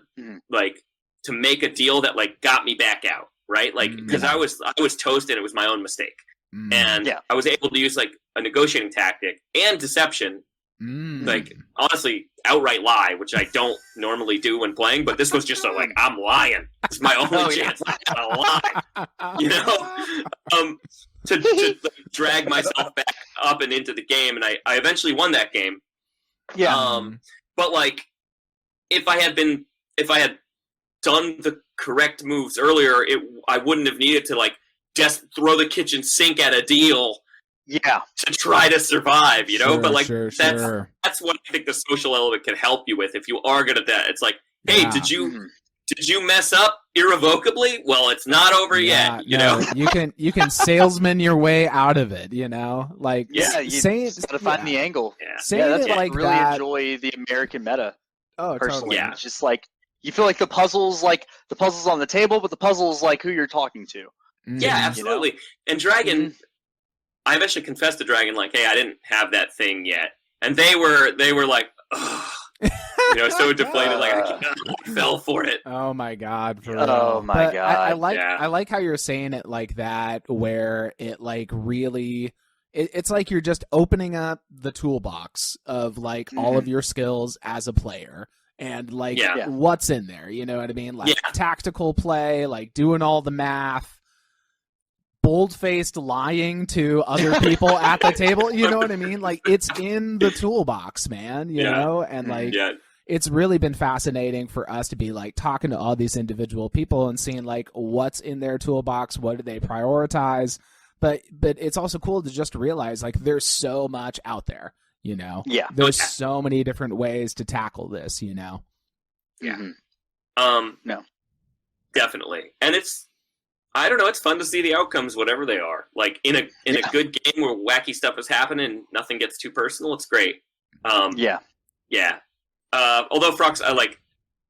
Speaker 4: like to make a deal that like got me back out, right? Like because I was toasted. It was my own mistake, And I was able to use like a negotiating tactic and deception, like honestly outright lie, which I don't normally do when playing, but this was just a, like, I'm lying. It's my only chance. I gotta lie, you know, to like, drag myself back up and into the game, and I eventually won that game. But like, if I had done the correct moves earlier, I wouldn't have needed to like just throw the kitchen sink at a deal to try to survive, you know. But like that's what I think the social element can help you with. If you are good at that, it's like, hey, did you mess up irrevocably? Well, it's not over yet, you know.
Speaker 1: you can salesman your way out of it, you know, like
Speaker 3: you gotta find the angle. That's why I really enjoy the American meta.
Speaker 1: Oh,
Speaker 3: personally,
Speaker 1: totally.
Speaker 3: It's just like you feel like the puzzle's on the table, but the puzzle's like who you're talking to.
Speaker 4: Yeah, absolutely. You know? And Dragon, I eventually confessed to Dragon, like, hey, I didn't have that thing yet, and they were like, ugh. You know, so deflated, like I fell for it.
Speaker 1: Oh my god!
Speaker 3: Oh my god!
Speaker 1: I like how you're saying it like that, where it like really, it's like you're just opening up the toolbox of like all of your skills as a player, and like what's in there. You know what I mean? Like tactical play, like doing all the math. Bold-faced lying to other people at the table, you know what I mean? Like, it's in the toolbox, man, you know? And, like, it's really been fascinating for us to be, like, talking to all these individual people and seeing, like, what's in their toolbox, what do they prioritize? But it's also cool to just realize, like, there's so much out there, you know?
Speaker 3: Yeah.
Speaker 1: There's so many different ways to tackle this, you know?
Speaker 4: Yeah.
Speaker 3: No.
Speaker 4: Definitely. And I don't know. It's fun to see the outcomes, whatever they are. Like in a good game where wacky stuff is happening, and nothing gets too personal. It's great. Yeah. Although Frox,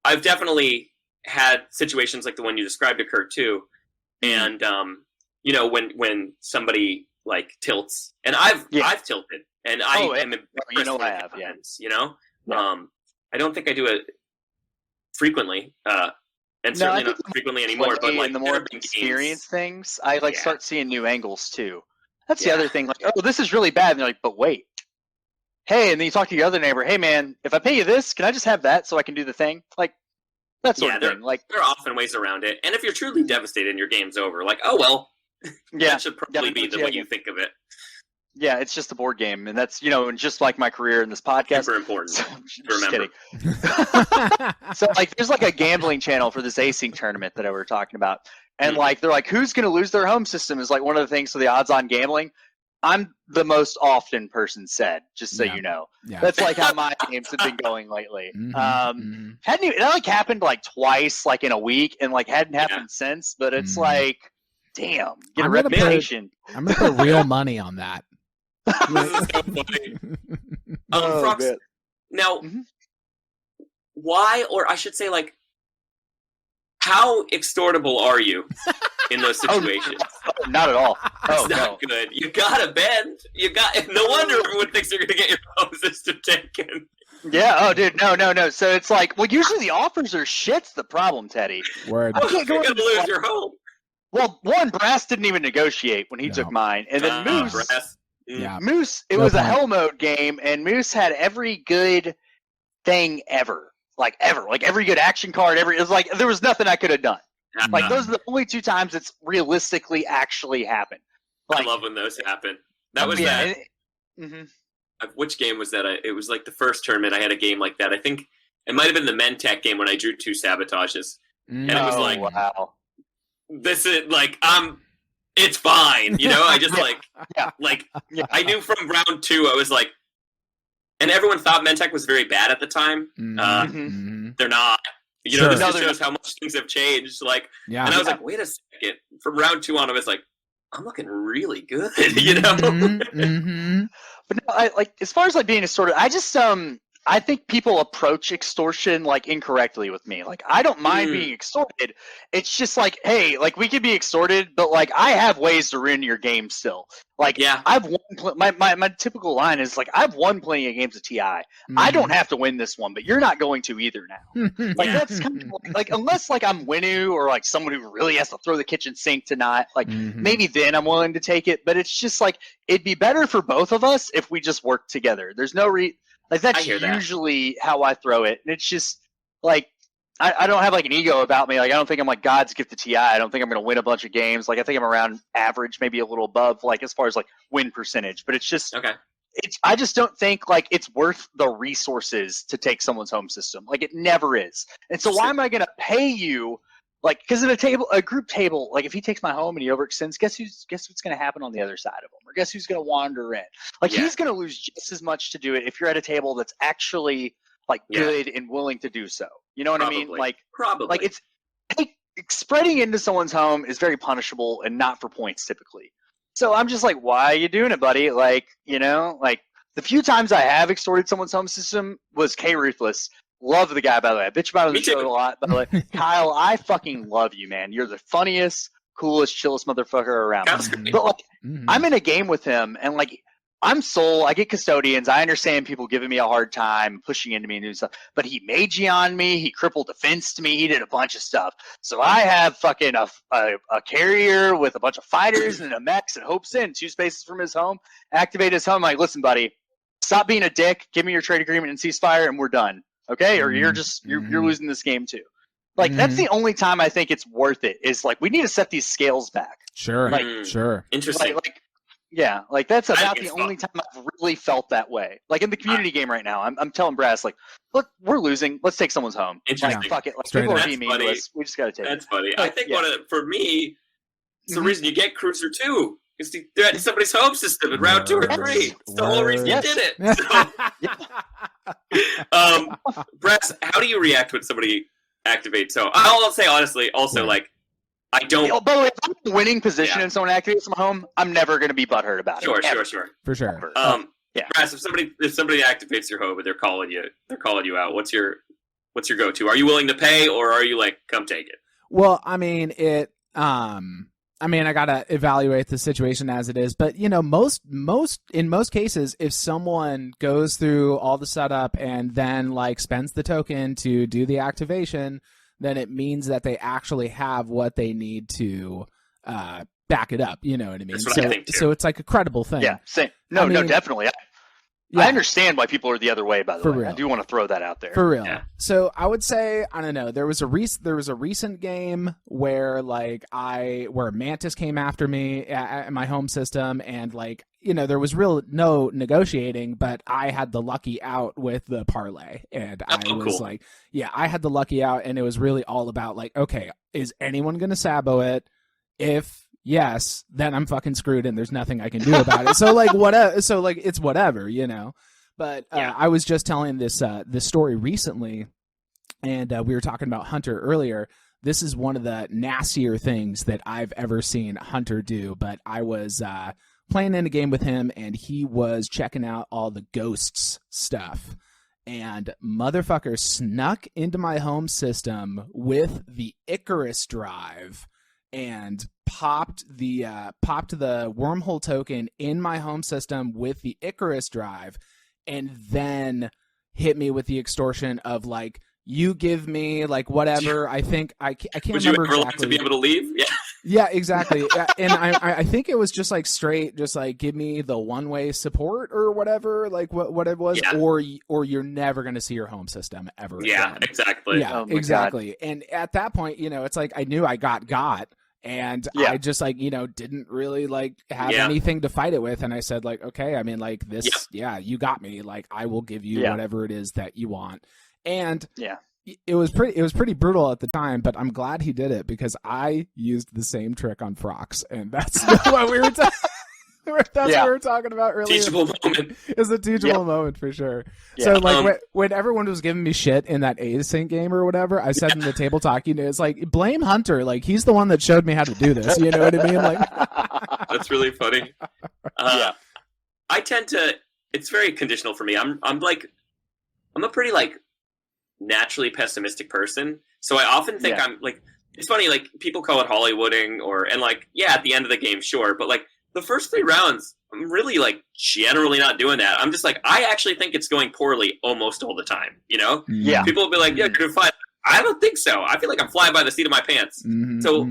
Speaker 4: I've definitely had situations like the one you described occur too, and you know, when somebody like tilts, and I've tilted, and I am.
Speaker 3: You know, I have. Yeah.
Speaker 4: You know, I don't think I do it frequently. And certainly not frequently anymore, but like
Speaker 3: the more experienced things, I start seeing new angles too. That's the other thing. Like, oh, this is really bad. And they're like, but wait, hey, and then you talk to your other neighbor. Hey, man, if I pay you this, can I just have that so I can do the thing? Like that sort of thing. Like
Speaker 4: there are often ways around it. And if you're truly devastated and your game's over, like, oh well, that should probably be the way you think of it.
Speaker 3: Yeah, it's just a board game, and that's, you know, and just like my career in this podcast.
Speaker 4: Super important to remember.
Speaker 3: So, like, there's like a gambling channel for this async tournament that I were talking about, and like, they're like, who's going to lose their home system is like one of the things for the odds-on gambling. I'm the most often person said, just so you know. Yeah. That's like how my games have been going lately. It like happened like twice, like in a week, and like hadn't happened since. But it's like, damn, get a reputation.
Speaker 1: I'm gonna put real money on that.
Speaker 4: This is so funny. Frox, now, why, or I should say, like, how extortable are you in those situations?
Speaker 3: Not at all.
Speaker 4: That's not good. You gotta bend. No wonder everyone thinks you're gonna get your home system taken.
Speaker 3: Yeah. Oh, dude. No. So it's like, well, usually the offers are shit's the problem, Teddy.
Speaker 1: Word.
Speaker 4: You're gonna lose your home.
Speaker 3: Well, Brass didn't even negotiate when he took mine, and then Moose. Moose. It was a hell mode game, and Moose had every good thing ever. Like every good action card. It was like there was nothing I could have done. Like those are the only two times it's realistically actually happened. Like,
Speaker 4: I love when those happen. That was that. Which game was that? It was like the first tournament I had a game like that. I think it might have been the Mentec game when I drew 2 sabotages, and it was like,
Speaker 3: wow.
Speaker 4: This is like it's fine, you know. I just I knew from round 2 I was like, and everyone thought Mentec was very bad at the time. They're not. You know, this just shows how much things have changed. Like, and I was like, wait a second. From round 2 on, I was like, I'm looking really good, you know.
Speaker 3: But no, I like as far as like being a sort of, I just I think people approach extortion like incorrectly with me. Like, I don't mind being extorted. It's just like, hey, like we could be extorted, but like I have ways to ruin your game still. Like, I've won. My typical line is like, I've won plenty of games of TI. I don't have to win this one, but you're not going to either now. Like that's kind of like unless like I'm Winu or like someone who really has to throw the kitchen sink to not like maybe then I'm willing to take it. But it's just like it'd be better for both of us if we just work together. There's no like that's usually how I throw it. And it's just like I don't have like an ego about me. Like I don't think I'm like God's gift to TI. I don't think I'm gonna win a bunch of games. Like I think I'm around average, maybe a little above, like as far as like win percentage. But it's just I just don't think like it's worth the resources to take someone's home system. Like it never is. And so why am I gonna pay you? Like, because in a group table, like if he takes my home and he overextends, guess what's going to happen on the other side of him, or guess who's going to wander in? Like he's going to lose just as much to do it if you're at a table that's actually like good and willing to do so. You know what I mean? Like like it's spreading into someone's home is very punishable and not for points typically. So I'm just like, why are you doing it, buddy? Like like the few times I have extorted someone's home system was K Ruthless. Love the guy, by the way. I bitch about him on the show a lot, by the way. Kyle, I fucking love you, man. You're the funniest, coolest, chillest motherfucker around. But like, I'm in a game with him, and like, I'm Soul. I get custodians. I understand people giving me a hard time, pushing into me and doing stuff. But he magi on me. He crippled defense to me. He did a bunch of stuff. So I have fucking a carrier with a bunch of fighters and a mechs and hopes in 2 spaces from his home. Activate his home. I'm like, listen, buddy, stop being a dick. Give me your trade agreement and ceasefire, and we're done. Okay, or you're just you're losing this game too. Like that's the only time I think it's worth it. Is like we need to set these scales back.
Speaker 1: Sure,
Speaker 3: like,
Speaker 1: sure,
Speaker 4: interesting.
Speaker 3: Like that's about the only time I've really felt that way. Like in the community game right now, I'm telling Brass like, look, we're losing. Let's take someone's home.
Speaker 4: Interesting.
Speaker 3: Like fuck it. Like
Speaker 1: Straight
Speaker 3: people
Speaker 1: up.
Speaker 3: are being mean to us. We just gotta take
Speaker 4: That's
Speaker 3: it.
Speaker 4: funny. I think for me, it's the reason you get Cruiser 2. Is to threaten somebody's home system in round 2 or 3. It's the whole reason you did it. So, Brass, how do you react when somebody activates? So I'll say honestly, also like I don't.
Speaker 3: By the way, if I'm in a winning position and someone activates my home, I'm never going to be butthurt about it.
Speaker 4: Sure.
Speaker 1: For sure.
Speaker 4: Brass, if somebody activates your home and they're calling you out, what's your go-to? Are you willing to pay, or are you like, come take it?
Speaker 1: Well, I mean I gotta evaluate the situation as it is, but in most cases, if someone goes through all the setup and then like spends the token to do the activation, then it means that they actually have what they need to back it up. You know what I mean?
Speaker 4: That's what I think too.
Speaker 1: So it's like a credible thing.
Speaker 3: Yeah. Same. No, definitely. I understand why people are the other way, by the way.
Speaker 1: Real.
Speaker 3: I do want to throw that out there.
Speaker 1: For real.
Speaker 4: Yeah.
Speaker 1: So I would say, I don't know, there was a recent game where where Mantis came after me at my home system, and like, there was no negotiating, but I had the lucky out with the parlay, and I was
Speaker 4: cool.
Speaker 1: like, I had the lucky out, and it was really all about like, okay, is anyone going to sabo it? If yes, then I'm fucking screwed and there's nothing I can do about it. So like whatever. So like it's whatever, But I was just telling this story recently, and we were talking about Hunter earlier. This is one of the nastier things that I've ever seen Hunter do. But I was playing in a game with him, and he was checking out all the ghosts stuff. And motherfucker snuck into my home system with the Icarus drive and popped the wormhole token in my home system with the Icarus drive, and then hit me with the extortion of like, you give me like whatever. I think I can't
Speaker 4: Would
Speaker 1: remember
Speaker 4: you ever
Speaker 1: exactly.
Speaker 4: like to be able to leave? Yeah.
Speaker 1: Yeah, exactly. And I think it was just like straight, just like give me the one-way support or whatever, like what it was, or you're never going to see your home system ever
Speaker 4: Yeah,
Speaker 1: again.
Speaker 4: exactly.
Speaker 1: Yeah, exactly. God. And at that point, it's like I knew I got. And I just like, didn't really like have anything to fight it with. And I said like, okay, I mean like this, you got me. Like I will give you whatever it is that you want. And it was pretty brutal at the time, but I'm glad he did it because I used the same trick on Frox. And that's what we were talking what we were talking about earlier.
Speaker 4: Teachable moment.
Speaker 1: It's a teachable moment for sure. Yeah. So like when everyone was giving me shit in that async game or whatever, I said in the table talking, it's like, blame Hunter. Like he's the one that showed me how to do this. You know what I mean? Like
Speaker 4: that's really funny. I tend to. It's very conditional for me. I'm like I'm a pretty like naturally pessimistic person, so I often think I'm like, it's funny, like people call it Hollywooding and like, yeah, at the end of the game, sure, but like the first 3 rounds, I'm really like generally not doing that. I'm just like, I actually think it's going poorly almost all the time, you know?
Speaker 3: Yeah.
Speaker 4: People will be like, yeah, you're doing fine. I don't think so. I feel like I'm flying by the seat of my pants. So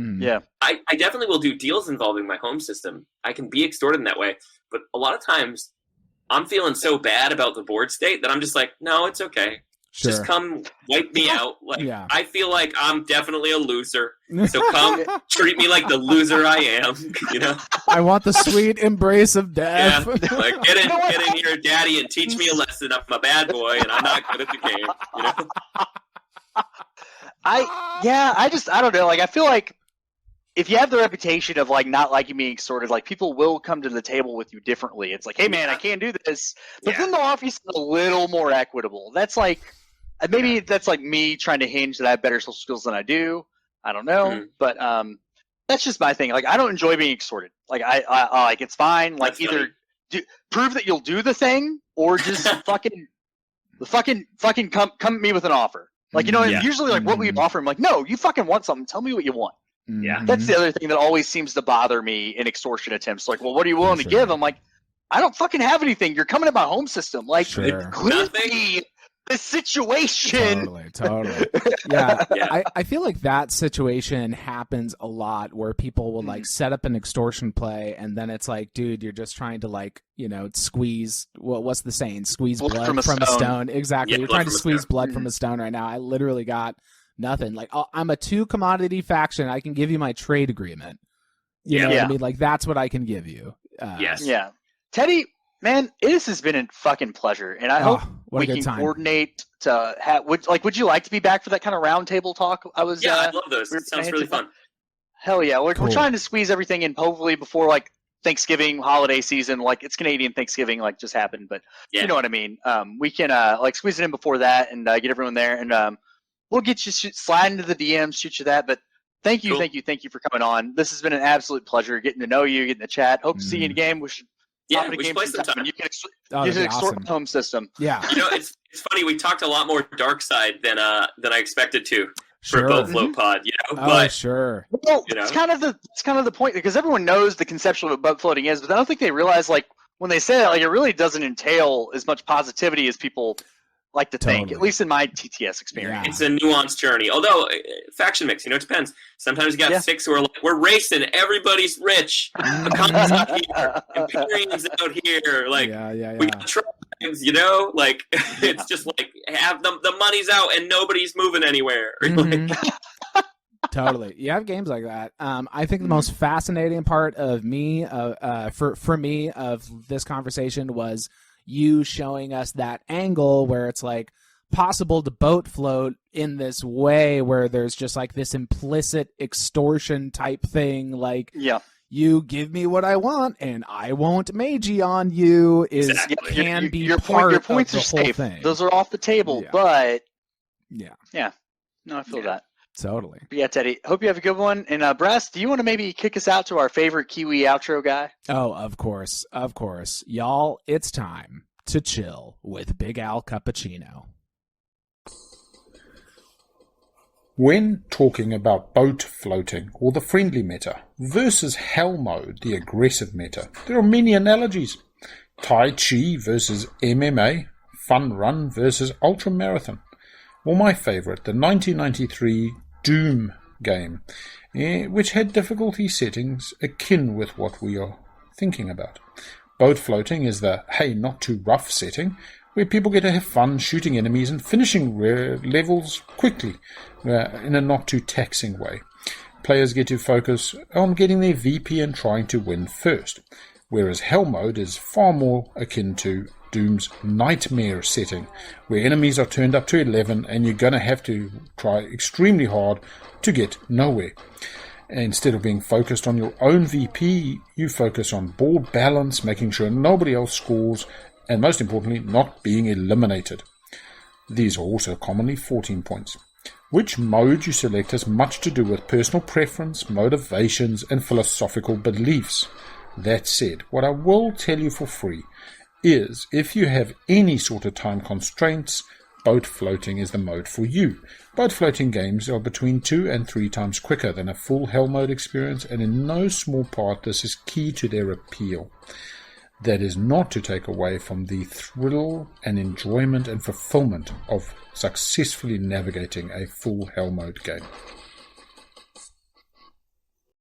Speaker 4: I definitely will do deals involving my home system. I can be extorted in that way, but a lot of times I'm feeling so bad about the board state that I'm just like, no, it's okay.
Speaker 1: Sure.
Speaker 4: Just come wipe me out. Like I feel like I'm definitely a loser. So come treat me like the loser I am. You know.
Speaker 1: I want the sweet embrace of death.
Speaker 4: Yeah, like get in here, daddy, and teach me a lesson. I'm a bad boy, and I'm not good at the game. You know.
Speaker 3: I don't know. Like I feel like if you have the reputation of like not liking being extorted, like people will come to the table with you differently. It's like, hey man, I can't do this, but then they'll offer you something a little more equitable. That's like maybe that's like me trying to hinge that I have better social skills than I do. I don't know, but that's just my thing. Like I don't enjoy being extorted. Like I like it's fine. Like
Speaker 4: that's
Speaker 3: either prove that you'll do the thing or just fucking come at me with an offer. Like you know, usually like what we offer, I'm like, no, you fucking want something. Tell me what you want.
Speaker 4: Yeah,
Speaker 3: that's the other thing that always seems to bother me in extortion attempts. Like, well, what are you willing to give? I'm like, I don't fucking have anything. You're coming to my home system. Like, clearly the situation.
Speaker 1: Totally. Yeah. I feel like that situation happens a lot where people will like set up an extortion play and then it's like, dude, you're just trying to like, you know, squeeze, what's the saying? Squeeze blood from a stone. Exactly. You're trying to squeeze blood from a stone right now. I literally got nothing. Like I'm a 2 commodity faction. I can give you my trade agreement. You know what I mean? Like that's what I can give you.
Speaker 4: Yes.
Speaker 3: Yeah. Teddy, man, this has been a fucking pleasure, and I hope we can coordinate to have. Would you like to be back for that kind of roundtable talk? I was.
Speaker 4: Yeah, I love those. It sounds really fun.
Speaker 3: Hell yeah, we're trying to squeeze everything in, hopefully before like Thanksgiving holiday season. Like it's Canadian Thanksgiving, like just happened, but you know what I mean. We can like squeeze it in before that and get everyone there, and we'll get you slide into the DMs, shoot you that. But thank you for coming on. This has been an absolute pleasure getting to know you, getting to chat. Hope to see you in a game. We should
Speaker 4: play some time.
Speaker 3: You can extort the home system.
Speaker 1: Yeah.
Speaker 4: You know, it's funny. We talked a lot more dark side than I expected to for Boat Float Pod. You know, but
Speaker 1: sure.
Speaker 3: Well, it's kind of the point because everyone knows the conceptual of what boat floating is, but I don't think they realize like when they say it, like it really doesn't entail as much positivity as people like to think, at least in my TTS experience.
Speaker 4: It's a nuanced journey. Although, faction mix, you know, it depends. Sometimes you got 6 who are like, we're racing, everybody's rich. Economy's out here, Imperium's out here. Like, we got tribes, you know? Like, it's just like, have the money's out and nobody's moving anywhere.
Speaker 1: Totally. You have games like that. I think the most fascinating part of me, for me, of this conversation was you showing us that angle where it's like possible to boat float in this way where there's just like this implicit extortion type thing. Like, you give me what I want and I won't magey on you can be
Speaker 3: your
Speaker 1: part
Speaker 3: your points
Speaker 1: of the
Speaker 3: are
Speaker 1: whole
Speaker 3: safe.
Speaker 1: thing.
Speaker 3: Those are off the table, but
Speaker 1: no,
Speaker 3: I feel that.
Speaker 1: Totally.
Speaker 3: But yeah, Teddy, hope you have a good one. And Brass, do you want to maybe kick us out to our favorite Kiwi outro guy?
Speaker 1: Oh, of course. Y'all, it's time to chill with Big Al Cappuccino.
Speaker 5: When talking about boat floating, or the friendly meta, versus hell mode, the aggressive meta, there are many analogies. Tai Chi versus MMA, Fun Run versus Ultra Marathon. Or my favourite, the 1993 Doom game, which had difficulty settings akin with what we are thinking about. Boat floating is the hey not too rough setting, where people get to have fun shooting enemies and finishing levels quickly in a not too taxing way. Players get to focus on getting their VP and trying to win first, whereas hell mode is far more akin to Doom's nightmare setting, where enemies are turned up to 11 and you're going to have to try extremely hard to get nowhere. Instead of being focused on your own VP, you focus on board balance, making sure nobody else scores, and most importantly, not being eliminated. These are also commonly 14 points. Which mode you select has much to do with personal preference, motivations, and philosophical beliefs. That said, what I will tell you for free is if you have any sort of time constraints, boat floating is the mode for you. Boat floating games are between 2 and 3 times quicker than a full hell mode experience, and in no small part this is key to their appeal. That is not to take away from the thrill and enjoyment and fulfillment of successfully navigating a full hell mode game.